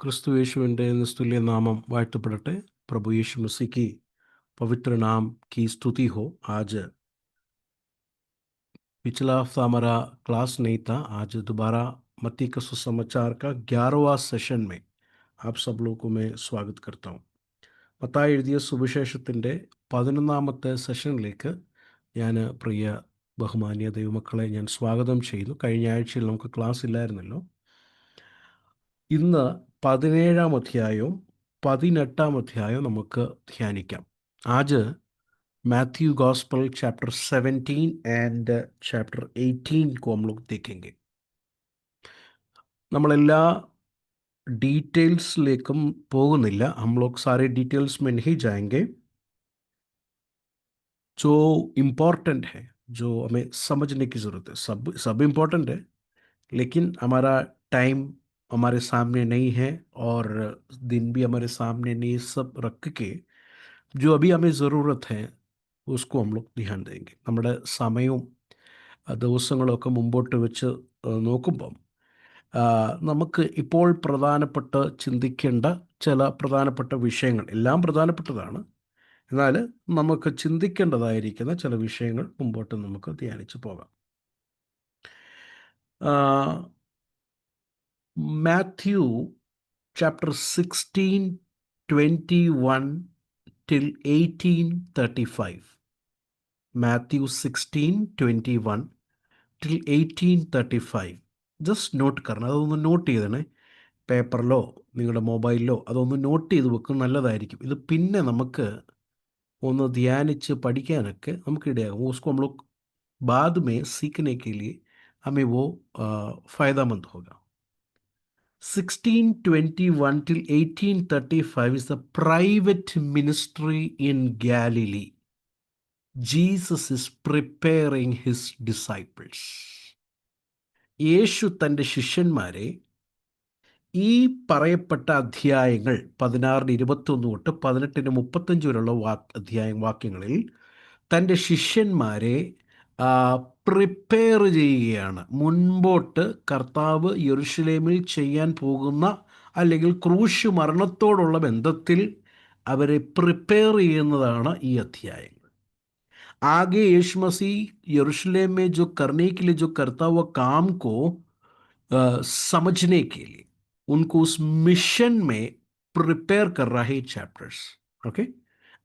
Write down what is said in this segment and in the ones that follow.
क्रिस्तु यीशुविൻ്റെ निस्तुल्य नामम वाഴ്ത്തപ്പെടട്ടെ। प्रभु यीशु मसीह की पवित्र नाम की स्तुति हो। आज पिछला हफ्ता हमारा क्लास नहीं था, आज दोबारा मत्ती का सुसमाचार का 11वां सेशन में आप सब लोगों को मैं स्वागत करता हूँ। മത്തായി എഴുതിയ സുവിശേഷത്തിൻ്റെ 11ാമത്തെ സെഷനിലേക്ക് ഞാൻ പ്രിയ ബഹുമാന്യ ദൈവമക്കളെ ഞാൻ സ്വാഗതം ചെയ്യുന്നു. കഴിഞ്ഞ ആഴ്ചയിൽ നമുക്ക് ക്ലാസ് ഇല്ലായിരുന്നല്ലോ. ഇന്ന് 17ാം അധ്യായവും 18ാം അധ്യായവും നമുക്ക് ധ്യാനിക്കാം. ആജ് Matthew gospel chapter 17 and chapter 18 को हम लोग देखेंगे. നമ്മളെല്ലാ ഡീറ്റെയിൽസിലേക്കും പോകുന്നില്ല. हम लोग सारे डिटेल्स में नहीं जाएंगे. जो इम्पोर्टेंट है, जो हमें समझने की ज़रूरत है, सब इम्पोर्टेंट है, लेकिन हमारा टाइम हमारे सामने नहीं है और दिन भी हमारे सामने नहीं. सब रख के जो अभी हमें ज़रूरत है उसको हम लोग ध्यान देंगे. നമ്മുടെ സമയവും ദിവസങ്ങളൊക്കെ മുമ്പോട്ട് വെച്ച് നോക്കുമ്പം നമുക്ക് ഇപ്പോൾ പ്രധാനപ്പെട്ട് ചിന്തിക്കേണ്ട ചില പ്രധാനപ്പെട്ട വിഷയങ്ങൾ, എല്ലാം പ്രധാനപ്പെട്ടതാണ്, എന്നാൽ നമുക്ക് ചിന്തിക്കേണ്ടതായിരിക്കുന്ന ചില വിഷയങ്ങൾ മുമ്പോട്ട് നമുക്ക് ധ്യാനിച്ച് പോകാം. Matthew chapter 16, 21 till 18:35. Matthew 16, 21 till 18:35. Just note കാരണം അതൊന്ന് നോട്ട് ചെയ്തണേ. പേപ്പറിലോ നിങ്ങളുടെ മൊബൈലിലോ അതൊന്ന് നോട്ട് ചെയ്ത് വെക്കും, നല്ലതായിരിക്കും. ഇത് പിന്നെ നമുക്ക് ഒന്ന് ധ്യാനിച്ച് പഠിക്കാനൊക്കെ നമുക്ക് ഇടയാകും. उसको हम लोग बाद में सीखने के लिए हमें वो फ़ायदेमंद होगा. 16:21 till 18:35 is the private ministry in Galilee. Jesus is preparing his disciples. യേശു തൻ്റെ ശിഷ്യന്മാരെ ഈ പറയപ്പെട്ട അധ്യായങ്ങൾ 16-21 തൊട്ട് 18-35 വരെയുള്ള വാക്യങ്ങളിൽ തൻ്റെ ശിഷ്യന്മാരെ പ്രിപ്പയർ ചെയ്യുകയാണ്. മുൻപോട്ട് കർത്താവ് യെരുശലേമിൽ ചെയ്യാൻ പോകുന്ന അല്ലെങ്കിൽ ക്രൂശ് മരണത്തോടുള്ള ബന്ധത്തിൽ അവരെ പ്രിപ്പയർ ചെയ്യുന്നതാണ് ഈ അധ്യായങ്ങൾ. आगे यीशु मसीह यरूशलेम में जो करने के लिए जो करता हुआ काम को समझने के लिए उनको उस मिशन में प्रिपेयर कर रहा है चैप्टर्स. ഓക്കെ,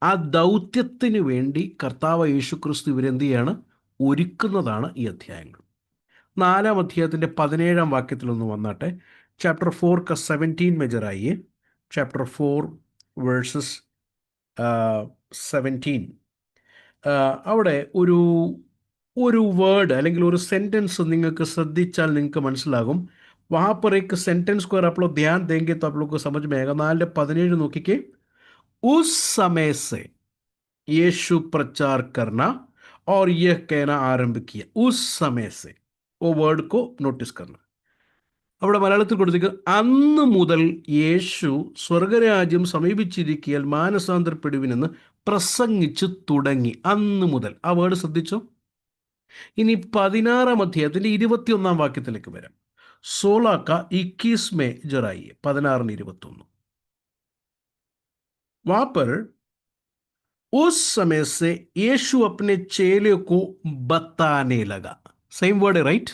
ആ ദൗത്യത്തിന് വേണ്ടി കർത്താവ് യേശു ക്രിസ്തു ഇവരെന്ത് ചെയ്യാണ്, ഒരുക്കുന്നതാണ് ഈ അധ്യായങ്ങൾ. 4ാം അധ്യായത്തിൻ്റെ 17ാം വാക്യത്തിലൊന്ന് വന്നാട്ടെ. ചാപ്റ്റർ 4 का 17 में जरा आइए. Chapter 4 verses 17. അവിടെ ഒരു വേർഡ് അല്ലെങ്കിൽ ഒരു സെൻറ്റൻസ് നിങ്ങൾക്ക് ശ്രദ്ധിച്ചാൽ നിങ്ങൾക്ക് മനസ്സിലാകും. वहाँ पर एक सेंटेंस को अगर आप लोग ध्यान देंगे तो आप लोग को समझ में आएगा. 4:17 നോക്കിക്കേ. उस समय से यीशु प्रचार करना और यह कहना आरंभ किया. उस समय से, वो വേർഡ് को നോട്ടീസ് करना. അവിടെ മലയാളത്തിൽ കൊടുത്തിരിക്കുക അന്ന് മുതൽ യേശു സ്വർഗരാജ്യം സമീപിച്ചിരിക്കയാൽ മാനസാന്തരപ്പെടുവിനെന്ന് പ്രസംഗിച്ചു തുടങ്ങി. അന്ന് മുതൽ, ആ വേർഡ് ശ്രദ്ധിച്ചോ. ഇനി 16ാം അധ്യായത്തിൻ്റെ 21ാം വാക്യത്തിലേക്ക് വരാം. 16 का 21 में जरा आइए. 16-21. वहां पर उस समय से यीशु अपने चेले को बताने लगा. सेम वर्ड है, राइट?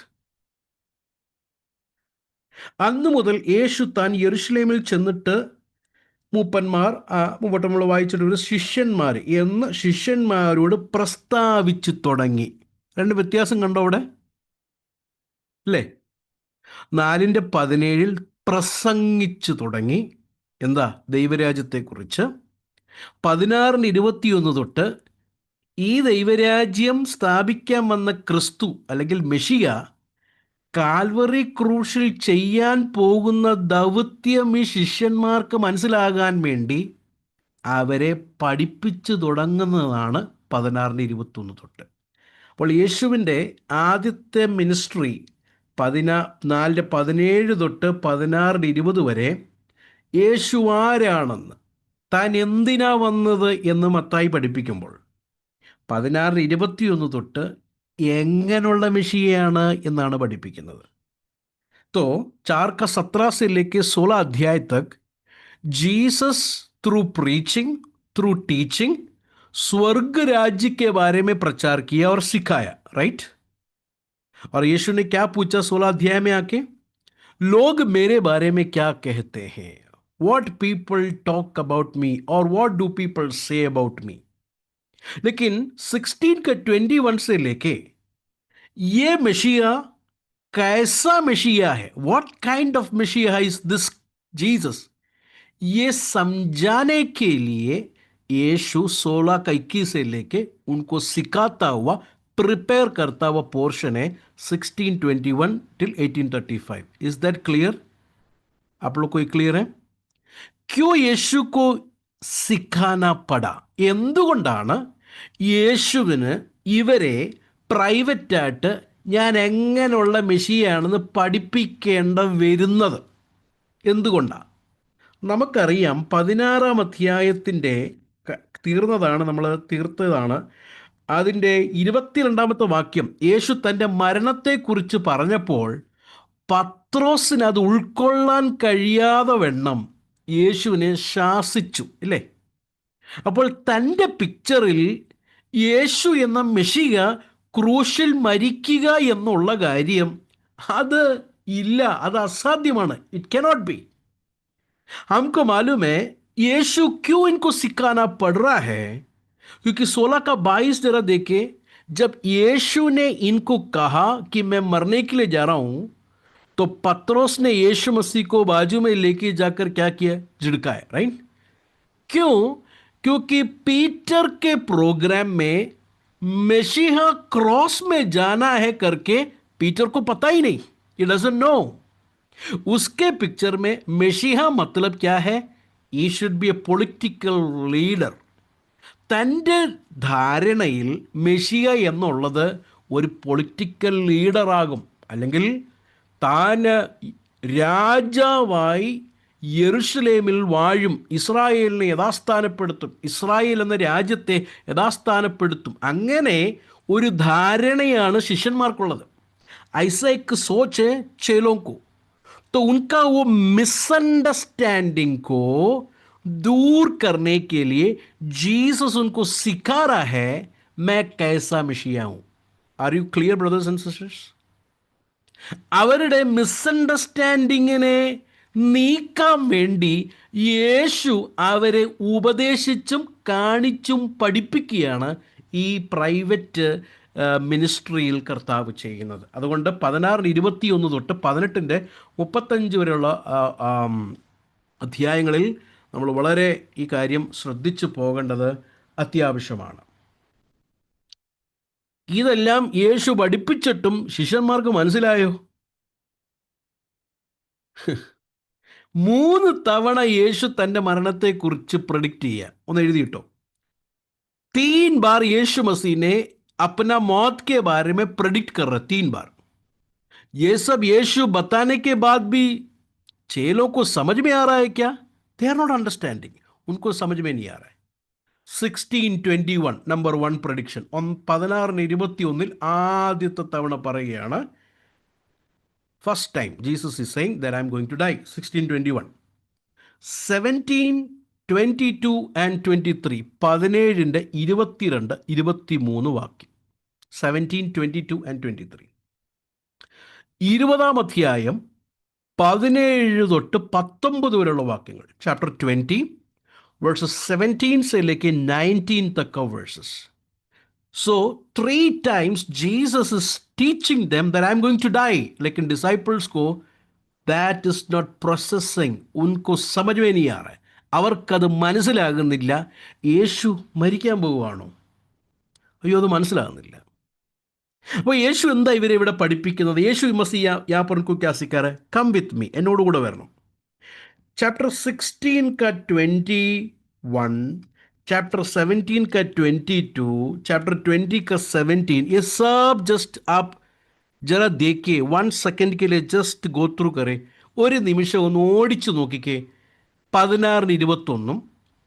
അന്ന് മുതൽ യേശു താൻ യെരുശലേമിൽ ചെന്നിട്ട് മൂപ്പന്മാർ, മുമ്പോട്ട് നമ്മൾ വായിച്ചിട്ടൊരു ശിഷ്യന്മാർ എന്ന് ശിഷ്യന്മാരോട് പ്രസ്താവിച്ചു തുടങ്ങി. രണ്ട് വ്യത്യാസം കണ്ടോ അവിടെ, അല്ലേ? 4:17 പ്രസംഗിച്ചു തുടങ്ങി, എന്താ, ദൈവരാജ്യത്തെക്കുറിച്ച്. 16:21 തൊട്ട് ഈ ദൈവരാജ്യം സ്ഥാപിക്കാൻ വന്ന ക്രിസ്തു അല്ലെങ്കിൽ മെഷിയ കാൽവറി ക്രൂശിൽ ചെയ്യാൻ പോകുന്ന ദൗത്യം ഈ ശിഷ്യന്മാർക്ക് മനസ്സിലാകാൻ വേണ്ടി അവരെ പഠിപ്പിച്ചു തുടങ്ങുന്നതാണ് 16:21 തൊട്ട്. അപ്പോൾ യേശുവിൻ്റെ ആദ്യത്തെ മിനിസ്ട്രി 4:17 തൊട്ട് 16:20 വരെ യേശു ആരാണെന്ന്, താൻ എന്തിനാ വന്നത് എന്ന് മത്തായി പഠിപ്പിക്കുമ്പോൾ 16:21 തൊട്ട് എങ്ങനെയുള്ള മെഷിയയാണ് എന്നാണ് പഠിപ്പിക്കുന്നത്. तो 4 का 17 से लेके 16 अध्याय तक Jesus through preaching, through teaching स्वर्ग राज्य के बारे में प्रचार किया और सिखाया, राइट। और यीशु ने क्या पूछा 16 अध्याय में आके? लोग मेरे बारे में क्या कहते हैं? What people talk about me, और what do people say about me. लेकिन 16 का 21 से लेके ये मसीहा कैसा मसीहा है, व्हाट काइंड ऑफ मसीहा इज दिस जीसस, ये समझाने के लिए यीशु 16 का 21 से लेके उनको सिखाता हुआ, प्रिपेयर करता हुआ पोर्शन है 1621 till 1835। Is that clear? आप लोग को क्लियर है क्यों യേശു को സിഖാന പട? എന്തുകൊണ്ടാണ് യേശുവിന് ഇവരെ പ്രൈവറ്റായിട്ട് ഞാൻ എങ്ങനെയുള്ള മെഷിയാണെന്ന് പഠിപ്പിക്കേണ്ട വരുന്നത്? എന്തുകൊണ്ടാണ്? നമുക്കറിയാം 16 അധ്യായത്തിൻ്റെ തീർന്നതാണ്, നമ്മൾ തീർത്തതാണ്. അതിൻ്റെ 22 വാക്യം യേശു തൻ്റെ മരണത്തെക്കുറിച്ച് പറഞ്ഞപ്പോൾ പത്രോസിന് അത് ഉൾക്കൊള്ളാൻ കഴിയാതെ വണ്ണം യേശുവിനെ ശാസിച്ചു, ഇല്ലേ? അപ്പോൾ തൻ്റെ പിക്ചറിൽ യേശു എന്ന മെഷിക ക്രൂശിൽ മരിക്കുക എന്നുള്ള കാര്യം അത് ഇല്ല, അത് അസാധ്യമാണ്. It cannot be. हमको मालूम है यीशु क्यों इनको सिखाना पड़ रहा है, क्योंकि 16 का 22 जरा देखे, जब यीशु ने इनको कहा कि मैं मरने के लिए जा रहा हूं, तो पत्रोस ने यीशु मसीह को बाजू में लेके जाकर क्या किया? झिड़काया, राइट? क्यों? क्योंकि पीटर के प्रोग्राम में मसीहा क्रॉस में जाना है करके पीटर को पता ही नहीं, ही डजंट नो. उसके पिक्चर में मसीहा मतलब क्या है? He should be A political leader. തൻ്റെ ധാരണയിൽ മെഷിയ എന്നുള്ളത് ഒരു പൊളിറ്റിക്കൽ ലീഡറാകും, അല്ലെങ്കിൽ താൻ രാജാവായി യെരുശലേമിൽ വാഴും, ഇസ്രായേലിനെ യഥാസ്ഥാനപ്പെടുത്തും, ഇസ്രായേൽ എന്ന രാജ്യത്തെ യഥാസ്ഥാനപ്പെടുത്തും. അങ്ങനെ ഒരു ധാരണയാണ് ശിഷ്യന്മാർക്കുള്ളത്. ഐസക്ക് സോച്ച് ചേലോങ്കു. तो उनका वो मिसअंडरस्टैंडिंग को दूर करने के लिए जीसस उनको सिखा रहा है मैं कैसा मसीहा हूं. Are you clear brothers and sisters? അവരുടെ മിസ്അണ്ടർസ്റ്റാൻഡിങ്ങിനെ നീക്കാൻ വേണ്ടി യേശു അവരെ ഉപദേശിച്ചും കാണിച്ചും പഠിപ്പിക്കുകയാണ് ഈ പ്രൈവറ്റ് മിനിസ്ട്രിയിൽ കർത്താവ് ചെയ്യുന്നത്. അതുകൊണ്ട് 16-21 തൊട്ട് 18-35 വരെയുള്ള അധ്യായങ്ങളിൽ നമ്മൾ വളരെ ഈ കാര്യം ശ്രദ്ധിച്ചു പോകേണ്ടത് അത്യാവശ്യമാണ്. ഇതെല്ലാം യേശു പഠിപ്പിച്ചിട്ടും ശിഷ്യന്മാർക്ക് മനസ്സിലായോ? 3 തവണ യേശു തൻ്റെ മരണത്തെക്കുറിച്ച് പ്രഡിക്റ്റ് ചെയ്യുക. ഒന്ന് എഴുതിയിട്ടോ. 3 बार यीशु मसीह ने अपना मौत के बारे में प्रेडिक्ट कर रहा, 3 बार. ये सब यीशु बताने के बाद भी चेलों को समझ में आ रहा है क्या? They are not understanding. उनको समझ में नहीं आ रहा है. 16-21 നമ്പർ 1 പ്രഡിക്ഷൻ. 16-21 ആദ്യത്തെ തവണ പറയുകയാണ്, first time Jesus is saying that I am going to die. 16-21. 17-22 and 23, 17-22-23 വാക്യം. 17-22 and 23. 20 അധ്യായം 17 തൊട്ട് 19 വരെയുള്ള വാക്യങ്ങൾ. ചാപ്റ്റർ 20 verses 17 से लेके 19 तक का verses. So 3 times Jesus is teaching them that I'm going to die. लेकिन disciples को that is not processing. उनको समझ में नहीं आ रहा है. അവർക്കത് മനസ്സിലാകുന്നില്ല. യേശു മരിക്കാൻ പോവുകയാണോ? അയ്യോ, അത് മനസ്സിലാകുന്നില്ല. അപ്പോൾ യേശു എന്താ ഇവരെ ഇവിടെ പഠിപ്പിക്കുന്നത്? യേശു മസിയ യാ പർക്കു ക്യാ സിക്കാറ്? കം വിത്ത് മീ, എന്നോടുകൂടെ വരണം. चैप्टर 16-21, चैप्टर 17-22, चैप्टर 20-17, ये सब जस्ट आप जरा देखिए, 1 सेकंड के लिए जस्ट गो थ्रू करें. ഒരു നിമിഷം ഒന്ന് ഓടിച്ചു നോക്കിക്കേ. 16-21,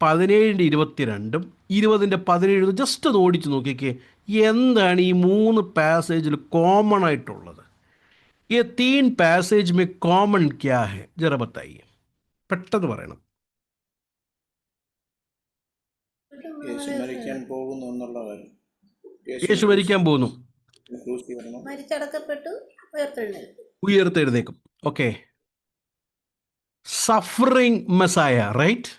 17-22, 20-17 ജസ്റ്റ് ഒന്ന് ഓടിച്ചു നോക്കിക്കേ. എന്താണ് ഈ 3 പാസേജിൽ കോമൺ ആയിട്ടുള്ളത്? ये 3 पैसेज में कॉमन क्या है जरा बताइए, പെട്ടെന്ന് പറയണം. യേശു മരിക്കാൻ പോകുന്നു എന്നുള്ള കാര്യം. യേശു മരിക്കാൻ പോകുന്നു, ക്രൂശീകരണം, മരിച്ചടക്കപ്പെട്ടു, ഉയർത്തെഴുന്നേൽക്കും. ഉയർത്തെഴുന്നേക്കും. ഓക്കെ, സഫറിങ് മെസായ, റൈറ്റ്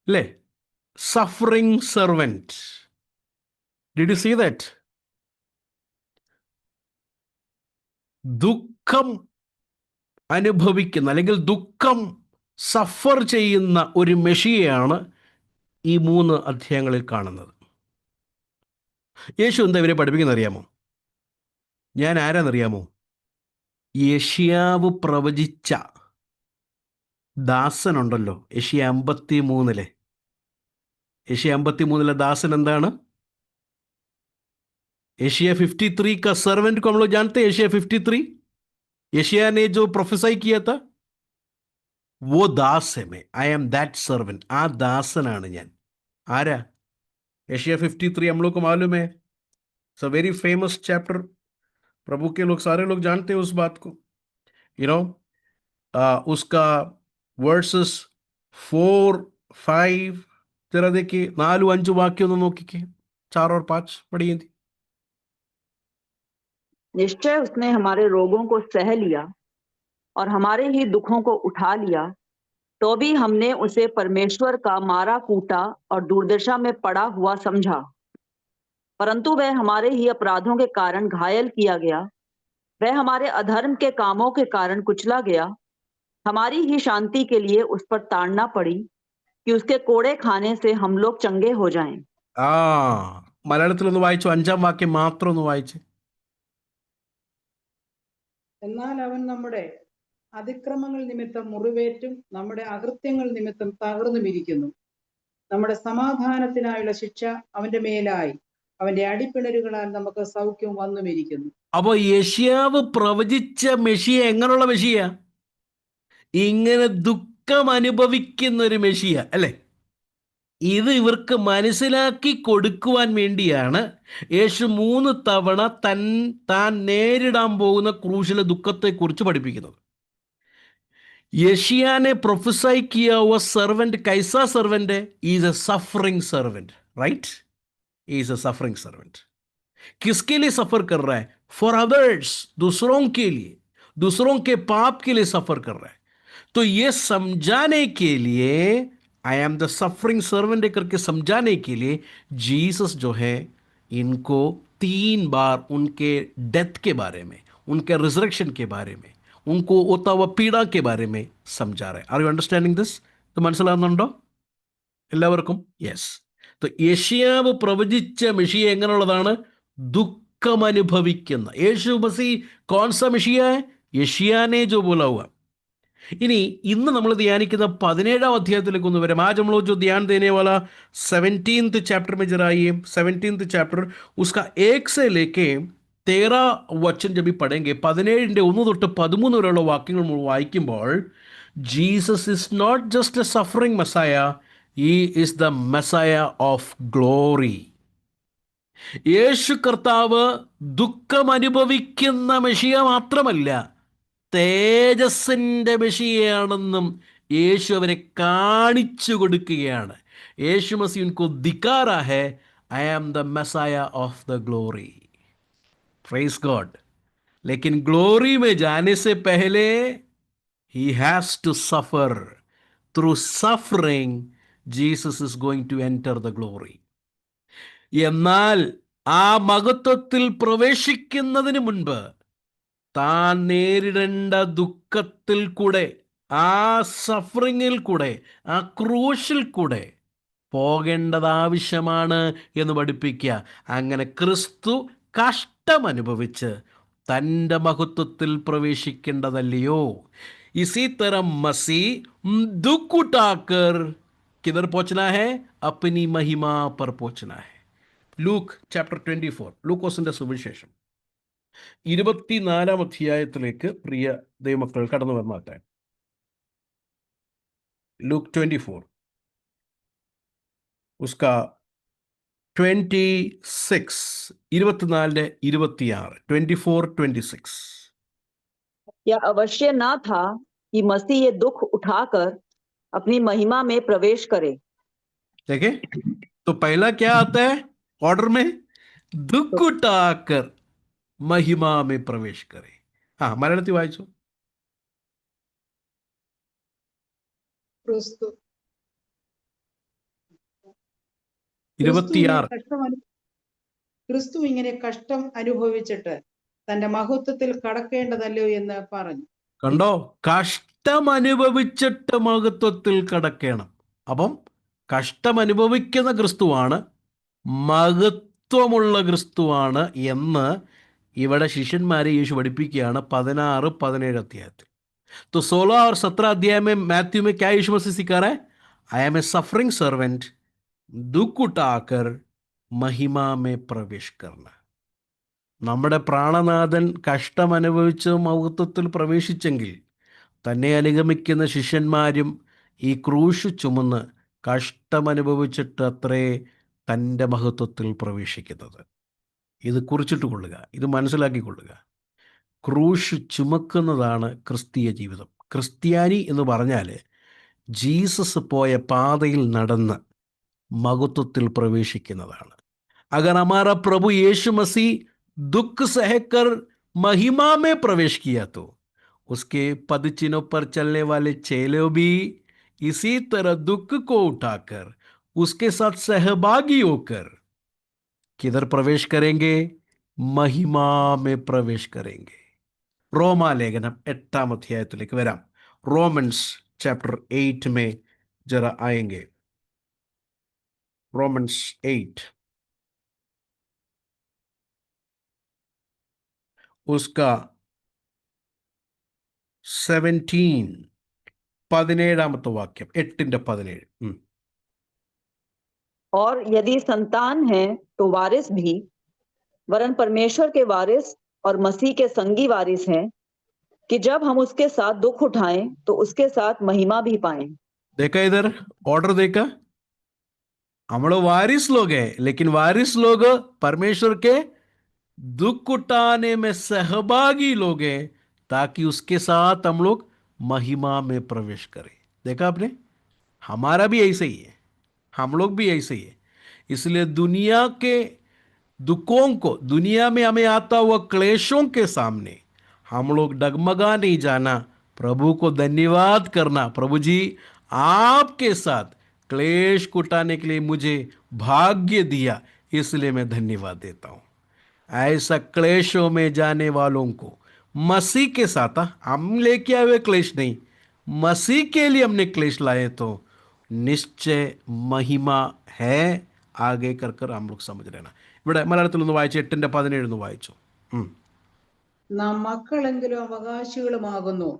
അല്ലേ? Suffering servant. Did you see that? ദുഃഖം അനുഭവിക്കുന്ന അല്ലെങ്കിൽ ദുഃഖം സഫർ ചെയ്യുന്ന ഒരു മെഷിയയാണ് ഈ 3 അധ്യായങ്ങളിൽ കാണുന്നത്. യേശു എന്താ ഇവരെ പഠിപ്പിക്കുന്ന അറിയാമോ? ഞാൻ ആരാന്നറിയാമോ? യെശയ്യാവ് പ്രവചിച്ച ദാസനുണ്ടല്ലോ, യെശയ്യാ 53 യെശയ്യാ 53 ദാസൻ എന്താണ്? एशिया 53 का सर्वेंट को हम लोग जानते हैं. एशिया 53 एशिया ने जो प्रोफेसाई किया था वो दास है. मैं आई एम दैट सर्वेंट. आ दासनाണ് ഞാൻ. ആരാ? एशिया 53 हम लोग को मालूम है, it's a very famous chapter. प्रभु के लोग सारे लोग जानते हैं उस बात को. यू नो उसका वर्सेस 4, 5 जरा देखिए, 4, 5 वाक्य ഒന്ന് നോക്കിക്കേ. 4 और 5 पढ़िए. निश्चय उसने हमारे रोगों को सह लिया और हमारे ही दुखों को उठा लिया, तो भी हमने उसे परमेश्वर का मारा कूटा और दुर्दशा में पड़ा हुआ समझा। परंतु वह हमारे ही अपराधों के कारण घायल किया गया, वह हमारे अधर्म के कामों के कारण कुचला गया, हमारी ही शांति के लिए उस पर ताड़ना पड़ी, कि उसके कोड़े खाने से हम लोग चंगे हो जाएं। മലയാളത്തിലൊന്ന് വായിച്ചു, 5-ാം വാക്യം മാത്രം ഒന്ന് വായിച്ചു. എന്നാൽ അവൻ നമ്മുടെ അതിക്രമങ്ങൾ നിമിത്തം മുറിവേറ്റും നമ്മുടെ അകൃത്യങ്ങൾ നിമിത്തം തകർന്നുമിരിക്കുന്നു. നമ്മുടെ സമാധാനത്തിനായുള്ള ശിക്ഷ അവന്റെ മേലായി, അവന്റെ അടിപ്പിണരുകളാൽ നമുക്ക് സൗഖ്യം വന്നുമിരിക്കുന്നു. അപ്പോ യെശയ്യാവ് പ്രവചിച്ച മെഷിയ എങ്ങനെയുള്ള മെഷിയ? ഇങ്ങനെ ദുഃഖം അനുഭവിക്കുന്ന ഒരു മെഷിയ അല്ലേ? ഇത് ഇവർക്ക് മനസ്സിലാക്കി കൊടുക്കുവാൻ വേണ്ടിയാണ് യേശു 3 തവണ താൻ നേരിടാൻ പോകുന്ന ക്രൂശിലെ ദുഃഖത്തെക്കുറിച്ച് പഠിപ്പിക്കുന്നത്. യെശയ്യാ ने प्रोफेसाई किया हुआ सर्वेंट कैसा सर्वेंट है? Is a suffering servant, right? Is a suffering servant. किसके लिए सफर कर रहा है? फॉर अदर्स, दूसरों के लिए, दूसरों के पाप के लिए सफर कर रहा है. तो ये समझाने के लिए, आई एम द सफरिंग सर्वेंट करके समझाने के लिए जीसस जो है इनको 3 बार उनके डेथ के बारे में, उनके रिजरेक्शन के बारे में, उनको होता हुआ पीड़ा के बारे में समझा रहे हैं. Are you understanding this? तो മനസ്സിലാവുന്നുണ്ടോ എല്ലാവർക്കും? യെസ്. യെശയ്യാവ് പ്രവചിച്ച മെഷിയ എങ്ങനെയുള്ളതാണ്? ദുഃഖം അനുഭവിക്കുന്ന. യേശു മസീഹ് കോൺസ മെഷിയ है? യെശയ്യാ ने जो बोला हुआ. ഇനി ഇന്ന് നമ്മൾ ധ്യാനിക്കുന്ന 17-ാം അധ്യായത്തിലേക്ക് ഒന്ന് വരാം. आज हम लोग जो ध्यान देने वाला 17th चैप्टर में जरा आइए. 17th चैप्टर उसका 1 से लेके 13 वचन जब भी पढ़ेंगे, 17ന്റെ 1 തൊട്ട് 13 വരെയുള്ള വാക്യങ്ങൾ നമ്മൾ വായിക്കുമ്പോൾ, Jesus is not just a suffering messiah, he is the messiah of glory. യേശു കർത്താവ് ദുഃഖം അനുഭവിക്കുന്ന മെഷിയ മാത്രമല്ല, തേജസ്സിൻ്റെ മെഷിയയാണെന്നും യേശു അവരെ കാണിച്ചു കൊടുക്കുകയാണ്. യേശു മസീഹ് ഉनको दिखा रहा है, I am the messiah of the glory. Praise God. लेकिन ग्लोरी में जाने से पहले he has to suffer. Through suffering Jesus is going to enter the glory. എന്നാൽ ആ മഹത്വത്തിൽ പ്രവേശിക്കുന്നതിന് മുൻപ് താൻ നേരിടേണ്ട ദുഃഖത്തിൽ കൂടെ, ആ സഫറിങ്ങിൽ കൂടെ, ആ ക്രൂശിൽ കൂടെ പോകേണ്ടത് ആവശ്യമാണ് എന്ന് പഠിപ്പിക്കുക. അങ്ങനെ ക്രിസ്തു കഷ്ടം അനുഭവിച്ച് തൻ്റെ മഹത്വത്തിൽ പ്രവേശിക്കേണ്ടതല്ലയോ? इसी तरह मसीह दुख उठाकर किधर पहुंचना है? अपनी महिमा पर पहुंचना है. ലൂക്ക് ചാപ്റ്റർ 24, ലൂക്കോസിന്റെ സുവിശേഷം 24-ാം അധ്യായത്തിലേക്ക് പ്രിയ ദൈവമക്കൾ കടന്നു വന്നാട്ടെ. ലൂക്ക് 24 उसका 26, 24 26, 24-26. यह अवश्य न था कि मसीह ये दुख उठाकर अपनी महिमा में प्रवेश करे, देखे, तो पहला क्या आता है ऑर्डर में? दुख उठाकर महिमा में प्रवेश करे. हाँ, മലയാളത്തിൽ വായിച്ചു. ക്രിസ്തു 26. ക്രിസ്തു ഇങ്ങനെ കഷ്ടം അനുഭവിച്ചിട്ട് തന്റെ മഹത്വത്തിൽ കടക്കേണ്ടതല്ലോ എന്ന് പറഞ്ഞു. കണ്ടോ, കഷ്ടം അനുഭവിച്ചിട്ട് മഹത്വത്തിൽ കടക്കണം. അപ്പം കഷ്ടം അനുഭവിക്കുന്ന ക്രിസ്തുവാണ്, മഹത്വമുള്ള ക്രിസ്തുവാണ് എന്ന് ഇവിടെ ശിഷ്യന്മാരെ യേശു പഠിപ്പിക്കുകയാണ് 16-17 അധ്യായത്തിൽ. तो 16 और 17 अध्याय में मैथ्यू में क्या यीशु मसीह सिखा रहा है? I am a suffering servant, दुख उठाकर महिमा में प्रवेश करना. നമ്മുടെ പ്രാണനാഥൻ കഷ്ടം അനുഭവിച്ച് മഹത്വത്തിൽ പ്രവേശിച്ചെങ്കിൽ തന്നെ അനുഗമിക്കുന്ന ശിഷ്യന്മാരും ഈ ക്രൂശ് ചുമന്ന് കഷ്ടമനുഭവിച്ചിട്ട് അത്രേ തൻ്റെ മഹത്വത്തിൽ പ്രവേശിക്കുന്നത്. ഇത് കുറിച്ചിട്ട് കൊള്ളുക, ഇത് മനസ്സിലാക്കിക്കൊള്ളുക. ക്രൂശ് ചുമക്കുന്നതാണ് ക്രിസ്തീയ ജീവിതം. ക്രിസ്ത്യാനി എന്ന് പറഞ്ഞാൽ ജീസസ് പോയ പാതയിൽ നടന്ന് മഹത്വത്തിൽ പ്രവേശിക്കുന്നതാണ്. अगर हमारा प्रभु यीशु मसीह दुख सहकर महिमा में प्रवेश किया तो उसके पदचिन्हों पर चलने वाले चेले भी इसी तरह दुख को उठाकर उसके साथ सहभागी होकर किधर प्रवेश करेंगे? महिमा में प्रवेश करेंगे. റോമാലേഖനം 8-ാം അധ്യായത്തിലേക്ക് വരാം. റോമൻസ് ചാപ്റ്റർ 8 में जरा आएंगे. रोमन्स 8 उसका 17 वाक्യം 8-17. और यदि संतान है तो वारिस भी, वरन परमेश्वर के वारिस और मसीह के संगी वारिस हैं, कि जब हम उसके साथ दुख उठाएं तो उसके साथ महिमा भी पाएं. देखा इधर ऑर्डर देखा, हम लोग वारिस लोग हैं, लेकिन वारिस लोग परमेश्वर के दुख उठाने में सहभागी लोग हैं ताकि उसके साथ हम लोग महिमा में प्रवेश करें. देखा आपने, हमारा भी ऐसे ही है, हम लोग भी ऐसे ही है. इसलिए दुनिया के दुखों को, दुनिया में हमें आता हुआ क्लेशों के सामने हम लोग डगमगा नहीं जाना, प्रभु को धन्यवाद करना. प्रभु जी, आपके साथ क्लेश कुटाने के लिए मुझे भाग्य दिया, इसलिए मैं धन्यवाद देता हूँ. ऐसा क्लेशों में जाने वालों को मसीह के साथ, हम लेके आए हुए क्लेश नहीं, मसीह के लिए हमने क्लेश लाए तो निश्चय महिमा है. आगे कर कर हम लोग समझ लेना. ഇവിടെ മലയാളത്തിൽ ഒന്ന് വായിച്ചു, 8-17 വായിച്ചു. നാം മക്കളെങ്കിലും അവകാശികളുമാകുന്നു,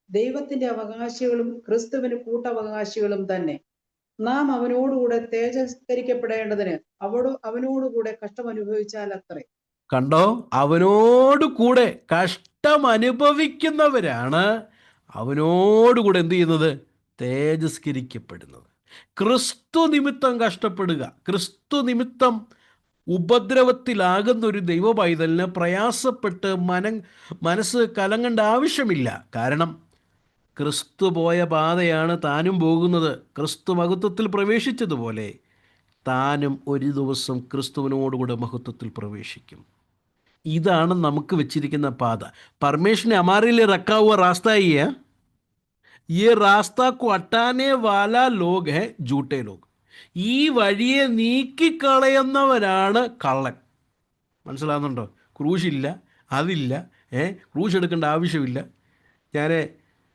ദൈവത്തിന്റെ അവകാശികളും ക്രിസ്തുവിന് കൂട്ടവകാശികളും തന്നെ. നാം അവനോടുകൂടെ തേജസ്കരിക്കപ്പെടേണ്ടതിന് അവനോടുകൂടെ കഷ്ടം അനുഭവിച്ചാൽ അത്രേ. കണ്ടോ, അവനോട് കൂടെ കഷ്ടം അനുഭവിക്കുന്നവരാണ് അവനോടുകൂടെ എന്ത് ചെയ്യുന്നത്? തേജസ്കരിക്കപ്പെടുന്നത്. ക്രിസ്തു നിമിത്തം കഷ്ടപ്പെടുക, ക്രിസ്തു നിമിത്തം ഉപദ്രവത്തിലാകുന്ന ഒരു ദൈവ പൈതലിന് പ്രയാസപ്പെട്ട് മനസ്സ് കലങ്ങേണ്ട ആവശ്യമില്ല. കാരണം ക്രിസ്തു പോയ പാതയാണ് താനും പോകുന്നത്. ക്രിസ്തു മഹത്വത്തിൽ പ്രവേശിച്ചതുപോലെ താനും ഒരു ദിവസം ക്രിസ്തുവിനോടുകൂടെ മഹത്വത്തിൽ പ്രവേശിക്കും. ഇതാണ് നമുക്ക് വെച്ചിരിക്കുന്ന പാത. परमेश्वर ने हमारे लिए रखा हुआ रास्ता ही है. ये रास्ता को हटाने वाला लोग है झूठे लोग. ഈ വഴിയെ നീക്കിക്കളയുന്നവരാണ് കള്ളൻ. മനസ്സിലാകുന്നുണ്ടോ? ക്രൂശില്ല, അതില്ല, ക്രൂശ് എടുക്കേണ്ട ആവശ്യമില്ല. ഞാൻ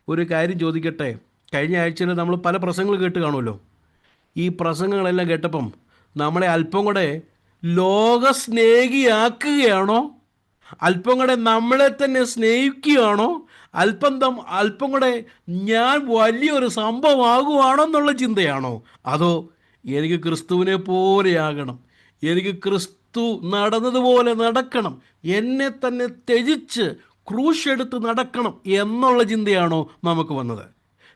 ഒരു കാര്യം ചോദിക്കട്ടെ. കഴിഞ്ഞ ആഴ്ചയിൽ നമ്മൾ പല പ്രസംഗങ്ങൾ കേട്ട് കാണുമല്ലോ. ഈ പ്രസംഗങ്ങളെല്ലാം കേട്ടപ്പം നമ്മളെ അല്പം കൂടെ ലോകസ്നേഹിയാക്കുകയാണോ, അല്പം കൂടെ നമ്മളെ തന്നെ സ്നേഹിക്കുകയാണോ, അല്പം കൂടെ ഞാൻ വലിയൊരു സംഭവമാകുവാണോ എന്നുള്ള ചിന്തയാണോ, അതോ എനിക്ക് ക്രിസ്തുവിനെ പോലെയാകണം, എനിക്ക് ക്രിസ്തു നടന്നതുപോലെ നടക്കണം, എന്നെ തന്നെ ത്യജിച്ച് ക്രൂശ് എടുത്ത് നടക്കണം എന്നുള്ള ചിന്തയാണോ നമുക്ക് വന്നത്?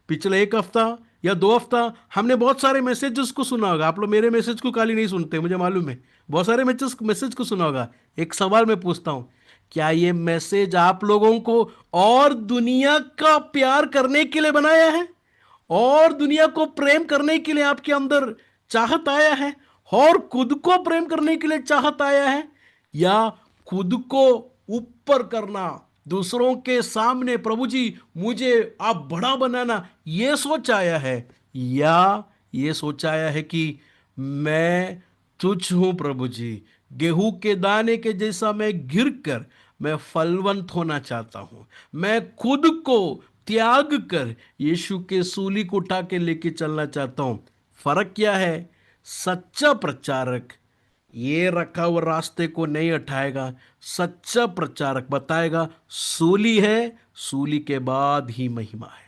पिछले 1 हफ्ता या 2 हफ्ता हमने बहुत सारे मैसेजेस को सुना होगा. आप लोग मेरे मैसेज को खाली नहीं सुनते, मुझे मालूम है. बहुत सारे मैसेज को सुना होगा. एक सवाल मैं पूछता हूँ, क्या ये मैसेज आप लोगों को और दुनिया का प्यार करने के लिए बनाया है, और दुनिया को प्रेम करने के लिए आपके अंदर चाहत आया है और खुद को प्रेम करने के लिए चाहत आया है, या खुद को ऊपर करना, दूसरों के सामने प्रभु जी मुझे आप बड़ा बनाना, ये सोच आया है, या ये सोच आया है कि मैं तुझ हूं प्रभु जी, गेहूं के दाने के जैसा मैं गिर कर मैं फलवंत होना चाहता हूं, मैं खुद को त्याग कर यीशु के सूली को उठा के लेके चलना चाहता हूं। फर्क क्या है? सच्चा प्रचारक ये रखा हुआ रास्ते को नहीं हटाएगा। सच्चा प्रचारक बताएगा सूली है, सूली के बाद ही महिमा है.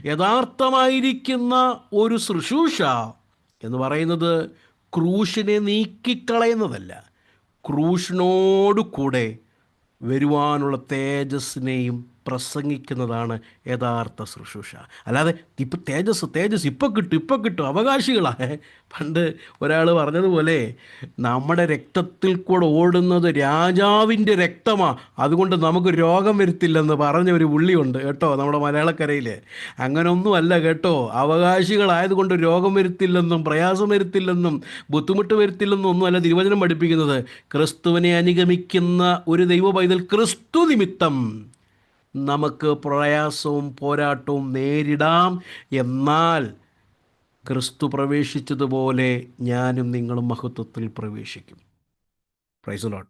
യഥാർത്ഥമായിരിക്കുന്ന ഒരു ശുശ്രൂഷ എന്ന് പറയുന്നത് ക്രൂശിനെ നീക്കിക്കളയുന്നതല്ല, ക്രൂശിനോട് കൂടെ വരുവാനുള്ള തേജസ്സിനെയും പ്രസംഗിക്കുന്നതാണ് യഥാർത്ഥ ശുശ്രൂഷ. അല്ലാതെ ഇപ്പം തേജസ് ഇപ്പം കിട്ടും അവകാശികളാണ്. പണ്ട് ഒരാൾ പറഞ്ഞതുപോലെ നമ്മുടെ രക്തത്തിൽ കൂടെ ഓടുന്നത് രാജാവിൻ്റെ രക്തമാണ്, അതുകൊണ്ട് നമുക്ക് രോഗം വരുത്തില്ലെന്ന് പറഞ്ഞ ഒരു പുള്ളിയുണ്ട് കേട്ടോ നമ്മുടെ മലയാളക്കരയിൽ. അങ്ങനെയൊന്നുമല്ല കേട്ടോ. അവകാശികളായതുകൊണ്ട് രോഗം വരുത്തില്ലെന്നും പ്രയാസം വരുത്തില്ലെന്നും ബുദ്ധിമുട്ട് വരുത്തില്ലെന്നും ഒന്നുമല്ല തിരുവചനം പഠിപ്പിക്കുന്നത്. ക്രിസ്തുവിനെ അനുഗമിക്കുന്ന ഒരു ദൈവ പൈതൽ ക്രിസ്തു നിമിത്തം നമുക്ക് പ്രയാസവും പോരാട്ടവും നേരിടാം. എന്നാൽ ക്രിസ്തു പ്രവേശിച്ചതുപോലെ ഞാനും നിങ്ങളും മഹത്വത്തിൽ പ്രവേശിക്കും. Praise the Lord.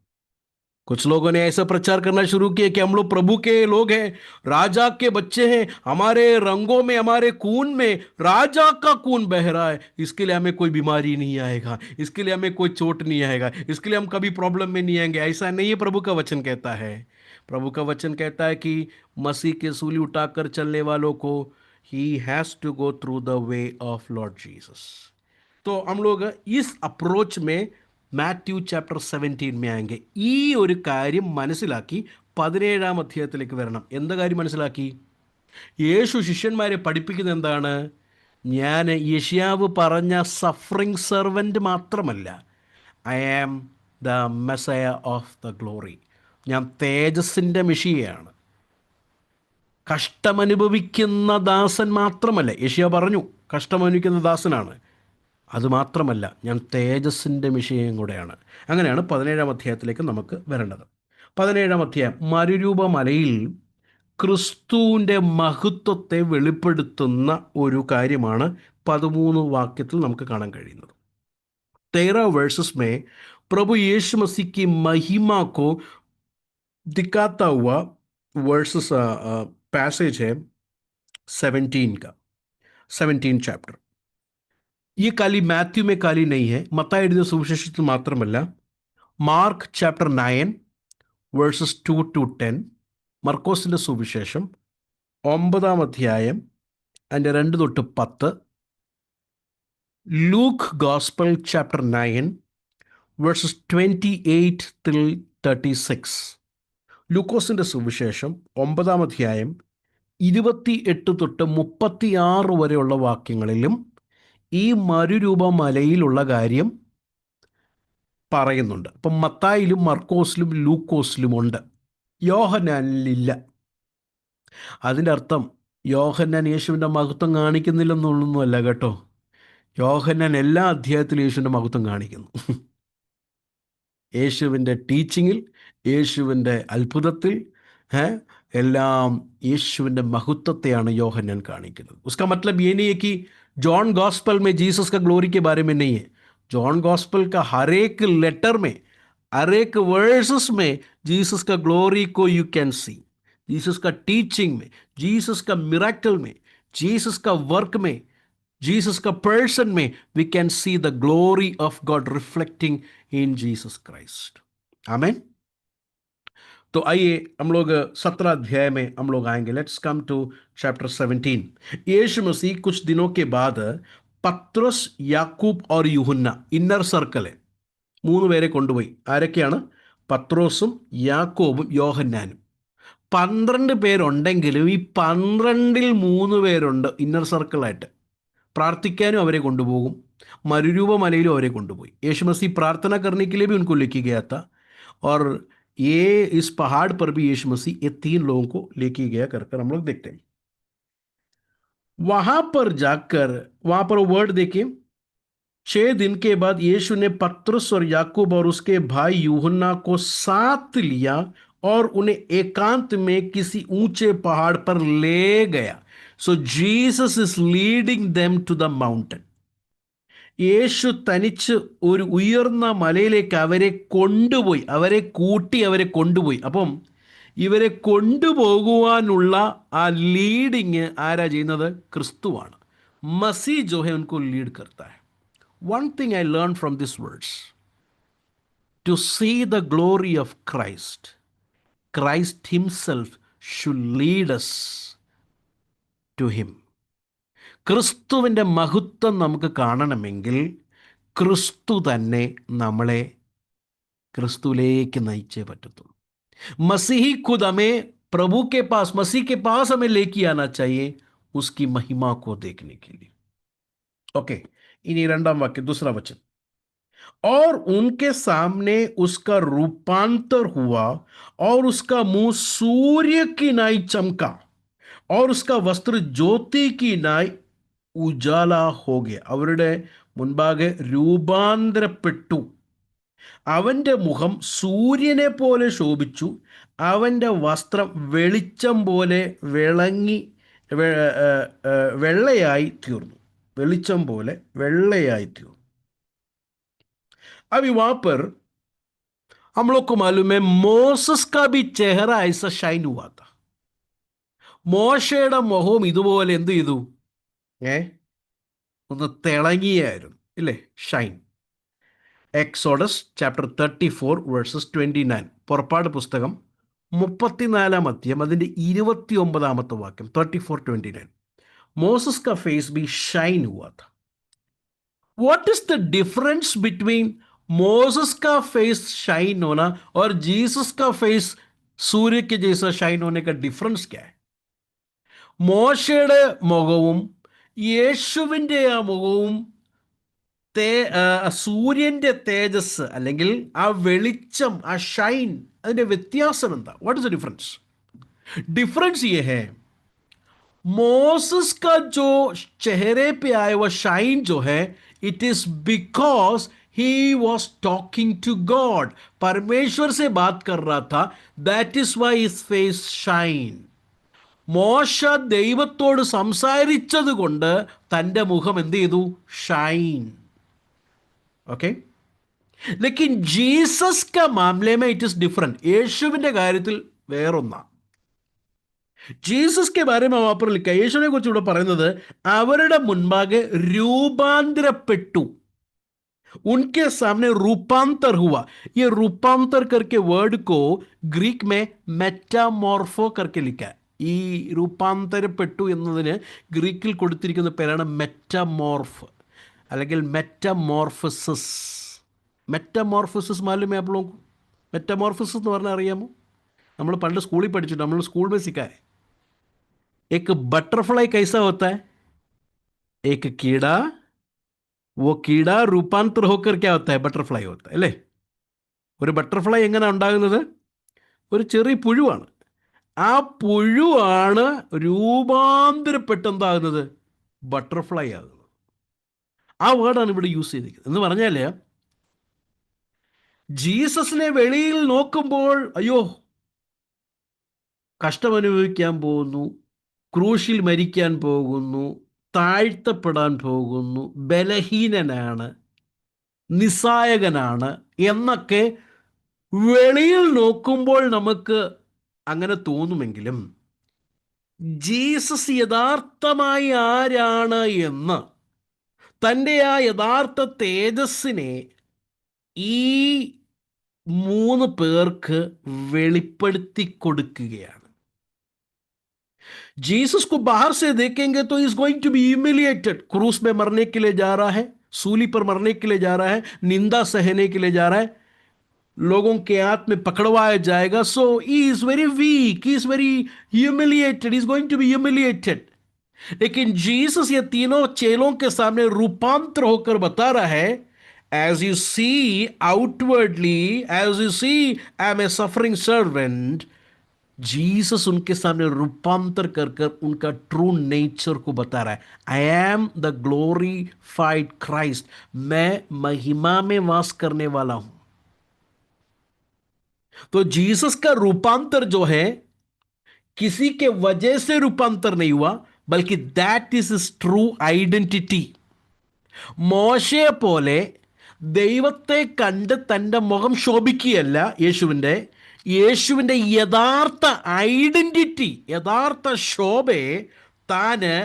कुछ लोगों ने ऐसा प्रचार करना शुरू किया कि हम लोग प्रभु के लोग हैं, राजा के बच्चे हैं, हमारे रंगों में हमारे खून में राजा का खून बह रहा है, इसके लिए हमें कोई बीमारी नहीं आएगा, इसके लिए हमें कोई चोट नहीं आएगा, इसके लिए हम कभी प्रॉब्लम में नहीं आएंगे. ऐसा नहीं है. प्रभु का वचन कहता है, प्रभु का वचन कहता है कि मसीह के सूली उठाकर चलने वालों को ही has to go through the way of Lord Jesus. तो हम लोग इस अप्रोच में മാത്യു ചാപ്റ്റർ 17 में आएंगे. ഈ ഒരു കാര്യം മനസ്സിലാക്കി 17-ാം അധ്യായത്തിലേക്ക് വരണം. എന്താ കാര്യം മനസ്സിലാക്കി? യേശു ശിഷ്യന്മാരെ പഠിപ്പിക്കുന്നത് എന്താണ്? ഞാൻ യെശയ്യാവ് പറഞ്ഞ സഫറിങ് സെർവൻ്റ് മാത്രമല്ല, I am the messiah of the glory. ഞാൻ തേജസ്സിൻ്റെ മെഷിയയാണ്. കഷ്ടമനുഭവിക്കുന്ന ദാസൻ മാത്രമല്ല, യെശയ്യാവ് പറഞ്ഞു കഷ്ടമനുഭവിക്കുന്ന ദാസനാണ്. അതുമാത്രമല്ല, ഞാൻ തേജസ്സിൻ്റെ വിഷയം കൂടെയാണ്. അങ്ങനെയാണ് 17-ാം അധ്യായത്തിലേക്ക് നമുക്ക് വരേണ്ടത്. 17-ാം അധ്യായം മരുരൂപ മലയിൽ ക്രിസ്തുവിൻ്റെ മഹത്വത്തെ വെളിപ്പെടുത്തുന്ന ഒരു കാര്യമാണ് 13 വാക്യത്തിൽ നമുക്ക് കാണാൻ കഴിയുന്നത്. 13 वर्सेस में प्रभु यीशु मसीह की महिमा को दिखाता हुआ वर्सेस पैसेज है 17 चैप्टर. ये खाली मैथ्यू में खाली नहीं है, मത്തായി എഴുതിയ സുവിശേഷത്തിൽ മാത്രമല്ല, മാർക്ക് ചാപ്റ്റർ 9 വേഴ്സസ് 2 to 10, മർക്കോസിൻ്റെ സുവിശേഷം 9-ാം അധ്യായം അതിൻ്റെ 2 തൊട്ട് 10, Luke gospel chapter 9 verses 28 till 36, ലൂക്കോസിൻ്റെ സുവിശേഷം 9-ാം അധ്യായം 28 തൊട്ട് 36 വരെയുള്ള വാക്യങ്ങളിലും ഈ മരുരൂപ മലയിലുള്ള കാര്യം പറയുന്നുണ്ട്. അപ്പം മത്തായിലും മർക്കോസിലും ലൂക്കോസിലും ഉണ്ട്, യോഹന്നാനിലില്ല. അതിൻ്റെ അർത്ഥം യോഹന്നാൻ യേശുവിൻ്റെ മഹത്വം കാണിക്കുന്നില്ലെന്നുള്ളൊന്നുമല്ല കേട്ടോ. യോഹന്നാൻ എല്ലാ അധ്യായത്തിലും യേശുവിൻ്റെ മഹത്വം കാണിക്കുന്നു. യേശുവിൻ്റെ ടീച്ചിങ്ങിൽ, യേശുവിൻ്റെ അത്ഭുതത്തിൽ എല്ലാം യേശുവിൻ്റെ महत्वത്തെയാണ് യോഹന്നാൻ കാണിക്കുന്നത്. उसका मतलब ये नहीं है कि जॉन गॉस्पल में जीसस का ग्लोरी के बारे में नहीं है. जॉन गॉस्पल का हर एक लेटर में, हर एक वर्सेस में जीसस का ग्लोरी को यू कैन सी. जीसस का टीचिंग में, जीसस का मिरेकल में, जीसस का वर्क में, जीसस का पर्सन में we can see the glory of God reflecting in Jesus Christ. आमीन. तो आइए हम लोग 17 अध्याय में हम लोग आएंगे. Let's come to chapter 17. यीशु मसीह कुछ दिनों के बाद പത്രോസ്, യാക്കൂബ് और യൂഹന്ന, ഇന്നർ സർക്കിൾ 3 പേരെ കൊണ്ടുപോയി. ആരൊക്കെയാണ്? പത്രോസും യാക്കോബും യോഹന്നാനും. 12 പേരുണ്ടെങ്കിലും ഈ 12-ൽ 3 പേരുണ്ട് ഇന്നർ സർക്കിളായിട്ട്. പ്രാർത്ഥിക്കാനും അവരെ കൊണ്ടുപോകും, മരുരൂപ മലയിലും അവരെ കൊണ്ടുപോയി. യേശു मसीह प्रार्थना करने के लिए भी उनको लेके गया था, और ये इस पहाड़ पर भी यीशु मसीह ये 3 लोगों को लेके गया कर हम लोग देखते हैं. वहां पर जाकर, वहां पर वर्ड देखिए, 6 दिन के बाद यीशु ने पतरस और याकूब और उसके भाई यूहन्ना को साथ लिया और उन्हें एकांत में किसी ऊंचे पहाड़ पर ले गया. So Jesus is leading them to the mountain. യേശു തനിച്ച് ഒരു ഉയർന്ന മലയിലേക്ക് അവരെ കൊണ്ടുപോയി, അവരെ കൂട്ടി അവരെ കൊണ്ടുപോയി. അപ്പം ഇവരെ കൊണ്ടുപോകുവാനുള്ള ആ ലീഡിങ് ആരാ ചെയ്യുന്നത്? ക്രിസ്തുവാണ്. മസീ ജോ ഹെ ഉनको ലീഡ് करता है. One thing I learned from these words, to see the glory of Christ, Christ himself should lead us to him. ക്രിസ്തുവിൻ്റെ മഹത്വം നമുക്ക് കാണണമെങ്കിൽ ക്രിസ്തു തന്നെ നമ്മളെ ക്രിസ്തുവിലേക്ക് നയിച്ചേ പറ്റത്തുള്ളൂ. मसीही खुद हमें प्रभु के पास, मसीह के पास हमें लेके आना चाहिए उसकी महिमा को देखने के लिए. ओके, इन्हीं रंडाम वाक्य दूसरा वचन. और उनके सामने उसका रूपांतर हुआ और उसका मुंह सूर्य की नाई चमका और उसका वस्त्र ज्योति की नाई ഉജാല ഹോ ഗയ. അവരുടെ മുൻപാകെ രൂപാന്തരപ്പെട്ടു. അവൻ്റെ മുഖം സൂര്യനെ പോലെ ശോഭിച്ചു, അവൻ്റെ വസ്ത്രം വെളിച്ചം പോലെ വിളങ്ങി വെള്ളയായി തീർന്നു. വെളിച്ചം പോലെ വെള്ളയായി തീർന്നു. अब वहां पर हम लोग को मालूम है मोसेस का भी चेहरा ऐसा शाइन हुआ था. മോശയുടെ മുഖവും ഇതുപോലെ എന്ത് ചെയ്തു? ഒന്ന് തിളങ്ങിയായിരുന്നു ഇല്ലേ? ഷൈൻ. Exodus chapter 34 verses 29. പുറപ്പാട് പുസ്തകം 34 അധ്യായം അതിൻ്റെ 29 വാക്യം. 34:29. മോസസ് का फेस भी शाइन हुआ था. What is the difference between Moses का फेस शाइन होना और जीसस का फेस सूर्य के जैसा शाइन होने का डिफरेंस क्या है? മോശയുടെ മുഖവും യേശുവിൻ്റെ ആ മുഖവും സൂര്യൻ്റെ തേജസ് അല്ലെങ്കിൽ ആ വെളിച്ചം, ആ ഷൈൻ, അതിൻ്റെ വ്യത്യാസം എന്താ? What is the difference? Difference ये है, मोसेस का जो चेहरे पे आया वह शाइन जो है, it is because he was talking to God. परमेश्वर से बात कर रहा था. That is why his face shine. മോശ ദൈവത്തോട് സംസാരിച്ചത് കൊണ്ട് തൻ്റെ മുഖം എന്ത് ചെയ്തു? ഷൈൻ. ഓക്കെ, ലേക്കിൻ ജീസസ് का मामले में इट इज डिफरेंट. യേശുവിൻ്റെ കാര്യത്തിൽ വേറൊന്നാ. ജീസസ് के बारे में वहाँ पर लिखा है. യേശുവിനെ കുറിച്ച് ഇവിടെ പറയുന്നത് അവരുടെ മുൻപാകെ രൂപാന്തരപ്പെട്ടു. उनके सामने रूपांतर हुआ. ये रूपांतर करके वर्ड को ग्रीक में मेटामॉर्फो करके लिखा है. ഈ രൂപാന്തരപ്പെട്ടു എന്നതിന് ഗ്രീക്കിൽ കൊടുത്തിരിക്കുന്ന പേരാണ് മെറ്റമോർഫ് അല്ലെങ്കിൽ മെറ്റമോർഫസിസ്. മെറ്റമോർഫസിസ് മാലൂമേ आप लोगों को? മെറ്റമോർഫസിസ് എന്ന് പറഞ്ഞാൽ അറിയാമോ? നമ്മൾ പണ്ട് സ്കൂളിൽ പഠിച്ചിട്ട്, നമ്മൾ സ്കൂൾ में सीखा है. एक बटरफ्लाई कैसा होता है? एक कीड़ा, वो कीड़ा रूपांतर होकर क्या होता है? बटरफ्लाई होता है അല്ലേ? ഒരു ബട്ടർഫ്ലൈ എങ്ങനെ ഉണ്ടാകുന്നത്? ഒരു ചെറിയ പുഴുവാണ്. ആ പുഴുവാണ് രൂപാന്തരപ്പെട്ടെന്താകുന്നത്? ബട്ടർഫ്ലൈ ആകുന്നത്. ആ വേർഡാണ് ഇവിടെ യൂസ് ചെയ്തിരിക്കുന്നത്. എന്ന് പറഞ്ഞാൽ ജീസസിനെ വെളിയിൽ നോക്കുമ്പോൾ അയ്യോ കഷ്ടമനുഭവിക്കാൻ പോകുന്നു, ക്രൂശിൽ മരിക്കാൻ പോകുന്നു, താഴ്ത്തപ്പെടാൻ പോകുന്നു, ബലഹീനനാണ്, നിസ്സായകനാണ് എന്നൊക്കെ വെളിയിൽ നോക്കുമ്പോൾ നമുക്ക് അങ്ങനെ തോന്നുമെങ്കിലും ജീസസ് യഥാർത്ഥമായി ആരാണ് എന്ന്, തൻ്റെ ആ യഥാർത്ഥ തേജസ്സിനെ ഈ 3 പേർക്ക് വെളിപ്പെടുത്തി കൊടുക്കുകയാണ്. जीसस को बाहर से देखेंगे तो is going to be humiliated. क्रूस में मरने के लिए जा रहा है, सूली पर मरने के लिए जा रहा है, निंदा सहने के लिए जा रहा है, लोगों के हाथ में पकड़वाया जाएगा. So he is very weak, he is very humiliated, he is going to be humiliated. लेकिन जीसस ये तीनों चेलों के सामने रूपांतर होकर बता रहा है, as you see outwardly, as you see I am a suffering servant, Jesus उनके सामने रूपांतर कर कर उनका ट्रू नेचर को बता रहा है. I am the glorified Christ. मैं महिमा में वास करने वाला हूं. तो जीसस का रूपांतर जो है किसी के वजह से रूपांतर नहीं हुआ, बल्कि that is his true identity. മോശയെ പോലെ ദൈവത്തെ കണ്ട് തൻ്റെ മുഖം ശോഭിക്കുകയല്ല യേശുവിൻ്റെ യഥാർത്ഥ ഐഡന്റിറ്റി, യഥാർത്ഥ ശോഭയെ താന്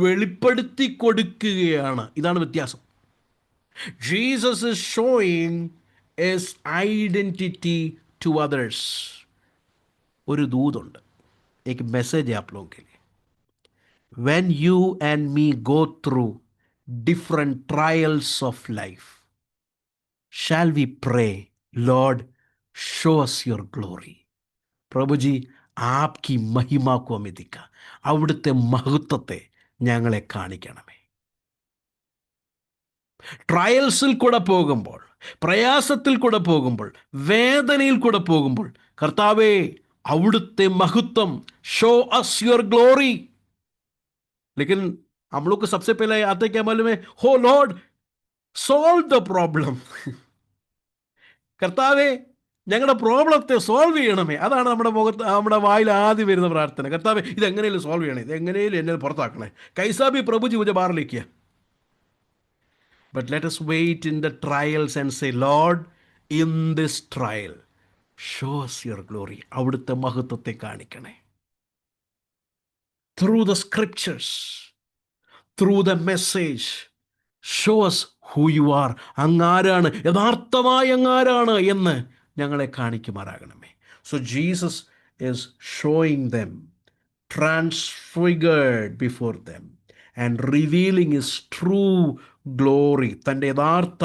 വെളിപ്പെടുത്തി കൊടുക്കുകയാണ്. ഇതാണ് വ്യത്യാസം. Jesus is showing his identity to others. ഒരു ദൂതുണ്ട്, एक मैसेज है आप लोगों के लिए. When you and me go through different trials of life, shall we pray, Lord, show us your glory. प्रभु जी आपकी महिमा को हमें दिखा, അവിടുത്തെ മഹത്വത്തെ ഞങ്ങളെ കാണിക്കണമേ. ട്രയൽസിൽ കൂടെ പോകുമ്പോൾ, പ്രയാസത്തിൽ കൂടെ പോകുമ്പോൾ, വേദനയിൽ കൂടെ പോകുമ്പോൾ, കർത്താവേ अवुड़ते महत्वम, शो अस योर ग्लोरी. लेकिन हम लोग को सबसे पहले आते क्या मालूम है? हो लॉर्ड സോൾവ് ദ പ്രോബ്ലം. കർത്താവേ ഞങ്ങളുടെ പ്രോബ്ലത്തെ സോൾവ് ചെയ്യണമേ. അതാണ് നമ്മുടെ വായിൽ ആദ്യം വരുന്ന പ്രാർത്ഥന. കർത്താവേ ഇതെങ്ങനെയും സോൾവ് ചെയ്യണേ, ഇതെങ്ങനെയും എന്നെ പുറത്താക്കണേ. കൈസാബി പ്രഭുജി മുझे बाहर लेके. But let us wait in the trials and say, Lord, in this trial show us your glory. അവിടുത്തെ മഹത്വത്തെ കാണിക്കണേ. Through the scriptures, through the message, show us who you are. അങ്ങാരാണ്, യഥാർത്ഥമായ അങ്ങാരാണ് എന്ന് ഞങ്ങളെ കാണിക്കുമാറാകണമേ. So Jesus is showing them, transfigured before them and revealing his true glory, തൻ്റെ യഥാർത്ഥ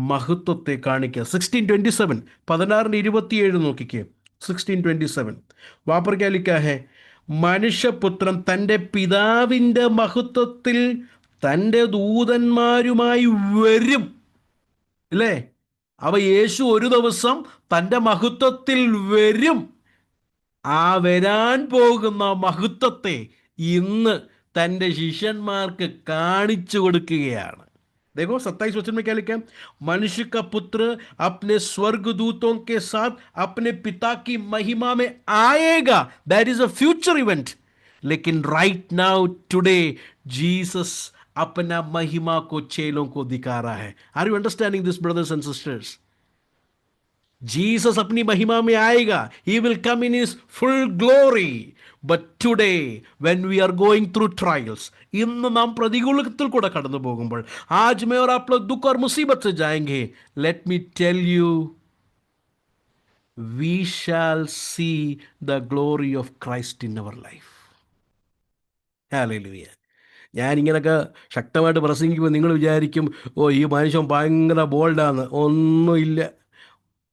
മഹത്വത്തെ കാണിക്കുക. 16:27, 16:27 നോക്കിക്കേ. 16:27 വാപ്പർ ക്യാ ലിഖാ ഹെ? മനുഷ്യപുത്രൻ തൻ്റെ പിതാവിൻ്റെ മഹത്വത്തിൽ തൻ്റെ ദൂതന്മാരുമായി വരും. അല്ലേ? അവ യേശു ഒരു ദിവസം തൻ്റെ മഹത്വത്തിൽ വരും. ആ വരാൻ പോകുന്ന മഹത്വത്തെ ഇന്ന് തൻ്റെ ശിഷ്യന്മാർക്ക് കാണിച്ചു കൊടുക്കുകയാണ്. देखो 27 वचन में क्या लिखा है? मनुष्य का पुत्र अपने स्वर्गदूतों के साथ अपने पिता की महिमा में आएगा. That is a future event. लेकिन राइट नाउ टुडे जीसस अपना महिमा को चेलों को दिखा रहा है. Are you understanding this brothers and sisters? Jesus अपनी महिमा में आएगा. He will come in his full glory. But today when we are going through trials, ഇന്ന് നാം പ്രതികൂലത്തിൽ കൂടെ കടന്നു പോകുമ്പോൾ, आज मैं और आप लोग दुख और मुसीबत से जाएंगे, let me tell you, we shall see the glory of Christ in our life. Hallelujah. ഞാനിങ്ങനെയൊക്കെ ശക്തമായിട്ട് പ്രസംഗിക്കുമ്പോൾ നിങ്ങൾ വിചാരിക്കും, ഓ ഈ മനുഷ്യൻ ഭയങ്കര ബോൾഡാന്ന്. ഒന്നുമില്ല.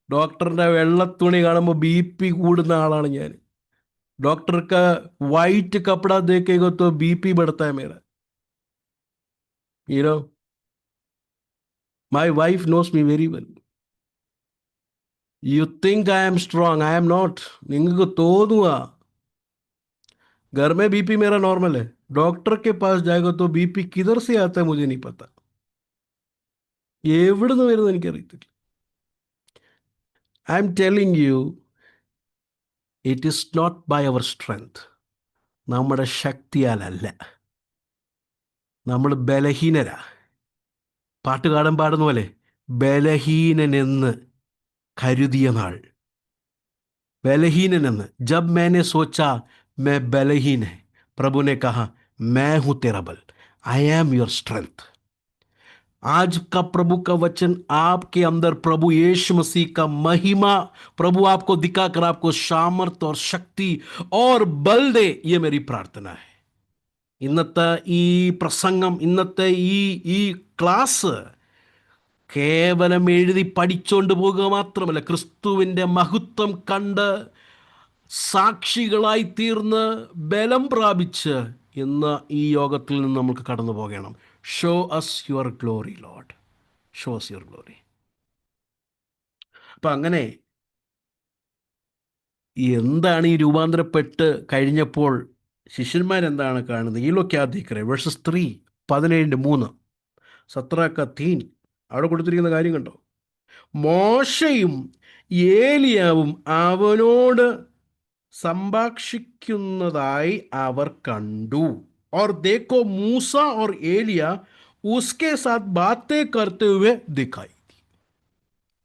ഡോക്ടറിൻ്റെ വെള്ളത്തുണി കാണുമ്പോൾ BP കൂടുന്ന ആളാണ് ഞാൻ. डॉक्टर का वाइट कपड़ा देखेगा तो BP बढ़ता है मेरा. You know, my wife knows me very well. You think I am strong, I am not. നിങ്ങൾക്ക് തോന്നുക घर में BP मेरा नॉर्मल है, डॉक्टर के पास जाएगा तो BP किधर से आता है मुझे नहीं पता. എവിടെ നിന്ന് വരുന്നത് എനിക്കറിയത്തില്ല. I am telling you, it is not by our strength. നമ്മുടെ ശക്തിയാലല്ല. നമ്മൾ ബലഹീനരാ. പാട്ടുകാരൻ പാടുന്ന പോലെ ബലഹീനനെന്ന് കരുതിയ നാൾ. ബലഹീനനെന്ന്. ജബ് मैंने सोचा मैं बलहीन है, प्रभु ने कहा मैं हूं तेरा बल. I am your strength. आज का प्रभु का वचन आपके अंदर प्रभु यीशु मसीह का महिमा प्रभु आपको दिखाकर आपको सामर्थ और शक्ति और बल दे. ये मेरी प्रार्थना है. ഇന്നത്തെ ഈ പ്രസംഗം, ഇന്നത്തെ ഈ ക്ലാസ് കേവലം എഴുതി പഠിച്ചുകൊണ്ട് പോകുക മാത്രമല്ല, ക്രിസ്തുവിൻ്റെ മഹത്വം കണ്ട് സാക്ഷികളായി തീർന്ന് ബലം പ്രാപിച്ച് ഇന്ന് ഈ യോഗത്തിൽ നിന്ന് നമുക്ക് കടന്നു പോകണം. Show us your glory Lord, show us your glory. അപ്പം അങ്ങനെ എന്താണ് ഈ രൂപാന്തരപ്പെട്ട് കഴിഞ്ഞപ്പോൾ ശിഷ്യന്മാരെന്താണ് കാണുന്നത്? ഈ ലോ ക്യാ ദിഖ് രഹേ? വേഴ്സസ് 3, 17:3, 17 അവിടെ കൊടുത്തിരിക്കുന്ന കാര്യം കണ്ടോ? മോശയും ഏലിയാവും അവനോട് സംഭാഷിക്കുന്നതായി അവർ കണ്ടു. और देखो मूसा और एलिया उसके साथ बातें करते हुए दिखाई.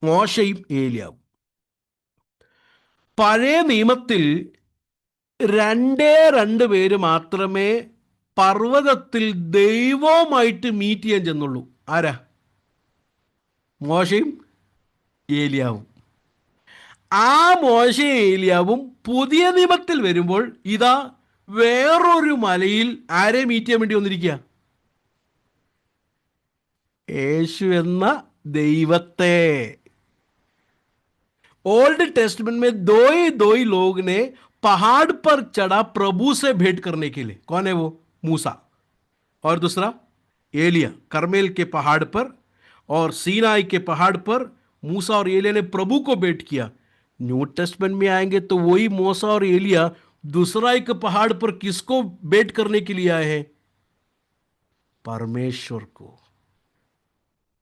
മോശയും ഏലിയാവും. പഴയ നിയമത്തിൽ രണ്ട് പേര് മാത്രമേ പർവ്വതത്തിൽ ദൈവവുമായിട്ട് മീറ്റ് ചെയ്യാൻ ചെന്നുള്ളൂ. ആരാ? മോശയും ഏലിയാവും. ആ മോശയും ഏലിയാവും പുതിയ നിയമത്തിൽ വരുമ്പോൾ ഇതാ വേറൊരു മലയിൽ ആരെ മീറ്റ് ചെയ്യാൻ വേണ്ടി വന്നിരിക്കുക? യേശു എന്ന ദൈവത്തെ. ओल्ड टेस्टमेंट में दो ही लोग ने पहाड़ पर चढ़ा प्रभु से भेंट करने के लिए. कौन है वो? मूसा, और दूसरा एलिया. करमेल के पहाड़ पर और सीनाई के पहाड़ पर मूसा और एलिया ने प्रभु को भेंट किया. न्यू टेस्टमेंट में आएंगे तो वही मूसा और एलिया दूसरा एक पहाड़ पर किसको भेंट करने के लिए आए हैं? परमेश्वर को.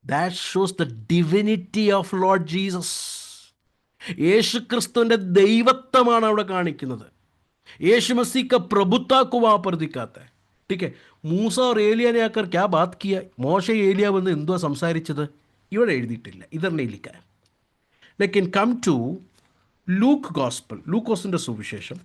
That shows the divinity of Lord Jesus. യേശു ക്രിസ്തുവിന്റെ ദൈവത്വമാണ് അവിടെ കാണിക്കുന്നത്. യേശു मसीह का प्रभुता को वहां पर दिखाता है. ठीक है. മൂസ और एलिया ने आकर क्या बात किया? മോശ ഏലിയ വന്ന് എന്തുവാ സംസാരിച്ചത്? ഇവിടെ എഴുതിയിട്ടില്ല, ഇതന്നെ ഇരിക്കാൻ. ലേക്കിൻ കം ടു ലൂക്ക് ഗോസ്പൽ, ലൂക്കോസിന്റെ സുവിശേഷം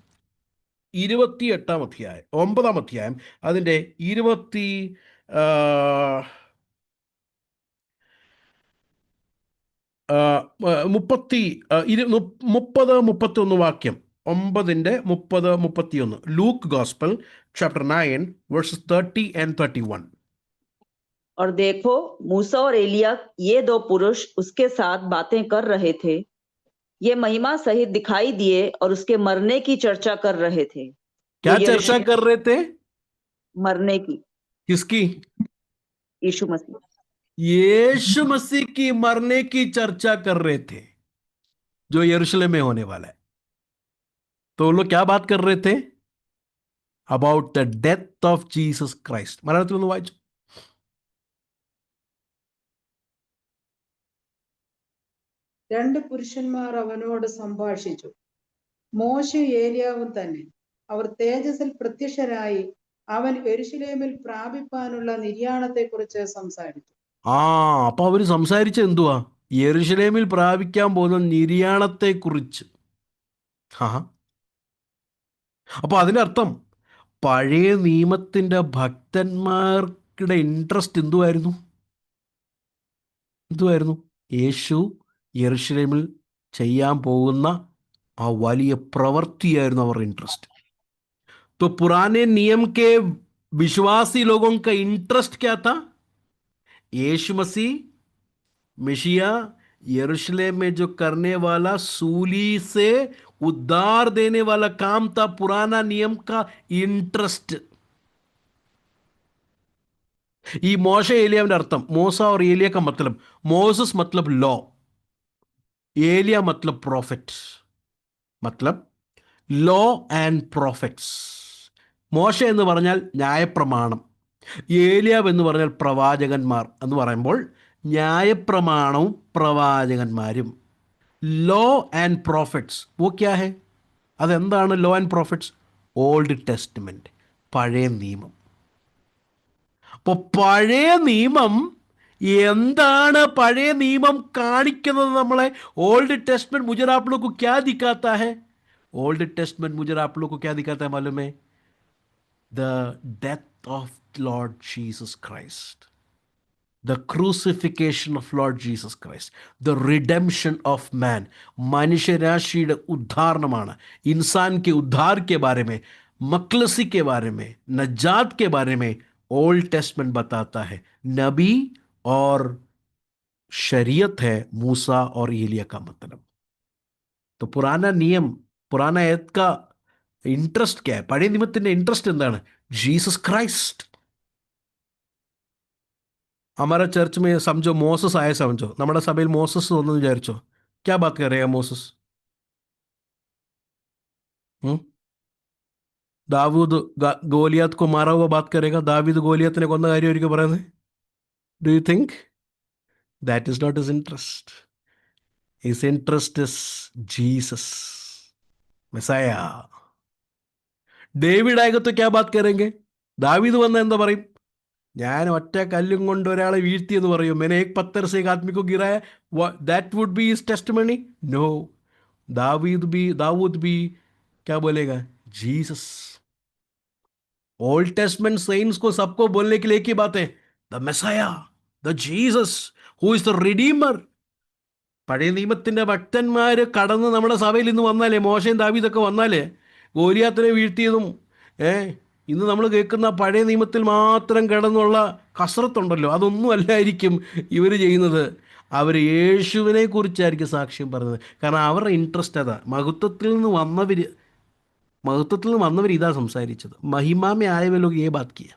9-ാം അധ്യായം അതിൻ്റെ 30-31 വാക്യം. 9:30-31. Luke gospel chapter 9 verses 30 and 31. और देखो मूसा और एलिया ये दो पुरुष उसके साथ बातें कर रहे थे. ये महिमा सहित दिखाई दिए और उसके मरने की चर्चा कर रहे थे. क्या वो चर्चा कर रहे थे? मरने की. किसकी? यीशु मसीह. यीशु मसीह की मरने की चर्चा कर रहे थे, जो यरूशलेम में होने वाला है. तो लोग क्या बात कर रहे थे? About the death of Jesus Christ. മലയാളത്തിൽ ഒന്ന് വായിച്ചു. രണ്ട് പുരുഷന്മാർ അവനോട് സംഭാഷിച്ചു. മോശയും ഏലിയാവും തന്നെ. അവർ തേജസ്സിൽ പ്രത്യക്ഷരായി അവൻ യെരൂശലേമിൽ പ്രാപിപ്പാനുള്ള നിര്യാണത്തെക്കുറിച്ച് സംസാരിച്ചു. അപ്പൊ അവര് സംസാരിച്ച എന്തുവാ? യെരൂശലേമിൽ പ്രാപിക്കാൻ പോകുന്ന നിര്യാണത്തെ കുറിച്ച്. അപ്പൊ അതിനർത്ഥം പഴയ നിയമത്തിന്റെ ഭക്തന്മാർക്കിടെ ഇൻട്രസ്റ്റ് എന്തുവായിരുന്നു? യേശു യെരൂശലേമിൽ ചെയ്യാൻ പോകുന്ന ആ വലിയ പ്രവൃത്തിയായിരുന്നു അവരുടെ इंटरेस्ट. तो पुराने नियम के विश्वासी लोगों का इंटरेस्ट क्या था? यीशु मसीह मिशिया यरूशलेम में जो करने वाला सूली से उद्धार देने वाला काम था. पुराना नियम का इंटरेस्ट. ഈ മോശ ഏലിയാവിന്റെ അർത്ഥം, മോസ और एलिया का मतलब, मोसेस मतलब लॉ, एलिया मतलब प्रॉफिट, मतलब ലോ ആൻഡ് പ്രോഫിറ്റ്സ്. മോശ എന്ന് പറഞ്ഞാൽ ന്യായപ്രമാണം, ഏലിയാവ് എന്ന് പറഞ്ഞാൽ പ്രവാചകന്മാർ എന്ന് പറയുമ്പോൾ ന്യായപ്രമാണവും പ്രവാചകന്മാരും. ലോ ആൻഡ് പ്രോഫിറ്റ്സ് വോ ക്യാ ഹെ? അതെന്താണ് law and prophets? Old testament, പഴയ നിയമം. അപ്പോൾ പഴയ നിയമം എന്താണ്? പഴയ നിയമം കാണിക്കുന്നത് നമ്മളെ ओल्ड टेस्टमेंट मुझे आप लोग को क्या दिखाता है? ओल्ड टेस्टमेंट मुझे आप लोग को क्या दिखाता है मालूम है? The death of Lord Jesus Christ, the crucifixion of Lord Jesus Christ, the redemption of man. മനുഷ്യരാശിയുടെ ഉദ്ധാരണമാണ്. इंसान के उद्धार के बारे में, मखलसी के बारे में, नजात के बारे में ओल्ड टेस्टमेंट बताता है. नबी और शरीयत है मूसा और एलिया का मतलब. तो पुराना नियम, पुराना आयत का इंटरेस्ट क्या है? പഴയ നിയമത്തിന്റെ इंटरेस्ट എന്താണ്? Jesus Christ. हमारा चर्च में समझो मोसेस आए, समझो നമ്മുടെ സഭയിൽ മോസസ് വന്നു വിചാരിച്ചോ. क्या बात कर रहे हैं मोसेस? हम्म? ദാവൂദ് ഗോലിയാത്ത് को मारा हुआ बात करेगा? ദാവീദ് ഗോലിയാത്തിനെ കൊന്ന കാര്യമായിരിക്കും പറയുന്നത്? Do you think? That is not his interest. His interest is Jesus messiah. David ആएगा तो क्या बात करेंगे? ദാവീദ് വന്ന എന്താ പറയും? ഞാൻ ഒറ്റ കല്ലും കൊണ്ട് ഒരാളെ വീഴ്ത്തിയെന്ന് പറയും. मैंने एक पत्थर से एक आदमी को गिराया. That would be his testimony? No. दाऊद भी क्या बोलेगा? जीसस. ओल्ड टेस्टमेंट सेंट्स को सबको बोलने के लिए एक ही बात है, the Messiah, the Jesus who is the redeemer. പഴയ നിയമത്തിന്റെ ഭക്തന്മാർ കടന്ന് നമ്മുടെ സഭയിൽ ഇന്ന് വന്നാലേ, മോശയും ദാവീദൊക്കെ വന്നാലേ, ഗോലിയാത്തിനെ വീഴ്ത്തിയതും ഇന്ന് നമ്മൾ കേൾക്കുന്ന പഴയ നിയമത്തിൽ മാത്രം കിടന്നുള്ള കസറത്തുണ്ടല്ലോ, അതൊന്നും അല്ലായിരിക്കും ഇവർ ചെയ്യുന്നത്. അവർ യേശുവിനെ കുറിച്ചായിരിക്കും സാക്ഷ്യം പറയുന്നത്. കാരണം അവരുടെ ഇൻട്രസ്റ്റ് അതാ. മഹത്വത്തിൽ നിന്ന് വന്നവർ ഇതാ സംസാരിച്ചത്. മഹിമാമേ ആയവ ലോग ये बात किया.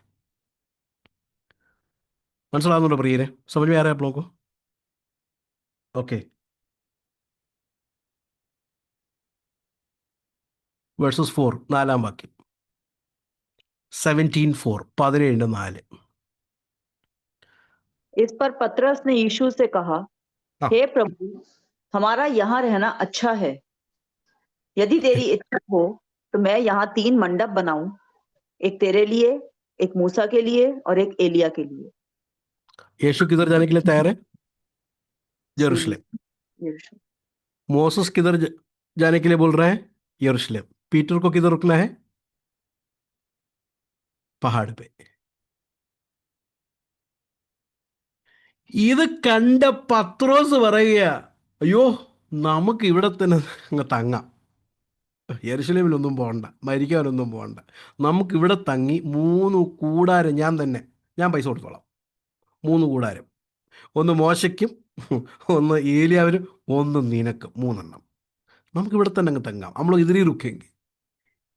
മനസ്സിലാവുന്നുണ്ടോ പ്രിയരെ? സമझ में आ रहा है आप लोगों को? ഓക്കെ. വേഴ്സസ് 4, 4-ാം വാക്യം. 17:4, 17:4. इस पर पतरस ने यीशु से कहा, हाँ। हे प्रभु, हमारा यहाँ रहना अच्छा है। यदि तेरी इच्छा हो तो मैं यहाँ 3 मंडप बनाऊं, एक तेरे लिए, एक मूसा के लिए और एक एलिया के लिए। यीशु किधर जाने के लिए तैयार है? यरूशलेम. यरूशलेम। मोसेस किधर जाने के लिए बोल रहा है? यरूशलेम. पीटर को किधर रुकना है? पहाड़ पे. ഇത് കണ്ട പത്രോസ് പറയുക, അയ്യോ നമുക്ക് ഇവിടെ തന്നെ അങ്ങ് തങ്ങാം, യെരുശലേമിലൊന്നും പോകണ്ട, മരിക്കാനൊന്നും പോകണ്ട, നമുക്കിവിടെ തങ്ങി 3 കൂടാരം ഞാൻ പൈസ കൊടുത്തോളാം. 3 കൂടാരം, ഒന്ന് മോശയ്ക്കും, ഒന്ന് ഏലിയാവിനും, ഒന്ന് നിനക്കും, 3 എണ്ണം. നമുക്കിവിടെ തന്നെ അങ്ങ് തങ്ങാം. നമ്മൾ ഇതിരി റുക്കെങ്കിൽ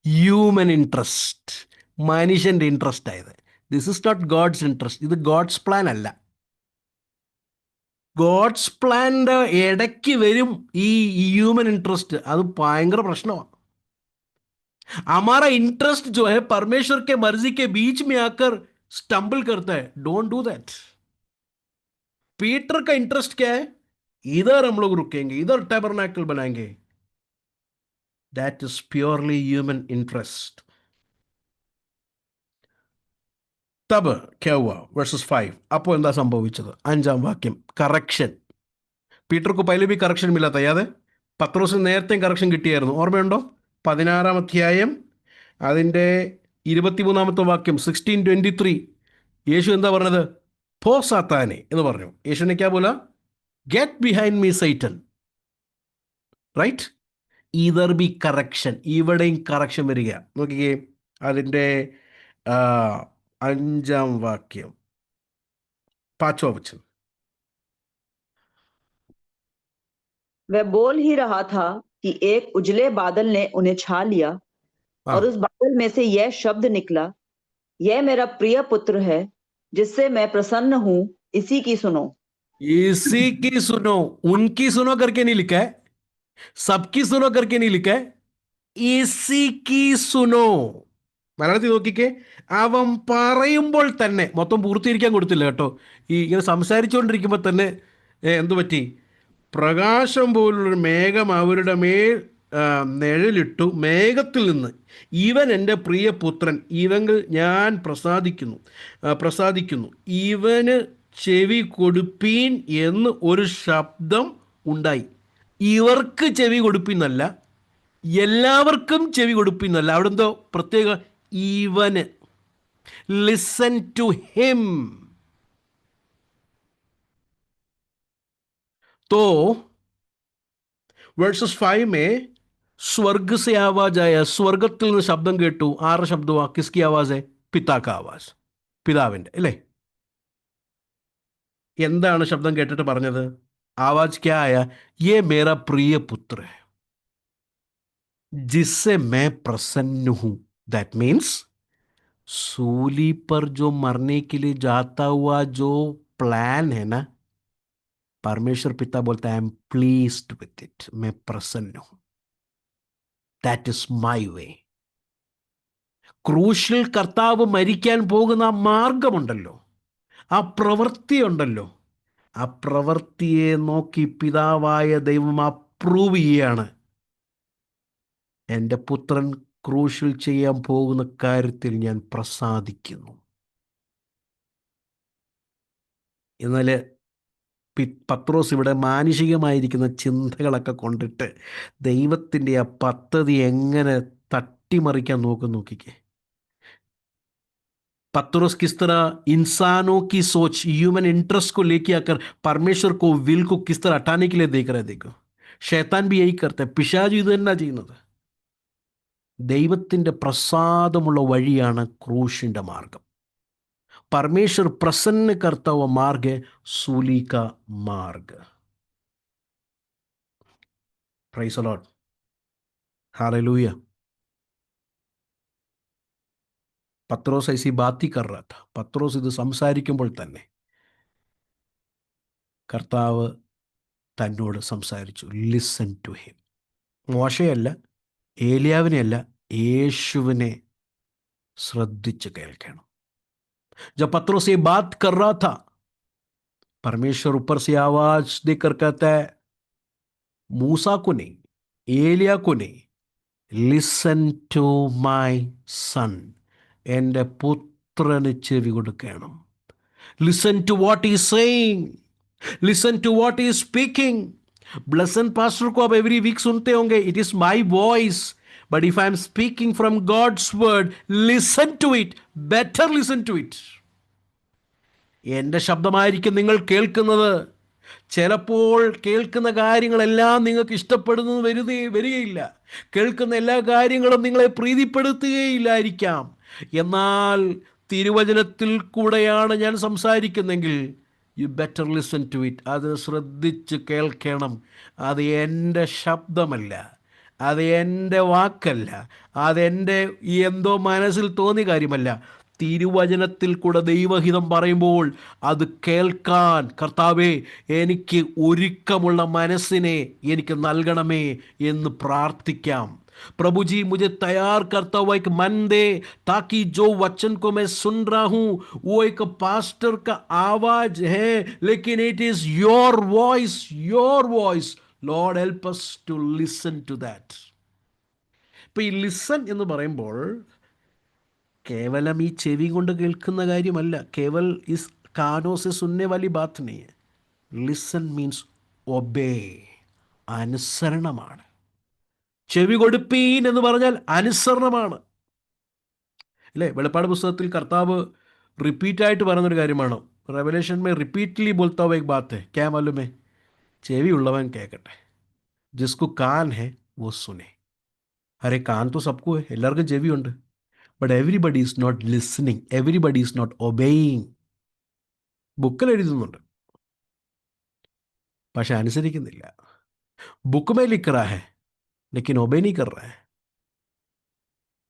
ഹ്യൂമൻ ഇൻട്രസ്റ്റ്, മനുഷ്യൻ്റെ ഇൻട്രസ്റ്റ് ആയത്. This is not God's interest. ഇത് ഗോഡ്സ് പ്ലാൻ അല്ല. ഗോഡ്സ് പ്ലാൻ്റെ ഇടയ്ക്ക് വരും ഈ ഹ്യൂമൻ ഇൻട്രസ്റ്റ്. അത് ഭയങ്കര പ്രശ്നമാണ്. हमारा इंटरेस्ट जो है परमेश्वर के मर्जी के बीच में आकर स्टम्बल करता है. Don't do that. पीटर का इंटरेस्ट क्या है? इधर हम लोग रुकेंगे, इधर टैबरनैकल बनाएंगे. That is purely human interest. तब क्या हुआ? वर्सेस 5. അപ്പോൾ എന്താ സംഭവിച്ചത്? 5-ാം വാക്യം. കറക്ഷൻ. പീറ്റർ को पहले भी करेक्शन मिला था, याद है? പത്രോസിന് നേരത്തെയും കറക്ഷൻ കിട്ടിയായിരുന്നു, ഓർമ്മയുണ്ടോ? 16-ാം അധ്യായം അതിൻ്റെ 23-ാമത്തെ വാക്യം, 16:23. യേശു എന്താ പറഞ്ഞത്? പോ സാത്താനെ എന്ന് പറഞ്ഞു. യേശുവിനെ ക്യാ ബോല? Get behind me Satan. Right? Either be correction. ഇവിടെയും കറക്ഷൻ വരിക. നോക്കിക്കേ, അതിൻ്റെ 5-ാം വാക്യം, 5वां वचन. वह बोल ही रहा था कि एक उजले बादल ने उन्हें छा लिया और उस बादल में से यह शब्द निकला, यह मेरा प्रिय पुत्र है जिससे मैं प्रसन्न हूं, इसी की सुनो. इसी की सुनो. उनकी सुनो करके नहीं लिखा है, सबकी सुनो करके नहीं लिखा है, इसी की സുനോ. മലയാളത്തിൽ നോക്കിക്കേ, അവൻ പറയുമ്പോൾ തന്നെ, മൊത്തം പൂർത്തീകരിക്കാൻ കൊടുത്തില്ല കേട്ടോ. ഇങ്ങനെ സംസാരിച്ചുകൊണ്ടിരിക്കുമ്പോൾ തന്നെ എന്തു പറ്റി? പ്രകാശം പോലുള്ളൊരു മേഘം അവരുടെ മേൽ നിഴലിട്ടു. മേഘത്തിൽ നിന്ന് ഇവൻ എൻ്റെ പ്രിയപുത്രൻ, ഇവങ്കിൽ ഞാൻ പ്രസാദിക്കുന്നു, ഇവന് ചെവി കൊടുപ്പീൻ എന്ന് ഒരു ശബ്ദം ഉണ്ടായി. ഇവർക്ക് ചെവി കൊടുപ്പിന്നല്ല, എല്ലാവർക്കും ചെവി കൊടുപ്പിന്നല്ല. അവിടെ എന്തോ പ്രത്യേക, ഇവന്. Listen to him. तो വേഴ്സസ് 5 में स्वर्ग से आवाज आया. സ്വർഗത്തിൽ നിന്ന് ശബ്ദം കേട്ടു. ആരുടെ ശബ്ദമാ? കിസ്കി ആവാസ്? പിതാ കാ ആവാസ്, പിതാവിൻ്റെ അല്ലേ? എന്താണ് ശബ്ദം കേട്ടിട്ട് പറഞ്ഞത്? ആവാസ് ക്യാ ആയ? യേ മേരാ പ്രിയ പുത്ര ഹൈ जिससे मैं प्रसन्न हूं. दैट मीन्स सूली पर जो मरने के लिए जाता हुआ जो प्लान है ना, परमेश्वर पिता बोलता है I M pleased with it, मैं प्रसन्न हूं. That is my way. ക്രൂശിൽ കർത്താവ് മരിക്കാൻ പോകുന്ന ആ മാർഗമുണ്ടല്ലോ, ആ പ്രവൃത്തിയുണ്ടല്ലോ, ആ പ്രവൃത്തിയെ നോക്കി പിതാവായ ദൈവം അപ്രൂവ് ചെയ്യാണ്. എൻ്റെ പുത്രൻ ക്രൂശിൽ ചെയ്യാൻ പോകുന്ന കാര്യത്തിൽ ഞാൻ പ്രസാദിക്കുന്നു. എന്നാൽ പത്രോസ് ഇവിടെ മാനുഷികമായിരിക്കുന്ന ചിന്തകളൊക്കെ കൊണ്ടിട്ട് ദൈവത്തിൻ്റെ ആ പദ്ധതി എങ്ങനെ തട്ടിമറിക്കാൻ നോക്കിക്കേ. पत्रोस किस तरह इंसानों की सोच, ह्यूमन इंटरेस्ट को लेके आकर परमेश्वर को, विल को किस तरह हटाने के लिए देख रहे. देखो, शैतान भी यही करता है. പിശാച് ഇത് തന്നെ ചെയ്യുന്നത്. ദൈവത്തിൻ്റെ പ്രസാദമുള്ള വഴിയാണ് ക്രൂശിൻ്റെ മാർഗം. परमेश्वर प्रसन्न करता हुआ मार्ग है सूली का मार्ग. Praise the Lord. Hallelujah. പത്രോസ് ऐसी बात ही कर रहा था. പത്രോസ് ഇത് സംസാരിക്കുമ്പോൾ തന്നെ കർത്താവ് തന്നോട് സംസാരിച്ചു. Listen to him. മോശയല്ല, ഏലിയാവിനെയല്ല, യേശുവിനെ ശ്രദ്ധിച്ച് കേൾക്കണം. जब पत्रोस ये बात कर रहा था, परमेश्वर ऊपर से आवाज देकर कहता है, मूसा को नहीं, एलिया को नहीं, लिसन टू माय सन, എൻ്റെ പുത്രന് ചെവി കൊടുക്കണം. Listen to what is saying, listen to what is speaking. Blesson pastor को आप एवरी वीक सुनते होंगे, it is my voice, but if I am speaking from God's word, listen to it, better listen to it. എൻ്റെ ശബ്ദമായിരിക്കും നിങ്ങൾ കേൾക്കുന്നത്. ചിലപ്പോൾ കേൾക്കുന്ന കാര്യങ്ങളെല്ലാം നിങ്ങൾക്ക് ഇഷ്ടപ്പെടുന്നു വരികയില്ല. കേൾക്കുന്ന എല്ലാ കാര്യങ്ങളും നിങ്ങളെ പ്രീതിപ്പെടുത്തുകയില്ലായിരിക്കാം. എന്നാൽ തിരുവചനത്തിൽ കൂടെയാണ് ഞാൻ സംസാരിക്കുന്നെങ്കിൽ you better listen to it. അത് ശ്രദ്ധിച്ച് കേൾക്കണം. അത് എൻ്റെ ശബ്ദമല്ല, അത് എൻ്റെ വാക്കല്ല, അതെൻ്റെ എന്തോ മനസ്സിൽ തോന്നിയ കാര്യമല്ല. തിരുവചനത്തിൽ കൂടെ ദൈവഹിതം പറയുമ്പോൾ അത് കേൾക്കാൻ കർത്താവേ എനിക്ക് ഒരുക്കമുള്ള മനസ്സിനെ എനിക്ക് നൽകണമേ എന്ന് പ്രാർത്ഥിക്കാം. प्रभु जी मुझे तैयार करता हुआ एक मन दे, ताकि जो वचन को मैं सुन रहा हूं वो एक पास्टर का आवाज है, लेकिन it is your voice, your voice. Lord help us to listen to that. ഇപ്പം ഈ ലിസൺ എന്ന് പറയുമ്പോൾ കേവലം ഈ ചെവി കൊണ്ട് കേൾക്കുന്ന കാര്യമല്ല. കേവൽ ഇസ് കാനോ സെ സുनने वाली बात नहीं है. ലിസൺ മീൻസ് ഒബേ, അനുസരണമാണ്. ചെവി കൊടുപ്പീൻ എന്ന് പറഞ്ഞാൽ അനുസരണമാണ് അല്ലേ? വെളിപ്പാട് പുസ്തകത്തിൽ കർത്താവ് റിപ്പീറ്റായിട്ട് പറയുന്നൊരു കാര്യമാണ്. റെവലേഷൻ മേ റിപ്പീറ്റ്ലി ബോൽത്താ ഹുവാ ഏക് ബാത് ഹൈ, ക്യാ മാലൂം ഹൈ? ചെവി ഉള്ളവൻ കേൾക്കട്ടെ. ജിസ്കു കാൻ ഹെ വോ സുനെ. അരെ കാൻ തോ സബ്കു ഹെ, എല്ലാവർക്കും ചെവിയുണ്ട്. But everybody is not listening, everybody is not obeying. ബുക്കിൽ എഴുതുന്നുണ്ട്, പക്ഷെ അനുസരിക്കുന്നില്ല. ബുക്ക് മേ ലിഖ് റഹാ ഹെ लेकिन ഒബേ नहीं कर रहा है.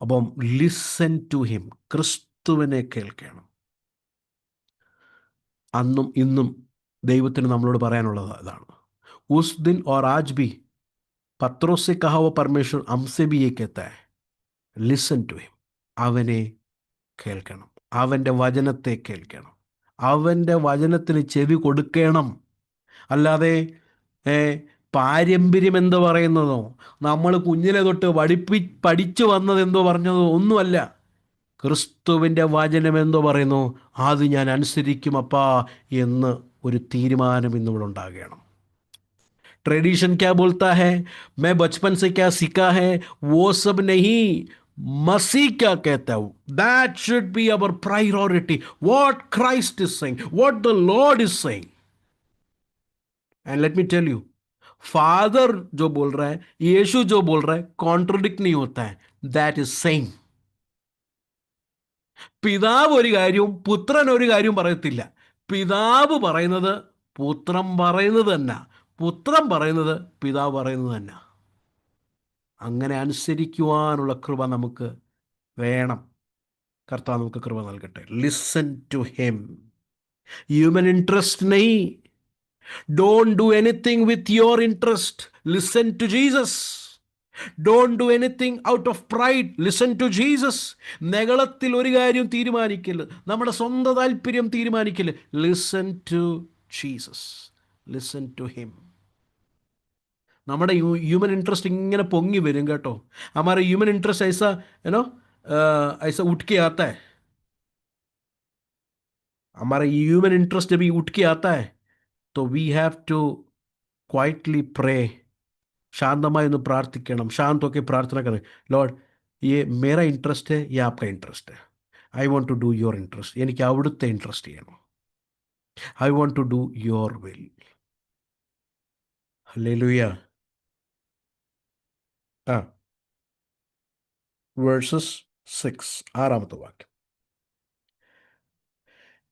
അപ്പം ലിസൺ ടു ഹിം, ക്രിസ്തുവിനെ കേൾക്കണം. അന്നും ഇന്നും ദൈവത്തിന് നമ്മളോട് പറയാനുള്ളത് അതാണ്. ഉസ് ദിൻ और आज भी പത്രോസ് से कहा हुआ परमेश्वर हमसे भी ये कहता है, ലിസൺ ടു ഹിം. അവനെ കേൾക്കണം, അവൻ്റെ വചനത്തെ കേൾക്കണം, അവൻ്റെ വചനത്തിന് ചെവി കൊടുക്കണം. അല്ലാതെ പാരമ്പര്യം എന്തോ പറയുന്നതോ, നമ്മൾ കുഞ്ഞിലെ തൊട്ട് പഠിച്ചു വന്നത് എന്തോ പറഞ്ഞതോ ഒന്നുമല്ല. ക്രിസ്തുവിൻ്റെ വചനം എന്തോ പറയുന്നു, അത് ഞാൻ അനുസരിക്കും അപ്പാ എന്ന് ഒരു തീരുമാനം ഇന്നിവിടെ ഉണ്ടാകണം. ट्रेडिशन क्या बोलता है, मैं बचपन से क्या सीखा है, वो सब नहीं, मसीह क्या कहता है, that should be our priority. What Christ is saying, what the Lord is saying. And let me tell you, father जो बोल रहा है, यीशु जो बोल रहा है, कॉन्ट्रडिक्ट नहीं होता है. That is same. പിതാവ് ഒരു കാര്യവും പുത്രൻ ഒരു കാര്യവും പറയത്തില്ല. പിതാവ് പറയുന്നത് പുത്രൻ പറയുന്നത് തന്നെ, പുത്രൻ പറയുന്നത് പിതാവ് പറയുന്നത് തന്നെ. അങ്ങനെ അനുസരിക്കുവാനുള്ള കൃപ നമുക്ക് വേണം. കർത്താവ് നമുക്ക് കൃപ നൽകട്ടെ. Listen to him. Human interest नहीं, don't do anything with your interest. Listen to Jesus. Don't do anything out of pride. Listen to Jesus. നെകളത്തിൽ ഒരു കാര്യം തീരുമാനിക്കല്, നമ്മുടെ സ്വന്തം താല്പര്യം തീരുമാനിക്കല്. Listen to Jesus, listen to him. നമ്മുടെ ഹ്യൂമൻ ഇൻട്രസ്റ്റ് ഇങ്ങനെ പൊങ്ങി വരും കേട്ടോ. हमारा ह्यूमन इंटरेस्ट ऐसा यू नो ऐसा उठ के आता है. हमारा ह्यूमन इंटरेस्ट जब उठ के आता है तो we have to quietly pray. शांतമായി ഒന്ന് പ്രാർത്ഥിക്കണം. शांत प्रार्थना करें. लॉर्ड, ये मेरा इंटरेस्ट है या आपका इंटरेस्ट है? I want to do your interest. എനിക്ക് അവിടുത്തെ ഇൻട്രസ്റ്റ് ചെയ്യണം. I want to do your will. Hallelujah. ആ വേഴ്സസ് 6, 6-ാമത്തെ വാക്യം.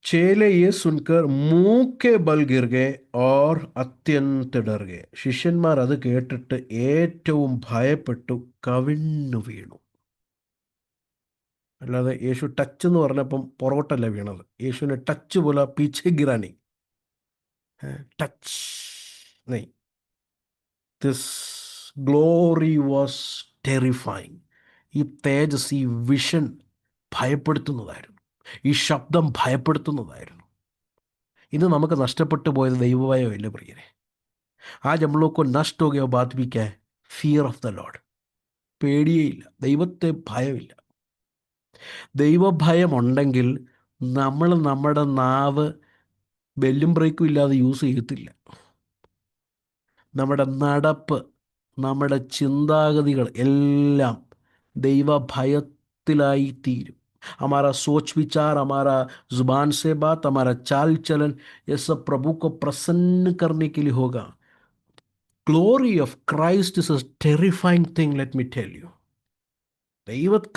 चेले ये सुनकर मुंह के बल गिर गए और अत्यंत डर गए. ശിഷ്യന്മാർ അത് കേട്ടിട്ട് ഏറ്റവും ഭയപ്പെട്ടു കവിണ്ണു വീണു. അല്ലാതെ യേശു ടച്ച് എന്ന് പറഞ്ഞപ്പം പുറകോട്ടല്ല വീണത്. യേശുവിനെ ടച്ച് പോലെ പീछे गिरा नहीं, टच नहीं. This glory was terrifying. ഈ തേജസ്, ഈ വിഷൻ ഭയപ്പെടുത്തുന്നതായിരുന്നു. ഈ ശബ്ദം ഭയപ്പെടുത്തുന്നതായിരുന്നു. ഇന്ന് നമുക്ക് നഷ്ടപ്പെട്ടു പോയത് ദൈവഭയമില്ല പ്രിയരെ. आज हम लोग को नष्ट हो गया बात भी क्या है? Fear of the Lord. പേടിയേ ഇല്ല, ദൈവത്തെ ഭയമില്ല. ദൈവഭയം ഉണ്ടെങ്കിൽ നമ്മൾ നമ്മുടെ നാവ് ബെല്ലും ബ്രേക്കും ഇല്ലാതെ യൂസ് ചെയ്യത്തില്ല. നമ്മുടെ നടപ്പ്, നമ്മുടെ ചിന്താഗതികൾ എല്ലാം ദൈവഭയത്തിലായി തീരും. हमारा सोच विचार, हमारा जुबान से बात, हमारा चाल चलन, ये सब प्रभु को प्रसन्न करने के लिए होगा. Glory of Christ is a terrifying thing, let me tell you.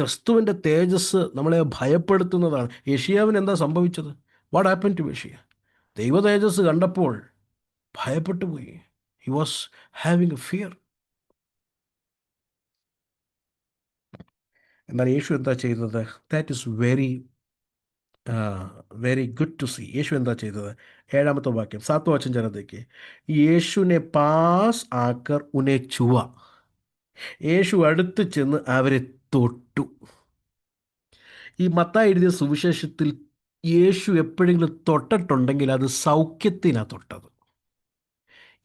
ക്രിസ്തുവിൻ്റെ തേജസ് നമ്മളെ ഭയപ്പെടുത്തുന്നതാണ്. യെശയ്യാവിന് എന്താ സംഭവിച്ചത്? What happen to Isaiah? ദൈവ തേജസ് കണ്ടപ്പോൾ ഭയപ്പെട്ടു പോയി. He was having a fear. എന്നാൽ യേശു എന്താ ചെയ്തത്? That is very good to see. യേശു എന്താ ചെയ്തത്? 7-ാമത്തെ വാക്യം, 7 വചനം ജനതയ്ക്ക്. യേശുനെ പാസ് ആക്കർ ഉനെ ചുവ. യേശു അടുത്ത് ചെന്ന് അവരെ തൊട്ടു. ഈ മത്തായി എഴുതിയ സുവിശേഷത്തിൽ യേശു എപ്പോഴെങ്കിലും തൊട്ടിട്ടുണ്ടെങ്കിൽ അത് സൗഖ്യത്തിനാണ് തൊട്ടത്.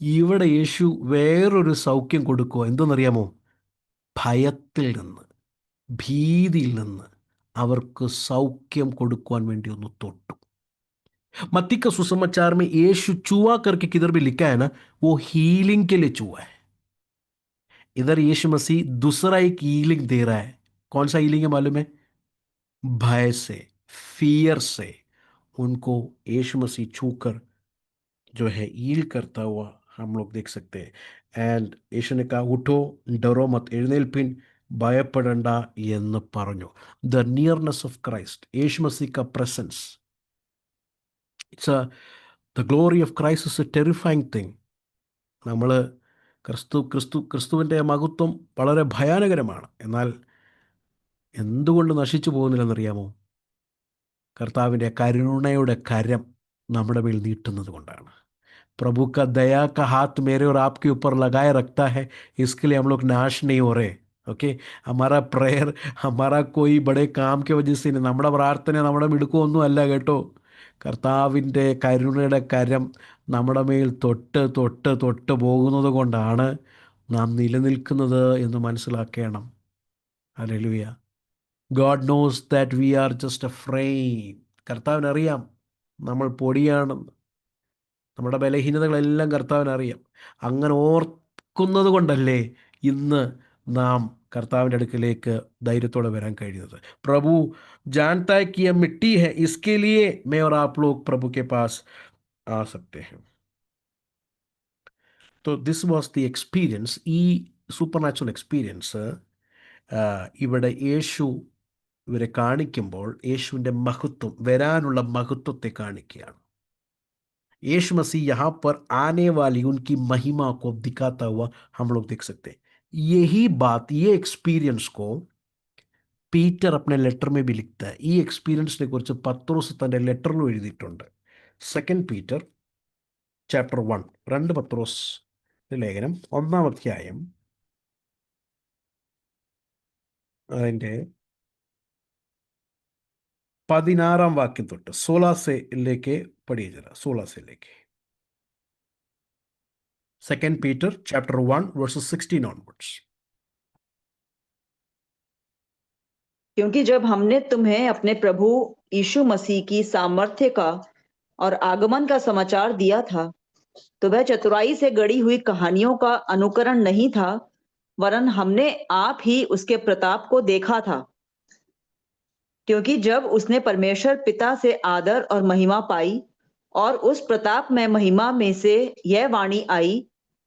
ഇവിടെ യേശു വേറൊരു സൗഖ്യം കൊടുക്കുക. എന്തെന്നറിയാമോ? ഭയത്തിൽ നിന്ന്, ഭീതിയിൽ നിന്ന് അവർക്ക് സൗഖ്യം കൊടുക്കുവാൻ വേണ്ടി ഒന്ന് തൊട്ടു. मत्ती का सुसमाचार में यीशु चूहा करके किधर भी लिखा है ना, वो हीलिंग के लिए चूहा है. इधर यीशु मसीह दूसरा एक हीलिंग दे रहा है. कौन सा हीलिंग है मालूम है? भय से, फियर से उनको यीशु मसीह छूकर जो है हील करता हुआ हम लोग देख सकते हैं. एंड यीशु ने कहा, उठो, डरो मत, എഴുന്നേൽപ്പിൻ, ഭയപ്പെടണ്ട എന്ന് പറഞ്ഞു. ദ നിയർനെസ് ഓഫ് ക്രൈസ്റ്റ്, യേശു മസീഹ് का presence, the glory of Christ is a terrifying thing. നമ്മൾ ക്രിസ്തുവിൻ്റെ മഹത്വം വളരെ ഭയാനകരമാണ്. എന്നാൽ എന്തുകൊണ്ട് നശിച്ചു പോകുന്നില്ലെന്നറിയാമോ? കർത്താവിൻ്റെ കരുണയുടെ കരം നമ്മുടെ മേൽ നീട്ടുന്നത് കൊണ്ടാണ്. प्रभु का दया का हाथ मेरे और आपके ऊपर लगाए रखता है, इसके लिए हम लोग नाश नहीं हो रहे. ഓക്കെ, हमारा प्रेयर, हमारा कोई बड़े काम के वजह से नहीं. നമ്മുടെ പ്രാർത്ഥന നമ്മുടെ മിടുക്കമൊന്നും അല്ല കേട്ടോ. കർത്താവിൻ്റെ കരുണയുടെ കരം നമ്മുടെ മേൽ തൊട്ട് തൊട്ട് തൊട്ട് പോകുന്നത് കൊണ്ടാണ് നാം നിലനിൽക്കുന്നത് എന്ന് മനസ്സിലാക്കണം. Hallelujah. God knows that we are just a frame. കർത്താവിനറിയാം നമ്മൾ പൊടിയാണെന്ന്. നമ്മുടെ ബലഹീനതകളെല്ലാം കർത്താവിനറിയാം. അങ്ങനെ ഓർക്കുന്നത് കൊണ്ടല്ലേ ഇന്ന് നാം കർത്താവിൻ്റെ അടുക്കിലേക്ക് ധൈര്യത്തോടെ വരാൻ കഴിയുന്നത്. പ്രഭു जानता है कि यह मिट्टी है, इसके लिए मैं और आप लोग प्रभु के पास आ सकते हैं. तो दिस वाज द एक्सपीरियंस. ഈ സൂപ്പർ നാച്ചുറൽ എക്സ്പീരിയൻസ് ഇവിടെ യേശു ഇവരെ കാണിക്കുമ്പോൾ യേശുവിൻ്റെ മഹത്വം, വരാനുള്ള മഹത്വത്തെ കാണിക്കുകയാണ്. यीशु मसीह यहाँ पर आने वाली उनकी महिमा को दिखाता हुआ हम लोग देख सकते हैं. यही बात, ये एक्सपीरियंस को പീറ്റർ अपने ലെറ്റർ में भी लिखता है. ഈ എക്സ്പീരിയൻസിനെ കുറിച്ച് പത്രോസ് തൻ്റെ ലെറ്ററിൽ എഴുതിയിട്ടുണ്ട്. 2 പീറ്റർ ചാപ്റ്റർ 1, 2 പത്രോസ് ലേഖനം 1-ാം അധ്യായം അതിൻ്റെ 16 വാക്യം തൊട്ട് 16 പഠിയ ജरा 16 2 Peter chapter 1 verses 16 onwards. क्योंकि जब हमने तुम्हें अपने प्रभु यीशु मसीह की सामर्थ्य का और आगमन का समाचार दिया था, तो वह चतुराई से गढ़ी हुई कहानियों का अनुकरण नहीं था, वरन हमने आप ही उसके प्रताप को देखा था। क्योंकि जब उसने परमेश्वर पिता से आदर और महिमा पाई और उस प्रताप में महिमा में से यह वाणी आई,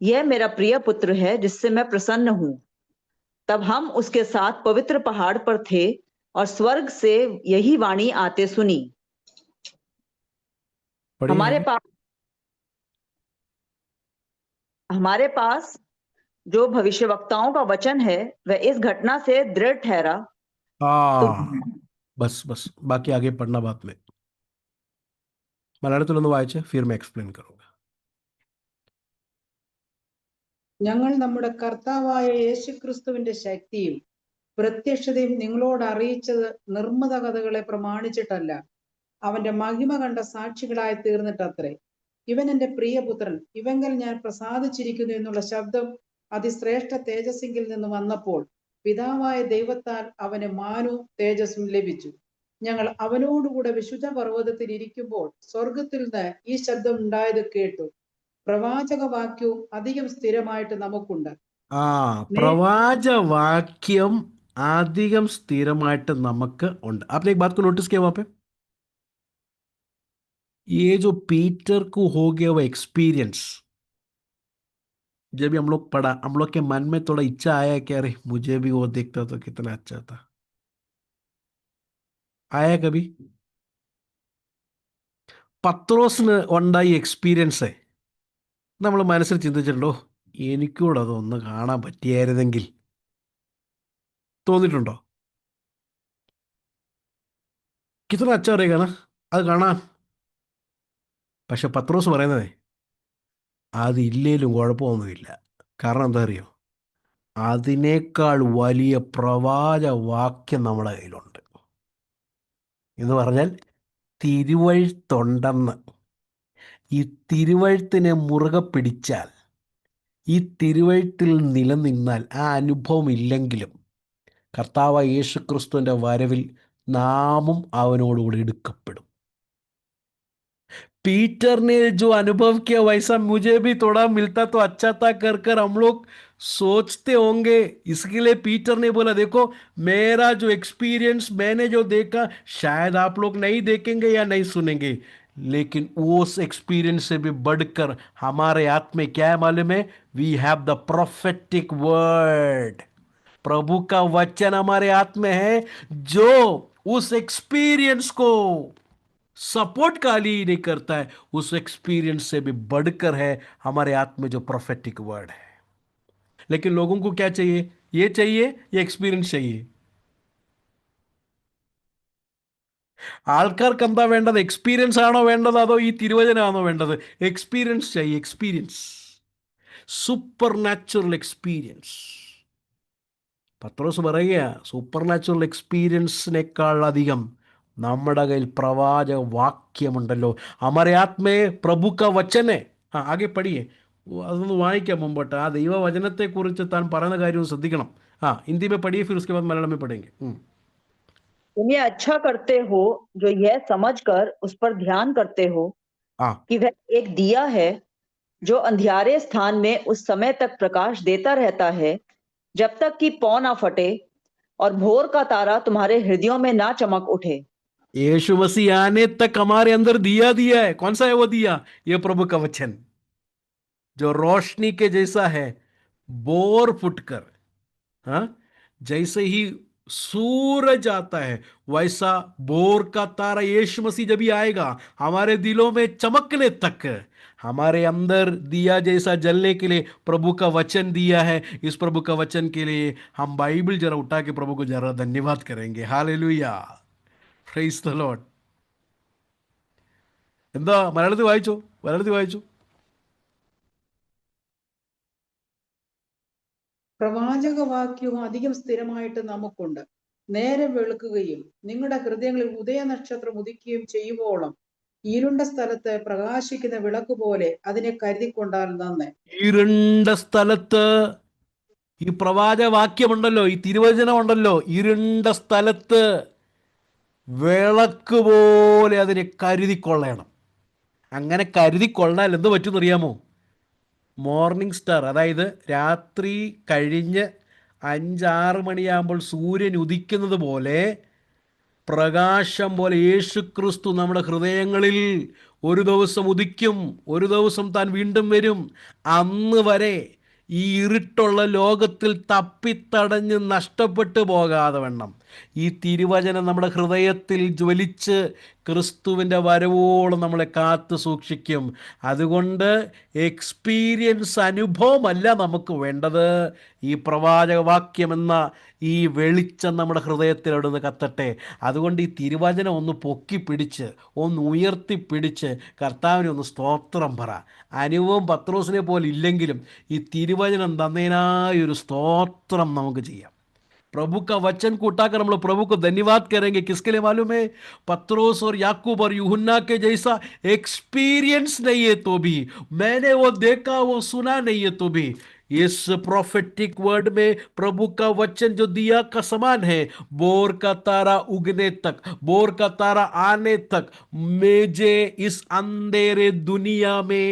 यह मेरा प्रिय पुत्र है जिससे मैं प्रसन्न हूं, तब हम उसके साथ पवित्र पहाड़ पर थे और स्वर्ग से यही वाणी आते सुनी। पढ़िए हमारे आगे। पास हमारे पास जो भविष्यवक्ताओं का वचन है वह इस घटना से दृढ़ ठहरा। तो बस बस बाकी आगे पढ़ना बाद में മലയാളത്തിലൊന്ന് വായിച്ച് फिर मैं एक्सप्लेन करूंगा. ഞങ്ങൾ നമ്മുടെ കർത്താവായ യേശുക്രിസ്തുവിന്റെ ശക്തിയും പ്രത്യക്ഷതയും നിങ്ങളോട് അറിയിച്ചത് നിർമ്മത കഥകളെ പ്രമാണിച്ചിട്ടല്ല, അവന്റെ മഹിമ കണ്ട സാക്ഷികളായി തീർന്നിട്ടത്രേ. ഇവൻ എന്റെ പ്രിയപുത്രൻ, ഇവങ്കൽ ഞാൻ പ്രസാദിച്ചിരിക്കുന്നു എന്നുള്ള ശബ്ദം അതിശ്രേഷ്ഠ തേജസ്സിങ്കിൽ നിന്ന് വന്നപ്പോൾ പിതാവായ ദൈവത്താൽ അവന് മാനവും തേജസ്സും ലഭിച്ചു. ഞങ്ങൾ അവനോടുകൂടെ വിശുദ്ധ പർവ്വതത്തിൽ ഇരിക്കുമ്പോൾ സ്വർഗത്തിൽ നിന്ന് ഈ ശബ്ദം ഉണ്ടായത് കേട്ടു. പ്രവാചകവാക്യവും അധികം സ്ഥിരമായിട്ട് നമുക്കുണ്ട്. പ്രവാചവാക്യം അധികം സ്ഥിരമായിട്ട് നമുക്ക് ഉണ്ട്. आपने एक बात को नोटिस किया वहां पे, ये जो पीटर को हो गया वो एक्सपीरियंस, जब भी हम लोग पढ़ा, हम लोग के मन में थोड़ा इच्छा आया कि अरे मुझे भी वो देखता तो कितना अच्छा था, आया कभी? പത്രോസിന് ഉണ്ടായ എക്സ്പീരിയൻസ് നമ്മൾ മനസ്സിൽ ചിന്തിച്ചിട്ടുണ്ടോ, എനിക്കൂടെ അതൊന്ന് കാണാൻ പറ്റിയായിരുന്നെങ്കിൽ തോന്നിയിട്ടുണ്ടോ? കിतना अच्छा रहेगा ना അത് കാണാൻ. പക്ഷെ പത്രോസ് പറയുന്നതേ അതില്ലേലും കുഴപ്പമൊന്നുമില്ല. കാരണം എന്താ അറിയോ, അതിനേക്കാൾ വലിയ പ്രവാചവാക്യം നമ്മുടെ കയ്യിലുണ്ട് എന്ന് പറഞ്ഞാൽ തിരുവഴുത്തുണ്ടെന്ന്. ഈ തിരുവഴുത്തിനെ മുറുകെ പിടിച്ചാൽ, ഈ തിരുവഴുത്തിൽ നിലനിന്നാൽ, ആ അനുഭവം ഇല്ലെങ്കിലും കർത്താവായ യേശുക്രിസ്തുവിൻ്റെ വരവിൽ നാമും അവനോടുകൂടി എടുക്കപ്പെടും. पीटर ने जो अनुभव किया वैसा मुझे भी थोड़ा मिलता तो अच्छा था कर कर हम लोग सोचते होंगे. इसके लिए पीटर ने बोला देखो मेरा जो एक्सपीरियंस मैंने जो देखा शायद आप लोग नहीं देखेंगे या नहीं सुनेंगे, लेकिन उस एक्सपीरियंस से भी बढ़कर हमारे आत्मा क्या है मालूम है? We have the prophetic word. प्रभु का वचन हमारे आत्मा में है जो उस एक्सपीरियंस को सपोर्ट खाली ही नहीं करता है, उस एक्सपीरियंस से भी बढ़कर है हमारे आत्मा में जो प्रोफेटिक वर्ड है. लेकिन लोगों को क्या चाहिए? ये चाहिए, ये एक्सपीरियंस चाहिए. ആൾക്കാർക്ക് എന്താ വേണ്ടത്? എക്സ്പീരിയൻസ് ആണോ വേണ്ടത് അതോ ഈ തിരുവചനമാണോ വേണ്ടത്? എക്സ്പീരിയൻസ് चाहिए, എക്സ്പീരിയൻസ്, സൂപ്പർ നാച്ചുറൽ എക്സ്പീരിയൻസ്. പത്രോസ് പറയുക സൂപ്പർ നാച്ചുറൽ എക്സ്പീരിയൻസിനേക്കാൾ അധികം നമ്മുടെ കയ്യിൽ പ്രവാചകവാക്യമുണ്ടല്ലോ. हमारे ആത്മേ പ്രഭു का वचन है. ആകെ പഠിയേ, അതൊന്ന് വായിക്കാം മുമ്പോട്ട്. ആ ദൈവവചനത്തെക്കുറിച്ച് താൻ പറയുന്ന കാര്യം ശ്രദ്ധിക്കണം. हिंदी में पढ़िए फिर उसके बाद मलयालम में पढ़ेंगे. तुम ये अच्छा करते हो जो यह समझकर उस पर ध्यान करते हो कि वह एक दिया है जो अंधियारे स्थान में उस समय तक प्रकाश देता रहता है जब तक कि पौ ना फटे और भोर का तारा तुम्हारे हृदयों में ना चमक उठे. यीशु मसीह आने तक हमारे अंदर दिया है. कौन सा है वो दिया? ये प्रभु का वचन जो रोशनी के जैसा है, बोर फुटकर, जैसे ही सूरज आता है वैसा बोर का तारा यीशु मसीह जब भी आएगा हमारे दिलों में चमकने तक हमारे अंदर दिया जैसा जलने के लिए प्रभु का वचन दिया है. इस प्रभु का वचन के लिए हम बाइबल जरा उठा के प्रभु को जरा धन्यवाद करेंगे. Hallelujah, praise the Lord. എന്താ മലയാളത്തിൽ വായിച്ചോ? മലയാളത്തിൽ വായിച്ചോ? പ്രവാചകവാക്യവും അധികം സ്ഥിരമായിട്ട് നമുക്കുണ്ട്. നേരം വെളുക്കുകയും നിങ്ങളുടെ ഹൃദയങ്ങളിൽ ഉദയനക്ഷത്രം ഉദിക്കുകയും ചെയ്യുവോളം ഇരുണ്ട സ്ഥലത്ത് പ്രകാശിക്കുന്ന വിളക്ക് പോലെ അതിനെ കരുതിക്കൊണ്ടാൽ നന്ന്. ഇരുണ്ട സ്ഥലത്ത് ഈ പ്രവാചകവാക്യമുണ്ടല്ലോ, ഈ തിരുവചനം ഉണ്ടല്ലോ, ഇരുണ്ട സ്ഥലത്ത് വിളക്ക് പോലെ അതിനെ കരുതിക്കൊള്ളണം. അങ്ങനെ കരുതിക്കൊള്ളാൽ എന്ത് പറ്റുമെന്നറിയാമോ? മോർണിംഗ് സ്റ്റാർ, അതായത് രാത്രി കഴിഞ്ഞ് 5-6 മണിയാകുമ്പോൾ സൂര്യൻ ഉദിക്കുന്നത് പോലെ, പ്രകാശം പോലെ യേശു ക്രിസ്തു നമ്മുടെ ഹൃദയങ്ങളിൽ ഒരു ദിവസം ഉദിക്കും. ഒരു ദിവസം താൻ വീണ്ടും വരും. അന്ന് വരെ ഈ ഇരുട്ടുള്ള ലോകത്തിൽ തപ്പിത്തടഞ്ഞ് നഷ്ടപ്പെട്ടു പോകാതെ വണ്ണം ഈ തിരുവചനം നമ്മുടെ ഹൃദയത്തിൽ ജ്വലിച്ച് ക്രിസ്തുവിൻ്റെ വരവോളം നമ്മളെ കാത്തു സൂക്ഷിക്കും. അതുകൊണ്ട് എക്സ്പീരിയൻസ്, അനുഭവമല്ല നമുക്ക് വേണ്ടത്. ഈ പ്രവാചകവാക്യമെന്ന ഈ വെളിച്ചം നമ്മുടെ ഹൃദയത്തിൽ അവിടുന്ന് കത്തട്ടെ. അതുകൊണ്ട് ഈ തിരുവചനം ഒന്ന് പൊക്കി പിടിച്ച്, ഒന്ന് ഉയർത്തിപ്പിടിച്ച് കർത്താവിനെ ഒന്ന് സ്തോത്രം പറ. അനുഭവം പത്രോസിനെ പോലെ ഇല്ലെങ്കിലും ഈ തിരുവചനം തന്നതിനായൊരു സ്തോത്രം നമുക്ക് ചെയ്യാം. प्रभु का वचन को उठाकर हम लोग प्रभु को धन्यवाद करेंगे. किसके लिए मालूम है? पत्रोस और याकूब और यूहन्ना के जैसा एक्सपीरियंस नहीं है तो भी, मैंने वो देखा वो सुना नहीं है तो भी, इस प्रोफेटिक वर्ड में प्रभु का वचन जो दिया का समान है. बोर का तारा उगने तक, बोर का तारा आने तक मुझे इस अंधेरे दुनिया में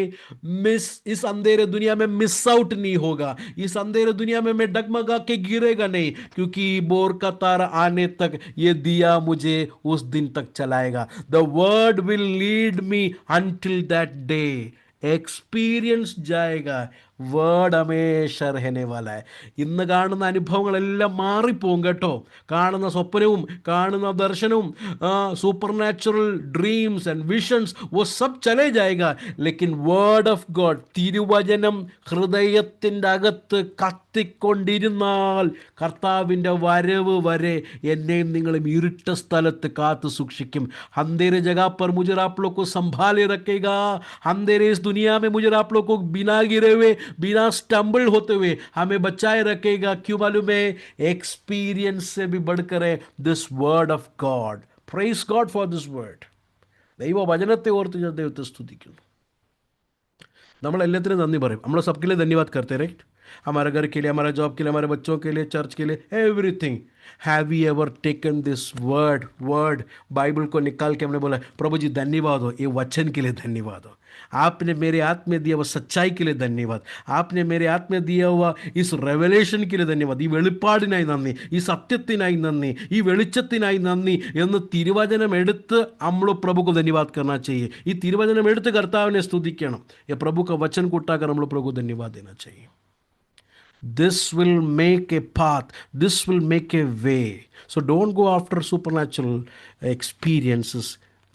मिस आउट नहीं होगा. इस अंधेरे दुनिया में मैं डगमगा के गिरेगा नहीं, क्योंकि बोर का तारा आने तक ये दिया मुझे उस दिन तक चलाएगा. The word will lead me until that day. Experience जाएगा. വേർഡ് ഹമേശ रहने वाला है. ഇന്ന് കാണുന്ന അനുഭവങ്ങളെല്ലാം മാറിപ്പോകും കേട്ടോ. കാണുന്ന സ്വപ്നവും കാണുന്ന ദർശനവും super natural dreams and visions वो सब चले जाएगा. लेकिन വേർഡ് ഓഫ് ഗോഡ്, തിരുവചനം ഹൃദയത്തിൻ്റെ അകത്ത് കത്തിക്കൊണ്ടിരുന്നാൽ കർത്താവിൻ്റെ വരവ് വരെ എന്നെയും നിങ്ങളും ഇരുട്ട സ്ഥലത്ത് കാത്തു സൂക്ഷിക്കും. अंधेरे जगह पर मुझे आप लोग को संभाले रखेगा. अंधेरे इस दुनिया में मुझे आप लोग को बिना गिरे हुए, बिना स्टम्बल होते हुए हमें बचाए रखेगा. क्यों मालूम है? एक्सपीरियंस से भी बढ़कर है this word of God. Praise God for this word. ദൈവ വചനത്തെ ഓർത്ത് ഞാൻ ദൈവത്തെ സ്തുതിക്കുന്നു. നമ്മൾ എല്ലാത്തിനും നന്ദി പറയും. നമ്മൾ सबके लिए धन्यवाद करते हैं, राइट? हमारे घर के लिए, हमारे जॉब के लिए, हमारे बच्चों के लिए, चर्च के लिए, everything. Have we ever taken this word Bible को निकाल के हमने बोला प्रभु जी धन्यवाद हो, ये वचन के लिए धन्यवाद हो. आपने मेरे हाथ में दिया हुआ सच्चाई के लिए धन्यवाद. आपने मेरे हाथ में दिया हुआ इस रेवलेशन के लिए धन्यवाद. ഈ വെളിപ്പാടിനായി നന്ദി, ഈ സത്യത്തിനായി നന്ദി, ഈ വെളിച്ചത്തിനായി നന്ദി എന്ന് തിരുവചനം എടുത്ത് നമ്മൾ प्रभु को धन्यवाद करना चाहिए. ഈ തിരുവചനം എടുത്ത് കർത്താവിനെ സ്തുതിക്കണം. ये प्रभु का वचन को उठाकर हम लोग प्रभु को धन्यवाद देना चाहिए. This will make a path, this will make a way. So don't go after supernatural experiences,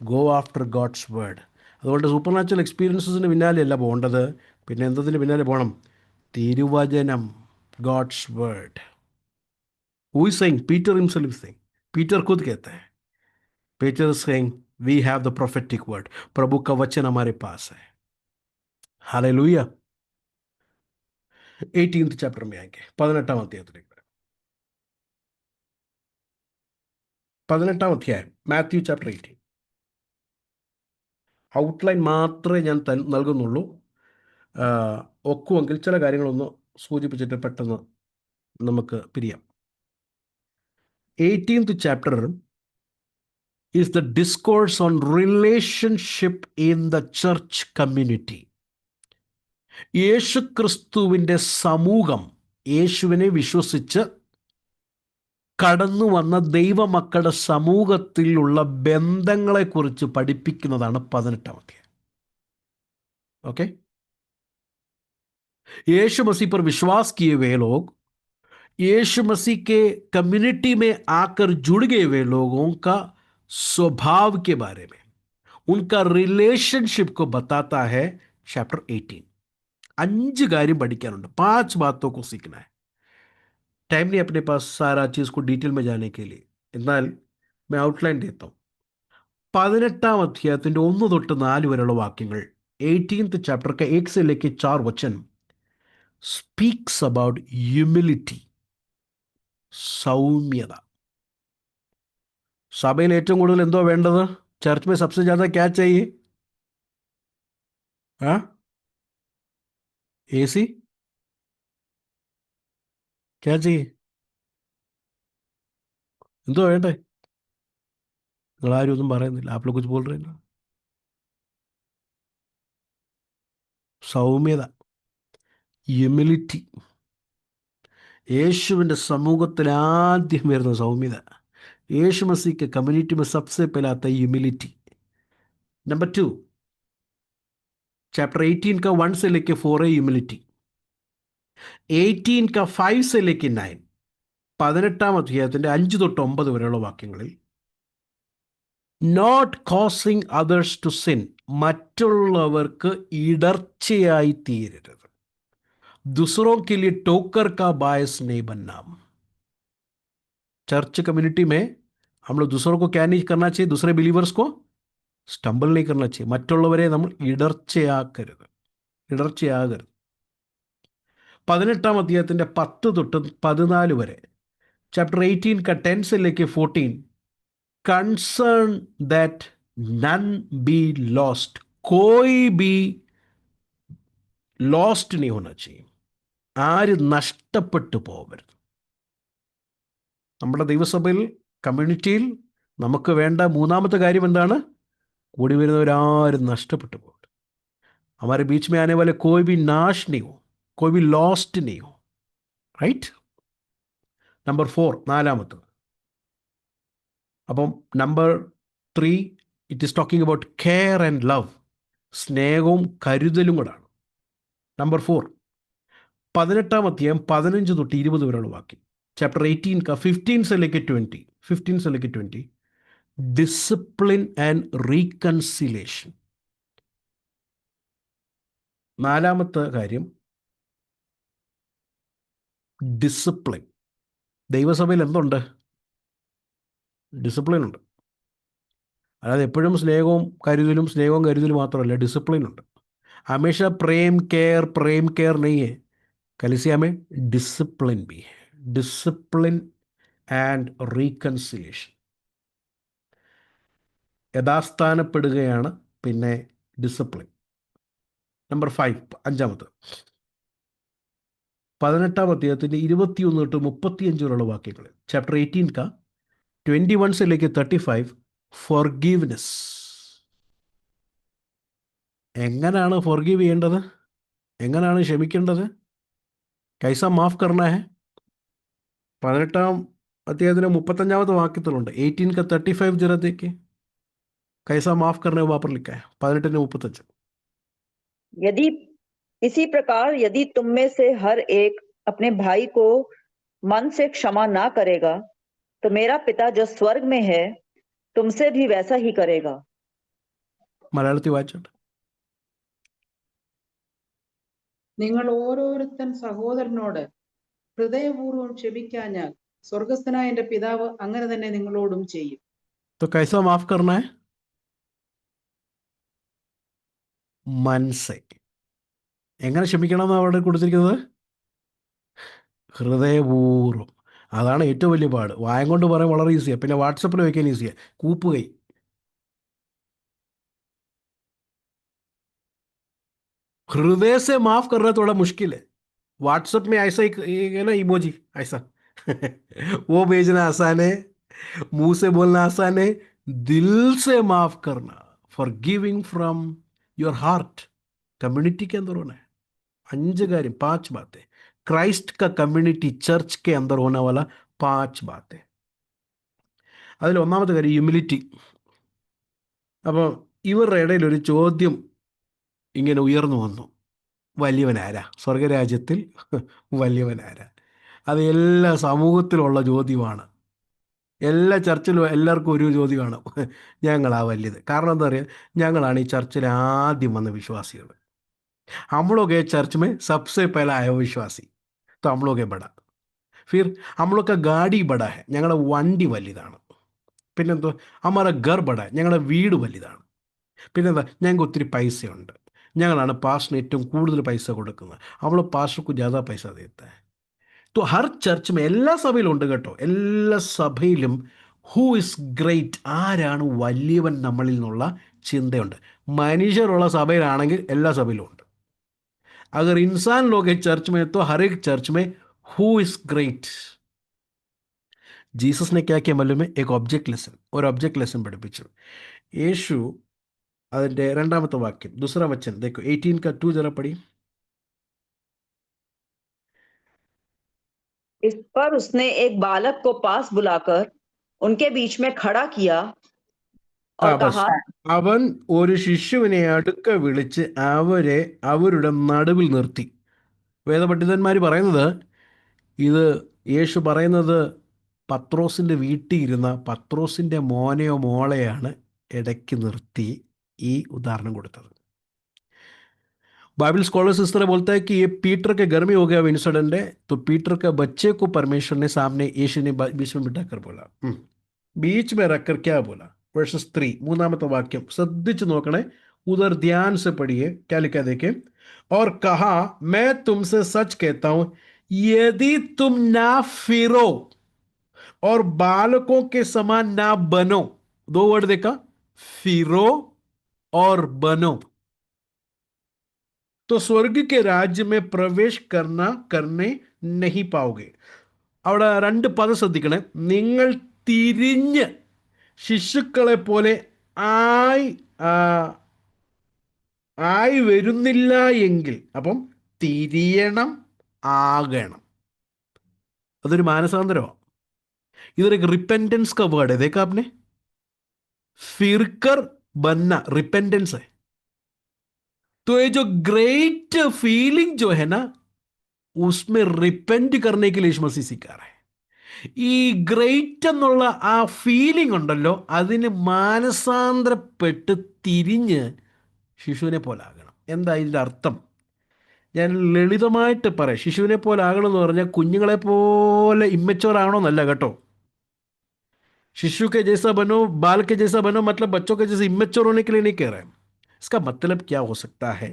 go after God's word. അതുകൊണ്ട് സൂപ്പർ നാച്ചുറൽ എക്സ്പീരിയൻസസിന് പിന്നാലെയല്ല പോകേണ്ടത്. പിന്നെ എന്തതിന് പിന്നാലെ പോകണം? തിരുവചനം, God's word. Who is saying? Peter himself is saying. Peter खुद कहता है. Peter is saying we have the prophetic word. प्रभु का वचन हमारे पास है. हालेलुया. 18th चैप्टर में आएंगे. 18ാം അധ്യായത്തിലേക്ക്. 18ാം അധ്യായം, മാത്യു ചാപ്റ്റർ 18. ഔട്ട്ലൈൻ മാത്രമേ ഞാൻ നൽകുന്നുള്ളൂ. ഒക്കുമെങ്കിൽ ചില കാര്യങ്ങളൊന്ന് സൂചിപ്പിച്ചിട്ട് പെട്ടെന്ന് നമുക്ക് പിരിയാം. 18th chapter is the discourse on relationship in the church community. യേശു ക്രിസ്തുവിൻ്റെ സമൂഹം, യേശുവിനെ വിശ്വസിച്ച് കടന്നു വന്ന ദൈവമക്കളുടെ സമൂഹത്തിലുള്ള ബന്ധങ്ങളെക്കുറിച്ച് പഠിപ്പിക്കുന്നതാണ് 18ാം അധ്യായം. ओके, यीशु मसीह पर विश्वास किए हुए लोग, यीशु मसीह के कम्युनिटी में आकर जुड़ गए हुए लोगों का स्वभाव के बारे में, उनका रिलेशनशिप को बताता है चैप्टर 18. 5 കാര്യം പഠിക്കാനുണ്ട്. 5 बातों को सीखना है. टाइम नहीं अपने पास सारा चीज को डिटेल में जाने के लिए. എന്നാൽ मैं ഔട്ട്ലൈൻ देता हूं. 18ാം അധ്യായത്തിന്റെ 1 തൊട്ട് 4 വരെയുള്ള വാക്യങ്ങൾ, 18th चैप्टर का 1 से लेकर 4 वचन സ്പീക്സ് അബൌട്ട് ഹ്യൂമിലിറ്റി, സൗമ്യത. സഭയിൽ ഏറ്റവും കൂടുതൽ എന്തോ വേണ്ടത്? ചർച്ച് में सबसे ज़्यादा क्या चाहिए? हाँ, एसी क्या चाहिए? എന്തോ വേണ്ടേ? നിങ്ങളാരും ഒന്നും പറയുന്നില്ല. आप लोग कुछ बोल रहे हैं ना? സൗമ്യത, ഹ്യൂമിലിറ്റി. യേശുവിൻ്റെ സമൂഹത്തിൽ ആദ്യം വരുന്ന സൗമ്യത. यीशु मसीह के कम्युनिटी में सबसे पहले आता है ह्यूमिलिटी. नंबर 2, चैप्टर 18 का 1 से लेके 4 है ह्यूमिलिटी. 18 का 5 से लेके 9, 18 അധ്യായത്തിൻ്റെ 5 തൊട്ട് 9 വരെയുള്ള വാക്യങ്ങളിൽ not causing others to sin, മറ്റുള്ളവർക്ക് ഇടർച്ചയായി തീരരുത്. दूसरों के लिए टोकर का बायस नहीं बनना. चर्च कम्युनिटी में हम लोग दूसरों को क्या नहीं करना चाहिए? दूसरे बिलीवर्स को സ്റ്റംബിൾ नहीं करना चाहिए. മറ്റുള്ളവരെ നമ്മൾ ഇടർച്ചയാക്കരുത്. 18 അധ്യായത്തിൻ്റെ 10 തൊട്ട് 14 വരെ, ചാപ്റ്റർ 18 का 10 से लेके 14, concern that none be lost, कोई भी लॉस्ट नहीं होना चाहिए. ആര് നഷ്ടപ്പെട്ടു പോകരുത്. നമ്മുടെ ദൈവസഭയിൽ, കമ്മ്യൂണിറ്റിയിൽ നമുക്ക് വേണ്ട മൂന്നാമത്തെ കാര്യം എന്താണ്? കൂടി വരുന്നവരാരും നഷ്ടപ്പെട്ടു പോകരുത്. हमारे बीच में आने वाले कोई भी नाश नहीं हो, कोई भी लॉस्ट नहीं हो. റൈറ്റ്? നമ്പർ 4, നാലാമത്തത്. അപ്പം number 3, it is talking about care and love, സ്നേഹവും കരുതലും കൂടാണ്. നമ്പർ 4, 18 അധ്യായം 15 തൊട്ട് 20 വരെയുള്ള വാക്യം, ചാപ്റ്റർ 18 का 15 से लेके 20, ഡിസിപ്ലിൻ ആൻഡ് റീകൺസിലേഷൻ. നാലാമത്തെ കാര്യം ഡിസിപ്ലിൻ. ദൈവസഭയിൽ എന്തുണ്ട്? ഡിസിപ്ലിൻ ഉണ്ട്. അതായത് എപ്പോഴും സ്നേഹവും കരുതലും മാത്രമല്ല, ഡിസിപ്ലിൻ ഉണ്ട്. ഹമേഷ പ്രേം കെയർ നെയ്യേ कलिसिया में डिसिप्लिन भी है. Discipline and reconciliation. യഥാസ്ഥാനപ്പെടുകയാണ് പിന്നെ ഡിസിപ്ലിൻ. നമ്പർ 5, അഞ്ചാമത്, 18 അധ്യായത്തിൻ്റെ 21 തൊട്ട് 35 വരെയുള്ള വാക്യങ്ങൾ, ചാപ്റ്റർ 18 का 21 से लेके 35, ഫൊർഗീവ്നെസ്. എങ്ങനെയാണ് ഫൊർഗീവ് ചെയ്യേണ്ടത്? എങ്ങനെയാണ് ക്ഷമിക്കേണ്ടത്? കൈസ മാഫ് കർണ ഹെ. 18 അധ്യായത്തിൻ്റെ 35 വാക്യത്തിലുണ്ട്. 18 का 35 जरा देखिए, कैसा माफ करने वहां पर लिखा है. 18:35. यदि इसी प्रकार यदि तुम में से हर एक अपने भाई को मन से क्षमा ना करेगा, तो मेरा पिता जो स्वर्ग में है तुमसे भी वैसा ही करेगा. മലയാളത്തിൽ വായിച്ചോട്ടെ. നിങ്ങൾ ഓരോരുത്തൻ സഹോദരനോട് ഹൃദയപൂർവ്വം ക്ഷമിക്കാഞ്ഞാൽ സ്വർഗസ്ഥനായ എന്റെ പിതാവ് അങ്ങനെ തന്നെ നിങ്ങളോടും ചെയ്യും. तो कैसा माफ करना है? मन से. എങ്ങനെ ക്ഷമിക്കണമെന്ന് അവിടെ കൊടുത്തിരിക്കുന്നത്? ഹൃദയപൂർവ്വം. അതാണ് ഏറ്റവും വലിയ പാട്. വായം കൊണ്ട് പറയാൻ വളരെ ഈസിയാണ്, പിന്നെ വാട്സപ്പിൽ വയ്ക്കാൻ ഈസിയാണ്. കൂപ്പുകൈ. हृदय से माफ करना थोड़ा मुश्किल है. व्हाट्सएप में ऐसा ही है ना, इमोजी ऐसा वो भेजना आसान है, मुंह से बोलना आसान है. दिल से माफ करना, forgiving from your heart, community के अंदर होना है. 5 കാര്യം, 5 बातें. क्राइस्ट का कम्युनिटी चर्च के अंदर होने वाला 5 बातें. അതിൽ ഒന്നാമത്തെ കാര്യം ഹ്യൂമിലിറ്റി. അപ്പോൾ ഇവരുടെ ഇടയിൽ ഒരു ചോദ്യം ഇങ്ങനെ ഉയർന്നു വന്നു. വലിയവനാരാ? സ്വർഗരാജ്യത്തിൽ വലിയവനാരാ? അത് എല്ലാ സമൂഹത്തിലുള്ള ചോദ്യമാണ്. എല്ലാ ചർച്ചിലും എല്ലാവർക്കും ഒരു ചോദ്യമാണ്, ഞങ്ങളാ വലിയത്. കാരണം എന്താ പറയുക? ഞങ്ങളാണ് ഈ ചർച്ചിൽ ആദ്യം വന്ന വിശ്വാസികൾ. हम लोग है चर्च में सबसे पहला आया विश्वासी, तो हम लोग है बड़ा. फिर हम लोग का गाड़ी बड़ा है, ഞങ്ങളുടെ വണ്ടി വലുതാണ്. പിന്നെന്തോ, हमारा घर बड़ा है, ഞങ്ങളുടെ വീട് വലുതാണ്. പിന്നെന്താ, ഞങ്ങൾക്ക് ഒത്തിരി പൈസയുണ്ട്. ഞങ്ങളാണ് പാസ്റ്ററിന് ഏറ്റവും കൂടുതൽ പൈസ കൊടുക്കുന്നത്, അവൾ പാസ്റ്റർക്ക് ജ്യാദാ പൈസ देता है. तो हर ചർച്ച് എല്ലാ സഭയിലും ഉണ്ട് കേട്ടോ, എല്ലാ സഭയിലും ഹൂ ഇസ് ഗ്രേറ്റ്, ആരാണ് വലിയവൻ നമ്മളിൽ നിന്നുള്ള ചിന്തയുണ്ട്. മനുഷ്യരുള്ള സഭയിലാണെങ്കിൽ എല്ലാ സഭയിലും ഉണ്ട്. अगर इंसान लोग हैं चर्च में तो हर एक चर्च में हु इज ग्रेट. जीसस ने क्या किया मालूम है? एक ऑब्जेक्ट लेसन പഠിപ്പിച്ചു. യേശു അതിൻ്റെ 2ാമത്തെ വാക്യം, दूसरा वचन देखो 18 का 2 जरा पढ़ी. इस पर उसने एक बालक को पास बुलाकर उनके बीच में खड़ा किया और बस कहा, അവൻ ഒരു ശിശുവിനെ അടുക്ക വിളിച്ച് അവരെ അവരുടെ നടുവിൽ നിർത്തി. വേദപണ്ഡിതന്മാർ പറയുന്നത് ഇത് യേശു പറയുന്നത് പത്രോസിൻ്റെ വീട്ടിൽ ഇരുന്ന പത്രോസിൻ്റെ മോനെയോ മോളെയാണ് ഇടയ്ക്ക് നിർത്തി ഈ ഉദാഹരണം കൊടുത്തത്. बाइबल स्कॉलर्स इस तरह बोलता है कि ये पीटर के घर में हो गया इंसिडेंट है, तो पीटर का बच्चे को परमेश्वर ने सामने यीशु ने बीच में बिठा कर बोला, बीच में रखकर क्या बोला? वर्सेस 3 മൂന്നാമത്തെ വാക്യം ശ്രദ്ധിച്ച് നോക്കണേ, उधर ध्यान से पढ़िए, क्या लिखा देखे. और कहा, मैं तुमसे सच कहता हूं, यदि तुम ना फिरो और बालकों के समान ना बनो. 2 वर्ड देखा, फिरो और बनो, तो स्वर्ग के राज्य में प्रवेश करने नहीं पाओगे. അവിടെ 2 പദം ശ്രദ്ധിക്കണേ. നിങ്ങൾ തിരിഞ്ഞ് ശിശുക്കളെ പോലെ ആയി വരുന്നില്ല എങ്കിൽ, അപ്പം തിരിയണം, ആകണം. അതൊരു മാനസാന്തരമാണ്. ഇതൊരു റിപ്പെൻറ്റൻസ് का वर्ड है, देखा आपने? फिरकर बनना रिपेंटेंस है. तो ये जो ग्रेट फीलिंग जो है ना, उसमें रिपेंट करने के लिए यीशु मसीह सिखा रहा है. ഈ ഗ്രേറ്റ് എന്നുള്ള ആ ഫീലിംഗ് ഉണ്ടല്ലോ, അതിന് മാനസാന്തരപ്പെട്ട് തിരിഞ്ഞ് ശിശുവിനെ പോലെ ആകണം. എന്താ ഇതിൻ്റെ അർത്ഥം? ഞാൻ ലളിതമായിട്ട് പറയാം. ശിശുവിനെ പോലെ ആകണം എന്ന് പറഞ്ഞാൽ കുഞ്ഞുങ്ങളെ പോലെ ഇമ്മച്ചോർ ആകണമെന്നല്ല കേട്ടോ. शिशु के जैसा बनो, बाल के जैसा बनो, मतलब बच्चों के जैसे इमेच्योर होने के लिए नहीं कह रहे हैं. इसका मतलब क्या हो सकता है?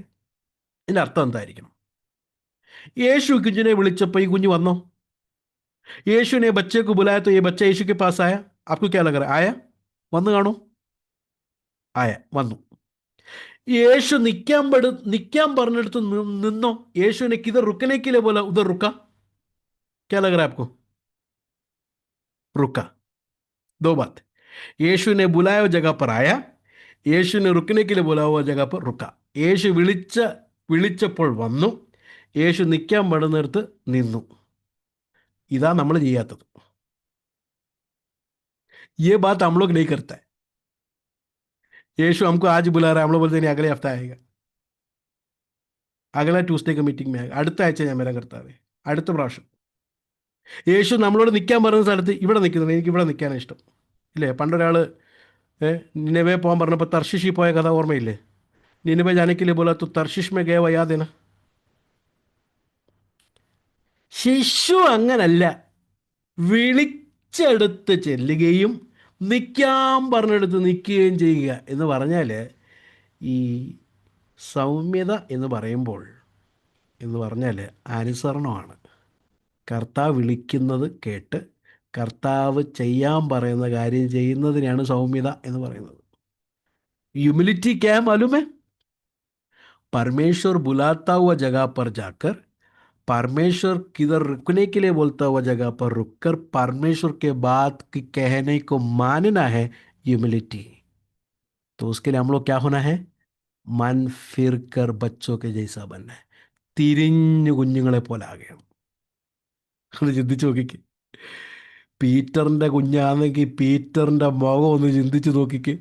ഇതിൻ്റെ അർത്ഥം എന്തായിരിക്കണം? യേശു കുഞ്ഞിനെ വിളിച്ചപ്പോൾ ഈ കുഞ്ഞ് വന്നോ? യേശു ने बच्चे को बुलाया तो ये बच्चा यीशु के पास आया. आपको क्या लग रहा है? आया? വന്നു കാണോ? ആയ, വന്നു. യേശു നിൽക്കാൻ പറഞ്ഞെടുത്ത് നിന്നോ? യേശുവിനെ കിधर रुकने के लिए बोला, उधर रुका. क्या लग रहा है आपको? रुका. 2 बात. यीशु ने बुलाया हुआ जगह पर आया, യേശു ने रुकने के लिए बोला हुआ जगह पर रुका. യേശു വിളിച്ചപ്പോൾ വന്നു, യേശു നിൽക്കാൻ പാടുന്നിടത്ത് നിന്നു. ഇതാ നമ്മൾ ചെയ്യാത്തത്. ये बात हम लोग नहीं करता है. यीशु हमको आज बुला रहा है, हम लोग बोलते हैं अगले हफ्ता आएगा, अगला ट्यूसडे का मीटिंग में आएगा, അടുത്ത ആഴ്ച ഞാൻ വരാൻ കർത്താവേ, അടുത്ത പ്രാവശ്യം. യേശു നമ്മളോട് നിൽക്കാൻ പറയുന്ന സ്ഥലത്ത് ഇവിടെ നിൽക്കുന്നത്, എനിക്ക് ഇവിടെ നിൽക്കാനാണ് ഇഷ്ടം, ഇല്ലേ? പണ്ടൊരാൾ നിനവേ പോകാൻ പറഞ്ഞപ്പോൾ തർശിഷിൽ പോയ കഥ ഓർമ്മയില്ലേ? നിനവേ ജാനക്കില്ലേ പോലെ തു തർശിഷ് മേ ഗയ വയാദേന. ശിശു അങ്ങനല്ല, വിളിച്ചെടുത്ത് ചെല്ലുകയും നിൽക്കാൻ പറഞ്ഞെടുത്ത് നിൽക്കുകയും ചെയ്യുക എന്ന് പറഞ്ഞാൽ, ഈ സൗമ്യത എന്ന് പറഞ്ഞാൽ അനുസരണമാണ്. കർത്താവ് വിളിക്കുന്നത് കേട്ട് കർത്താവ് ചെയ്യാൻ പറയുന്ന കാര്യം ചെയ്യുന്നതിനാണ് സൗമ്യത എന്ന് പറയുന്നത്. ह्यूमिलिटी क्या है मालूम है? परमेश्वर बुलाता हुआ जगह पर जाकर, परमेश्वर किधर रुकने के लिए बोलता हुआ जगह पर रुककर परमेश्वर के बात की कहने को मानना है ह्यूमिलिटी. तो उसके लिए हम लोग क्या होना है? मन फिर कर बच्चों के जैसा बनना है. തിരിഞ്ഞു കുഞ്ഞുങ്ങളെ പോലെ ആകണം. അത് ചിന്തിച്ചു നോക്കിക്ക്. പീറ്ററിൻ്റെ കുഞ്ഞാണെങ്കിൽ പീറ്ററിൻ്റെ മുഖം ഒന്ന് ചിന്തിച്ച് നോക്കിക്ക്.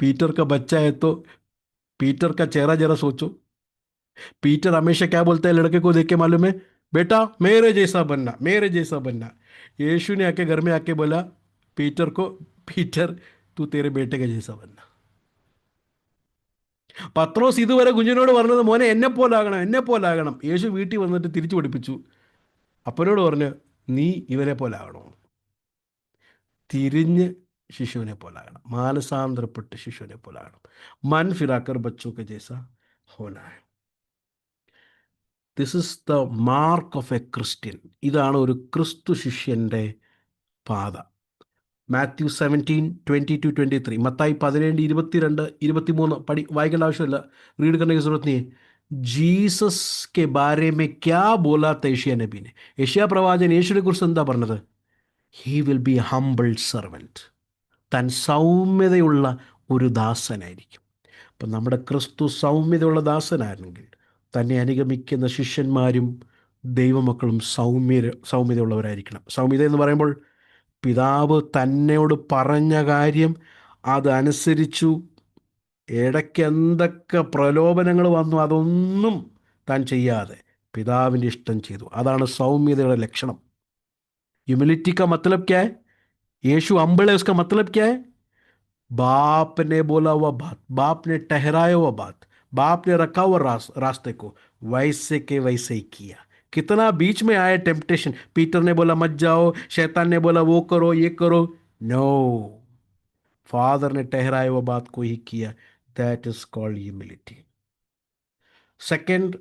पीटर का बच्चा है तो पीटर का चेहरा जरा सोचो. पीटर हमेशा क्या बोलता है लड़के को देख के मालूम है? बेटा मेरे जैसा बनना, मेरे जैसा बनना. यीशु ने आके घर में आके बोला पीटर को, पीटर तू तेरे बेटे के जैसा बनना. പത്രോസ് ഇതുവരെ കുഞ്ഞിനോട് പറഞ്ഞത് മോനെ എന്നെ പോലാകണം. യേശു വീട്ടിൽ വന്നിട്ട് തിരിച്ചു പഠിപ്പിച്ചു. അപ്പനോട് പറഞ്ഞു നീ ഇവരെ പോലാകണം. തിരിഞ്ഞ് ശിശുവിനെ പോലാകണം, മാനസാന്തരപ്പെട്ട് ശിശുവിനെ പോലാകണം. മൻ ഫിറാക്കർ ബച്ചോ കെ ജൈസ होना है. This is the mark of A Christian. ഇതാണ് ഒരു ക്രിസ്തു ശിഷ്യൻ്റെ പാത. മാത്യു 17:20-23, മത്തായി 17:22-23 വായിക്കേണ്ട ആവശ്യമില്ല, റീഡ് करने की जरूरत नहीं है. ജീസസ് के बारे में क्या बोला था യശയ്യാ നബി ने? യശയ്യാ പ്രവാചകൻ യേശുവിനെ കുറിച്ച് എന്താ പറഞ്ഞത്? He will be humble servant. താൻ സൗമ്യതയുള്ള ഒരു ദാസനായിരിക്കും. അപ്പം നമ്മുടെ ക്രിസ്തു സൗമ്യതയുള്ള ദാസനായിരുന്നെങ്കിൽ തന്നെ അനുഗമിക്കുന്ന ശിഷ്യന്മാരും ദൈവമക്കളും സൗമ്യതയുള്ളവരായിരിക്കണം. സൗമ്യത എന്ന് പറയുമ്പോൾ പിതാവ് തന്നോട് പറഞ്ഞ കാര്യം അതനുസരിച്ചു. ഇടയ്ക്ക് എന്തൊക്കെ പ്രലോഭനങ്ങൾ വന്നു അതൊന്നും താൻ ചെയ്യാതെ പിതാവിൻ്റെ ഇഷ്ടം ചെയ്തു. അതാണ് സൗമ്യതയുടെ ലക്ഷണം. ह्यूमिलिटी का मतलब क्या है? यीशु हम्बल है, उसका मतलब क्या है? बाप ने बोला हुआ बात, बाप ने ठहराया हुआ बात, बाप ने रखा हुआ रास्ते को वैसे के वैसे ही किया. कितना बीच में आया टेम्पटेशन. पीटर ने बोला मत जाओ, शैतान ने बोला वो करो ये करो. नो, फादर ने ठहराया हुआ बात को ही किया. That is called humility. Second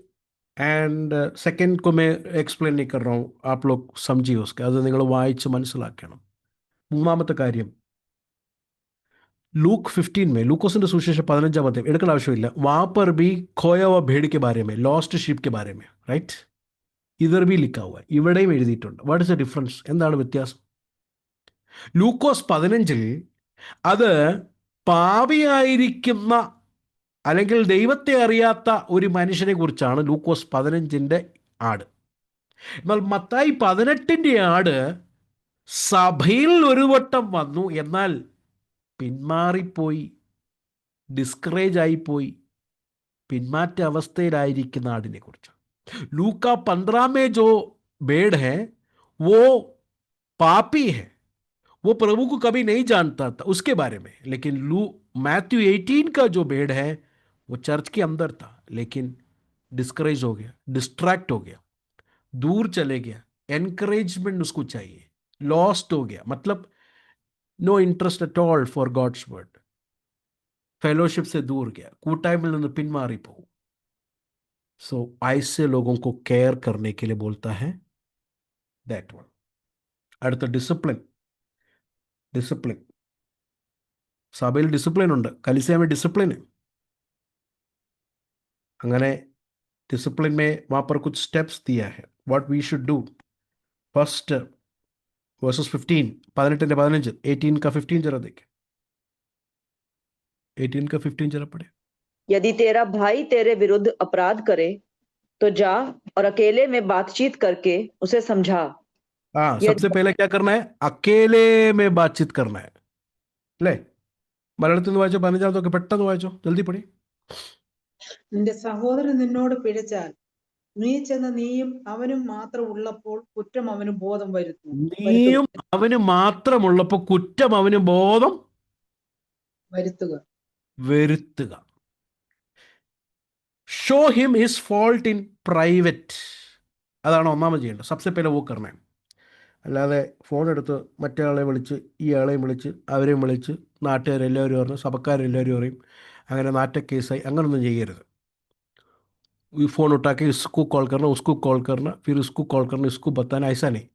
को मैं एक्सप्लेन नहीं कर रहा हूँ, आप लोग समझिए उसका. അത് നിങ്ങൾ വായിച്ച് മനസ്സിലാക്കണം. മൂന്നാമത്തെ കാര്യം लूक 15 में, लूकोസിന്റെ സുവിശേഷം 15-ാം അധ്യായം എടുക്കേണ്ട ആവശ്യമില്ല. वहाँ पर भी खोया हुआ भेड़ के बारे में, लॉस्ट शीप के बारे में, राइट? इधर भी लिखा हुआ है, ഇവിടെയും എഴുതിയിട്ടുണ്ട്. What is the difference? എന്താണ് വ്യത്യാസം? ലൂക്കോസ് 15-ൽ അത് പാപിയായിരിക്കുന്ന അല്ലെങ്കിൽ ദൈവത്തെ അറിയാത്ത ഒരു മനുഷ്യനെ കുറിച്ചാണ് ലൂക്കോസ് 15-ന്റെ ആട്. എന്നാൽ മത്തായി 18-ന്റെ ആട് സഭയിൽ ഒരു വട്ടം വന്നു, എന്നാൽ പിന്മാറിപ്പോയി, ഡിസ്കറേജ് ആയിപ്പോയി, പിന്മാറ്റ അവസ്ഥയിലായിരിക്കുന്ന ആടിനെ കുറിച്ച്. लूका 15 में जो भेड़ है वो पापी है, वो प्रभु को कभी नहीं जानता था, उसके बारे में. लेकिन मैथ्यू 18 का जो भेड़ है वो चर्च के अंदर था, लेकिन डिस्करेज हो गया, डिस्ट्रैक्ट हो गया, दूर चले गया, एनकरेजमेंट उसको चाहिए, लॉस्ट हो गया, मतलब no interest at all for God's word, fellowship से दूर गया, കൂട്ടായ്മയിൽ നിന്ന് പിന്മാറി പോകും. सो ऐसे लोगों को केयर करने के लिए बोलता है दैट वन. അടുത്ത ഡിസിപ്ലിൻ. സഭയിൽ ഡിസിപ്ലിൻ ഉണ്ട്, കലിസിയ ഡിസിപ്ലിൻ. അങ്ങനെ डिसिप्लिन में वहाँ पर कुछ स्टेप्स दिया है what we should do. First verses 15, 18 18 का 15 जरा देखें. 18 का 15 जरा पढ़े. यदि तेरा भाई तेरे विरुद्ध अपराध करे तो जा और अकेले में बातचीत करके उसे समझा. हाँ, सबसे पहले क्या करना है? अकेले में बातचीत करना है. ले മലയാളത്തിൽ വായിച്ചോ, 15 പെട്ടെന്ന് വായിച്ചോ, ജൽദി പഠി. നിന്റെ സഹോദരൻ നിന്നോട് പിഴച്ചാൽ നീ ചെന്ന് നീയും അവനും മാത്രം ഉള്ളപ്പോൾ കുറ്റം അവന് ബോധം നീയും അവന് മാത്രമുള്ളപ്പോൾ കുറ്റം അവന് ബോധം വരുത്തുക. Show him his fault in private. അതാണ് ഒന്നാമത് ചെയ്യേണ്ടത്. സബ്സെ പേല വോ കർണ. അല്ലാതെ ഫോൺ എടുത്ത് മറ്റേ ആളെ വിളിച്ച് ഇയാളെയും വിളിച്ച് അവരെയും വിളിച്ച് നാട്ടുകാരെല്ലാവരും പറഞ്ഞു, സഭക്കാരെല്ലാവരും പറയും, അങ്ങനെ നാറ്റക്കേസായി അങ്ങനൊന്നും ചെയ്യരുത്. फोन उठा के इसको कॉल करना, उसको कॉल करना, फिर उसको कॉल करना, इसको बताना, ऐसा नहीं.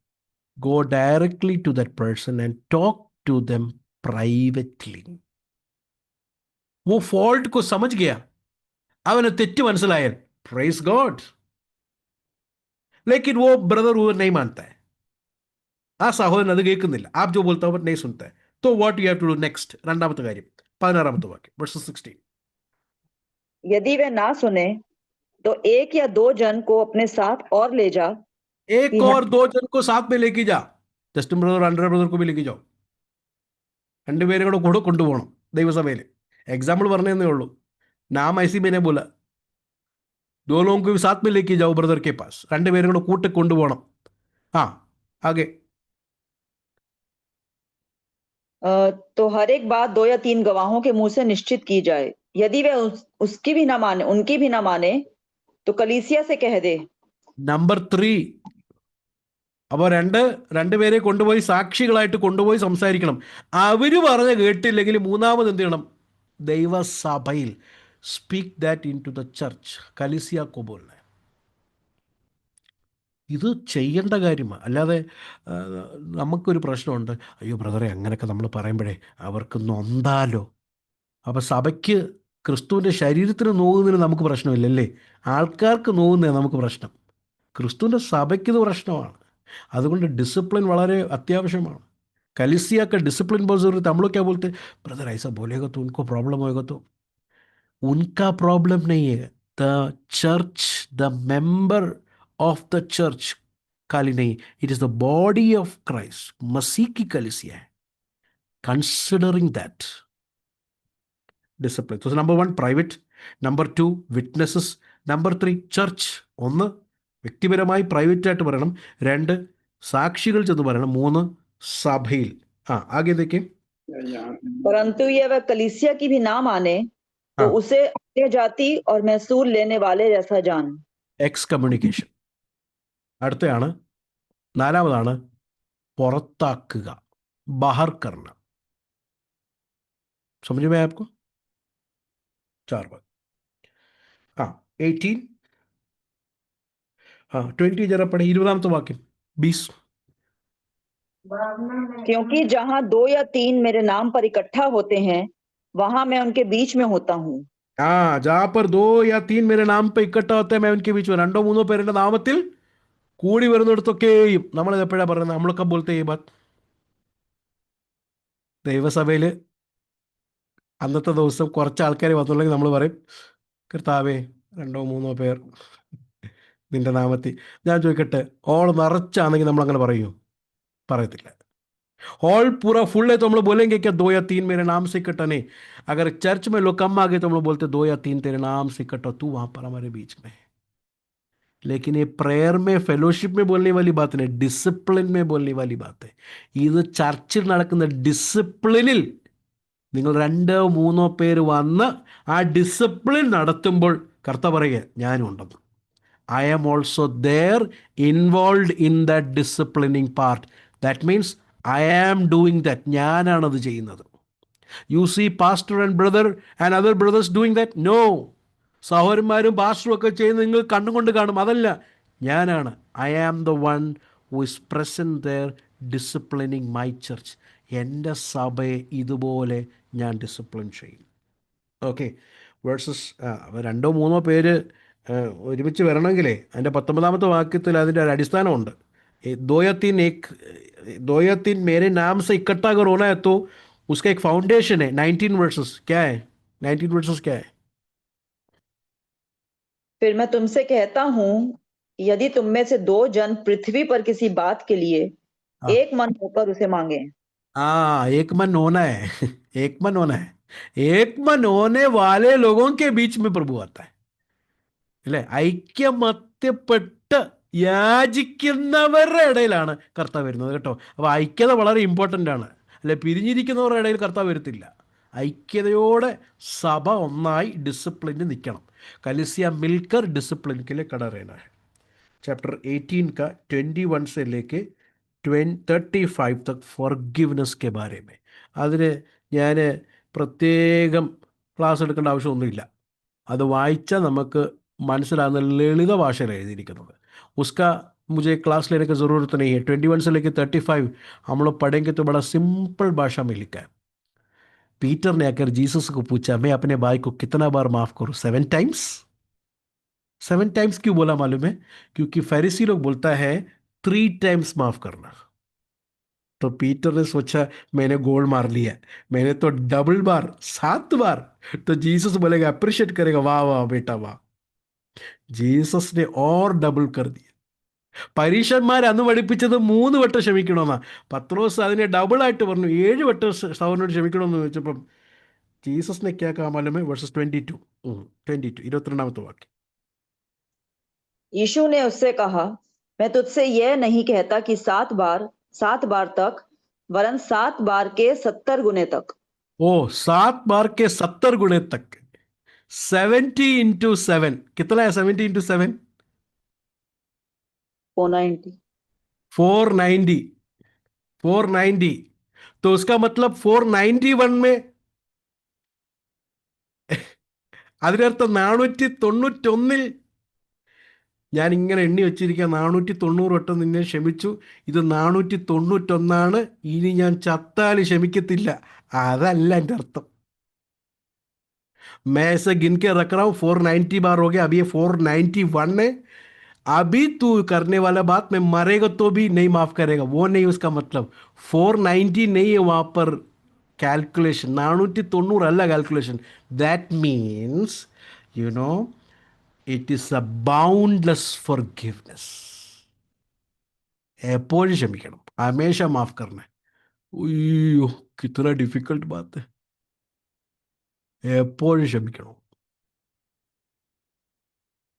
Go directly to that person and talk to them privately. वो फॉल्ट को समझ गया, അവന് തെറ്റ് മനസ്സിലായാൽ പ്രൈസ് ഗോഡ്. लेकिन वो ब्रदर वो नहीं मानता है, ആ സഹോദരൻ അത് കേൾക്കുന്നില്ല. आप जो बोलता हो नहीं सुनता है. तो what you have to do next? രണ്ടാമത്തെ കാര്യം 16-ാമത്തെ വാക്യം verse 16. यदि वे ना सुने तो 1 या 2 जन को अपने साथ और ले जा. 1 और 2 जन को साथ में लेके जा. ജസ്റ്റിൻ ബ്രദർ അൻഡ്രേ ബ്രദർ को भी लेके जाओ. രണ്ടുപേരും കൂടെ കൊണ്ടുപോകണം ദൈവസഭയിൽ. എക്സാമ്പിൾ പറഞ്ഞതേ ഉള്ളൂ. नाम ऐसी मैंने बोला, 2 लोगों को भी साथ में लेके जाओ ब्रदर के पास. രണ്ടുപേരും കൂടെ കൂട്ടി കൊണ്ടുപോകണം. हाँ आगे. तो हर एक बात 2 या 3 गवाहों के मुंह से निश्चित की जाए. यदि वे उसकी भी ना माने, उनकी भी ना माने तो कलीसिया से कह दे. നമ്പർ 3. അപ്പോൾ രണ്ടുപേരെ കൊണ്ടുപോയി സാക്ഷികളായിട്ട് കൊണ്ടുപോയി സംസാരിക്കണം. അവര് പറഞ്ഞ കേട്ടില്ലെങ്കിൽ മൂന്നാമത് എന്ത് ചെയ്യണം? ദൈവസഭയിൽ speak that into the church. कलिसिया को बोलना है. ഇത് ചെയ്യേണ്ട കാര്യമാണ്. അല്ലാതെ നമുക്കൊരു പ്രശ്നമുണ്ട്, അയ്യോ ബ്രദറെ അങ്ങനെയൊക്കെ നമ്മൾ പറയുമ്പോഴേ അവർക്ക് നൊന്താലോ. അപ്പോൾ സഭയ്ക്ക് ക്രിസ്തുവിൻ്റെ ശരീരത്തിന് നോവുന്നതിന് നമുക്ക് പ്രശ്നമില്ലല്ലേ, ആൾക്കാർക്ക് നോവുന്നതാണ് നമുക്ക് പ്രശ്നം. ക്രിസ്തുവിൻ്റെ സഭയ്ക്ക് ഇത് പ്രശ്നമാണ്. അതുകൊണ്ട് ഡിസിപ്ലിൻ വളരെ അത്യാവശ്യമാണ്. कलिसिया का डिसिप्लिन बहुत ज़रूरी था. हम लोग क्या बोलते, ब्रदर ऐसा बोलेगा तो उनको प्रॉब्लम होएगा. तो उनका प्रॉब्लम नहीं है, the church, the member of the church खाली नहीं, it is the body of Christ. मसीह की कलिसिया है. Considering that discipline. तो number 1 private, number 2 witnesses, number 3 church. 1 വ്യക്തിപരമായി പ്രൈവറ്റായിട്ട് പറയണം, 2 സാക്ഷികൾ ചെന്ന് പറയണം, 3 സഭയിൽ. आगे देखिए. परंतु यह वह कलीसिया की भी ना माने तो हाँ. उसे अन्य जाति और महसूर लेने वाले जैसा जान. X communication. അടുത്തയാണ് 4ാമതാണ് പുറത്താക്കുക, बाहर करना. समझ में आपको? 4 बात. 18, 20 जरा पढ़े, 20वां वाक्य 20. क्योंकि जहां 2 या 3 मेरे नाम पर इकट्ठा होते हैं वहां मैं उनके बीच में होता हूँ. जहां पर 2 या 3 मेरे नाम पे इकट्ठा होते हैं मैं उनके बीच में. 2-3 പേരുടെ നാമത്തിൽ കൂടി വരുന്നിടത്തൊക്കെയും. നമ്മളിത് എപ്പോഴാണ് പറയുന്നത്? നമ്മളൊക്കെ बोलते ഈ बात. ദൈവസഭയിൽ അന്നത്തെ ദിവസം കുറച്ച് ആൾക്കാർ വന്നുള്ളെങ്കിൽ നമ്മൾ പറയും, കർത്താവേ 2-3 പേർ നിന്റെ നാമത്തിൽ. ഞാൻ ചോദിക്കട്ടെ, ഓൾ നിറച്ചാണെങ്കിൽ നമ്മളങ്ങനെ പറയൂ? പറയത്തില്ല. हॉल पूरा फुल है तो हम लोग बोलेंगे क्या 2 या 3 मेरे नाम से इकट्ठा? नहीं. अगर चर्च में लोग कम आ गए तो हम लोग बोलते 2 या 3 तेरे नाम से इकट्ठा, तू वहां पर हमारे बीच में. लेकिन ये प्रेयर में, फेलोशिप में बोलने वाली बात नहीं, डिसिप्लिन में बोलने वाली बात है. ഇത് ചർച്ചിൽ നടക്കുന്ന ഡിസിപ്ലിനിൽ നിങ്ങൾ 2-3 പേര് വന്ന് ആ ഡിസിപ്ലിൻ നടത്തുമ്പോൾ കർത്താവ് പറയുക ഞാനും ഉണ്ടെന്ന്. I am also there, involved in that disciplining part. That means I am doing that. ഞാനാണത് ചെയ്യുന്നത്. You see pastor and brother and other brothers doing that? No. സഹോദരന്മാരും പാസ്റ്ററും ഒക്കെ ചെയ്യുന്നത് നിങ്ങൾ കണ്ണുകൊണ്ട് കാണും. അതല്ല, ഞാനാണ്. I am the one who is present there disciplining my church. എൻ്റെ സഭയെ ഇതുപോലെ ഞാൻ ഡിസിപ്ലിൻ ചെയ്യും. ഓക്കെ. വേഴ്സസ് 2-3 പേര് ഒരുമിച്ച് വരണമെങ്കിലേ അതിൻ്റെ 19ാമത്തെ വാക്യത്തിൽ അതിൻ്റെ ഒരു അടിസ്ഥാനമുണ്ട്. 2 या 3 मेरे नाम से इकट्ठा अगर होना है तो उसका एक फाउंडेशन है. 19 वर्सेस क्या है? 19 वर्सेस क्या है? फिर मैं तुमसे कहता हूँ, यदि तुम में से 2 जन पृथ्वी पर किसी बात के लिए एक मन होकर उसे मांगे. एक मन होना है. एक मन होना है. एक मन होने वाले लोगों के बीच में प्रभु आता है. അല്ലേ? ഐക്യമത്യപ്പെട്ട് യാചിക്കുന്നവരുടെ ഇടയിലാണ് കർത്താവ് വരുന്നത് കേട്ടോ. അപ്പോൾ ഐക്യത വളരെ ഇമ്പോർട്ടൻ്റ് ആണ്. അല്ലെ, പിരിഞ്ഞിരിക്കുന്നവരുടെ ഇടയിൽ കർത്താവ് വരത്തില്ല. ഐക്യതയോടെ സഭ ഒന്നായി ഡിസിപ്ലിന് നിൽക്കണം. कलिसिया मिलकर डिसिप्लिन के लिए खड़ा रहना है. चैप्टर 18 का 21 से लेके 35 तक फॉरगिवनेस के बारे में. അതിന് ഞാൻ പ്രത്യേകം ക്ലാസ് എടുക്കേണ്ട ആവശ്യമൊന്നുമില്ല. അത് വായിച്ചാൽ നമുക്ക് മനസ്സിലാകുന്ന ലളിത ഭാഷയിൽ എഴുതിയിരിക്കുന്നത്. उसका मुझे क्लास लेने की ज़रूरत नहीं है. 21 से लेकर 35 हम लोग पढ़ेंगे तो बड़ा सिंपल भाषा में लिखा है. पीटर ने आकर जीसस को पूछा, मैं अपने भाई को कितना बार माफ़ करूँ? 7 टाइम्स. 7 टाइम्स क्यों बोला मालूम है? क्योंकि फरीसी लोग बोलता है 3 टाइम्स माफ़ करना. तो पीटर ने सोचा मैंने गोल मार लिया, मैंने तो डबल बार 7 बार. तो जीसस बोलेगा, अप्रिशिएट करेगा, वाह वाह बेटा वाह. ജീസസ് ने और डबल कर दिया. പരീക്ഷന്മാർ അന്ന് പഠിപ്പിച്ചത് 3 വട്ടം ക്ഷമിക്കണമെന്നാ. പത്രോസ് അതിനെ ഡബിളായിട്ട് പറഞ്ഞു, 7 വട്ടം സഹോദരനോട് ക്ഷമിക്കണമെന്ന് ചോദിച്ചപ്പം ജീസസിനെ क्या कहा मालूम है? वर्सेस 22 22 वाक्य. यीशु ने उससे कहा, मैं तुझसे यह नहीं कहता कि 7 बार तक, वरन 7 बार के 70 गुने तक. 7 बार के 70 गुणे तक. 70 into 7 कितना है? 70 into 7 490. 490. तो उसका मतलब 491 में അതിനർത്ഥം 491 ഞാൻ ഇങ്ങനെ എണ്ണി വെച്ചിരിക്കുക, 490 വട്ടം നിന്നെ ക്ഷമിച്ചു, ഇത് 491, ഇനി ഞാൻ ചത്താൽ ക്ഷമിക്കത്തില്ല. അതല്ല എൻ്റെ അർത്ഥം. मैं ऐसे गिन के रख रहा हूँ, 490 बार हो गया, अभी ये 491 है. अभी तू करने वाला बात मैं मरेगा तो भी नहीं माफ करेगा, वो नहीं उसका मतलब. 490 नहीं है वहां पर calculation, 490 Allah calculation. That means you know it is A boundless forgiveness. എപ്പോഴും ക്ഷമിക്കണം, ഹമേഷ മാഫ് കർണ. അയ്യോ കിतना ഡിഫിക്കൽട്ട് ബാത്ത്. എപ്പോഴും ക്ഷമിക്കണം.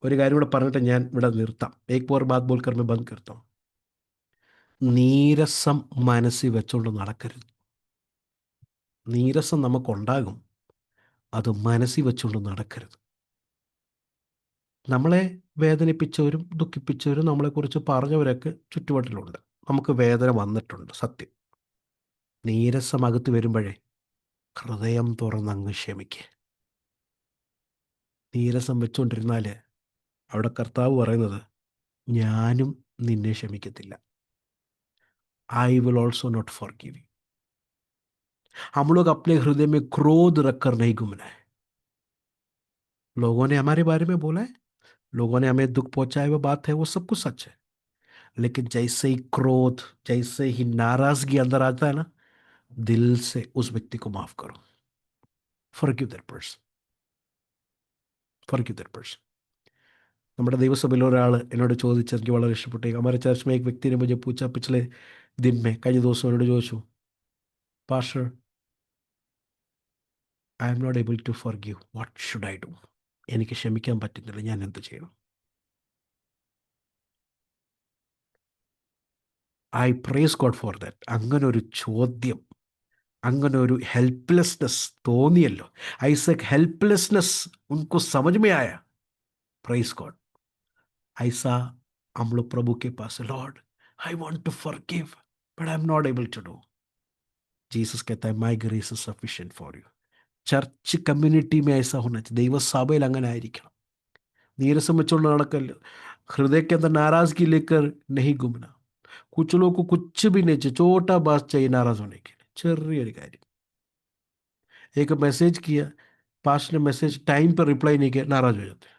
ഒരു കാര്യം കൂടെ പറഞ്ഞിട്ട് ഞാൻ ഇവിടെ നിർത്താം. ഏക് ഓർ ബാത് ബോൽ കർ മൈ ബന്ദ് കർത്താം. നീരസം മനസ്സിൽ വെച്ചുകൊണ്ട് നടക്കരുത്. നീരസം നമുക്കുണ്ടാകും, അത് മനസ്സിൽ വെച്ചുകൊണ്ട് നടക്കരുത്. നമ്മളെ വേദനിപ്പിച്ചവരും ദുഃഖിപ്പിച്ചവരും നമ്മളെക്കുറിച്ച് പറഞ്ഞവരൊക്കെ ചുറ്റുവട്ടിലുണ്ട്. നമുക്ക് വേദന വന്നിട്ടുണ്ട്, സത്യം. നീരസം അകത്ത് വരുമ്പോഴേ ഹൃദയം തുറന്നങ്ങ് ക്ഷമിക്കുക. നീരസം വെച്ചുകൊണ്ടിരുന്നാൽ അവിടെ കർത്താവ് പറയുന്നത്, ഞാനും നിന്നെ ക്ഷമിക്കത്തില്ല. I will also not forgive you. हम लोग अपने हृदय में क्रोध रखकर नहीं घूमना है. लोगों ने हमारे बारे में बोला है, लोगों ने हमें दुख पहुंचाया, वो बात है, वो सब कुछ सच है. लेकिन जैसे ही क्रोध, जैसे ही नाराजगी अंदर आता है ना, दिल से उस व्यक्ति को माफ करो. Forgive that person. Forgive that person. നമ്മുടെ ദൈവസഭയിൽ ഒരാൾ എന്നോട് ചോദിച്ചു, എനിക്ക് വളരെ ഇഷ്ടപ്പെട്ടു. हमारे चर्च में एक व्यक्ति ने मुझे पूछा पिछले दिन में, കഴിഞ്ഞ ദിവസം എന്നോട് ചോദിച്ചു, pastor, I am not able to forgive, what should I do? എനിക്ക് ക്ഷമിക്കാൻ പറ്റുന്നില്ല, ഞാൻ എന്ത് ചെയ്യണം? I praise God for that. അങ്ങനെ ഒരു ചോദ്യം, അങ്ങനെ ഒരു हेल्पलेसनेस തോന്നിയല്ലോ. ऐसे हेल्पलेसनेस उनको समझ में आया. Praise God. ऐसा हम लोग प्रभु के पास, Lord I want to forgive but I am not able to do. Jesus कहता है my grace is sufficient for you. Church community में ऐसा होना चाहिए. ദൈവസഭയിൽ അങ്ങനെ ആയിരിക്കണം. നീരസം വെച്ചുകൊണ്ട് നടക്കല്ല. हृदय के अंदर नाराजगी लेकर नहीं घूमना. कुछ लोगों को कुछ भी नहीं चाहिए, छोटा बात चाहिए नाराज होने के लिए, ചെറിയൊരു കാര്യം. एक मैसेज किया, पास ने मैसेज टाइम पर रिप्लाई नहीं किया, नाराज हो जाते.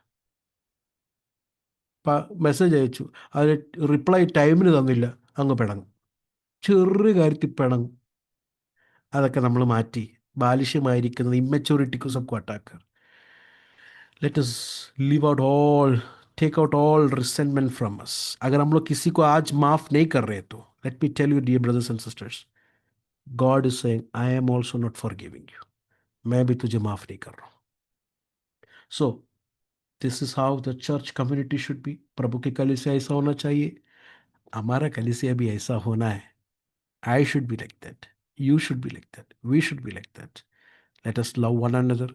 മെസ്സേജ് അയച്ചു, അത് റിപ്ലൈ ടൈമിന് തന്നില്ല, അങ്ങ് പിണങ്ങും. ചെറിയ കാര്യത്തിൽ പിണങ്ങും. അതൊക്കെ നമ്മൾ മാറ്റി, ബാലിഷ്യമായിരിക്കുന്നത് ഇമ്മച്യൂരിറ്റിക്കും സബ്को attack. Let us leave out all, take out all resentment from us. अगर हम लोग किसी को आज माफ नहीं कर रहे तो let me tell you dear brothers and sisters, God is saying I am also not forgiving you. मैं भी तुझे माफ नहीं कर रहा हूँ. So this is how the church community should be. प्रभु के कलीसिया ऐसा होना चाहिए, हमारा कलीसिया भी ऐसा होना है. I should be like that. You should be like that. We should be like that. Let us love one another.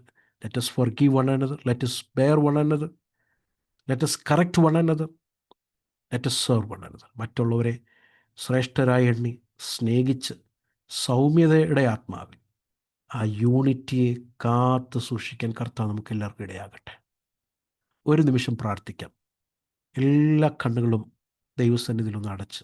Let us forgive one another. Let us bear one another. Let us correct one another. Let us serve one another. മറ്റുള്ളവരെ ശ്രേഷ്ഠരായി എണ്ണി സ്നേഹിച്ച് സൗമ്യതയുടെ ആത്മാവിൽ ആ യൂണിറ്റിയെ കാത്തു സൂക്ഷിക്കാൻ കർത്താവ് നമുക്ക് എല്ലാവർക്കും ഇടയാകട്ടെ. ഒരു നിമിഷം പ്രാർത്ഥിക്കാം. എല്ലാ കണ്ണുകളും ദൈവസന്നിധിയിലൊന്ന് അടച്ച്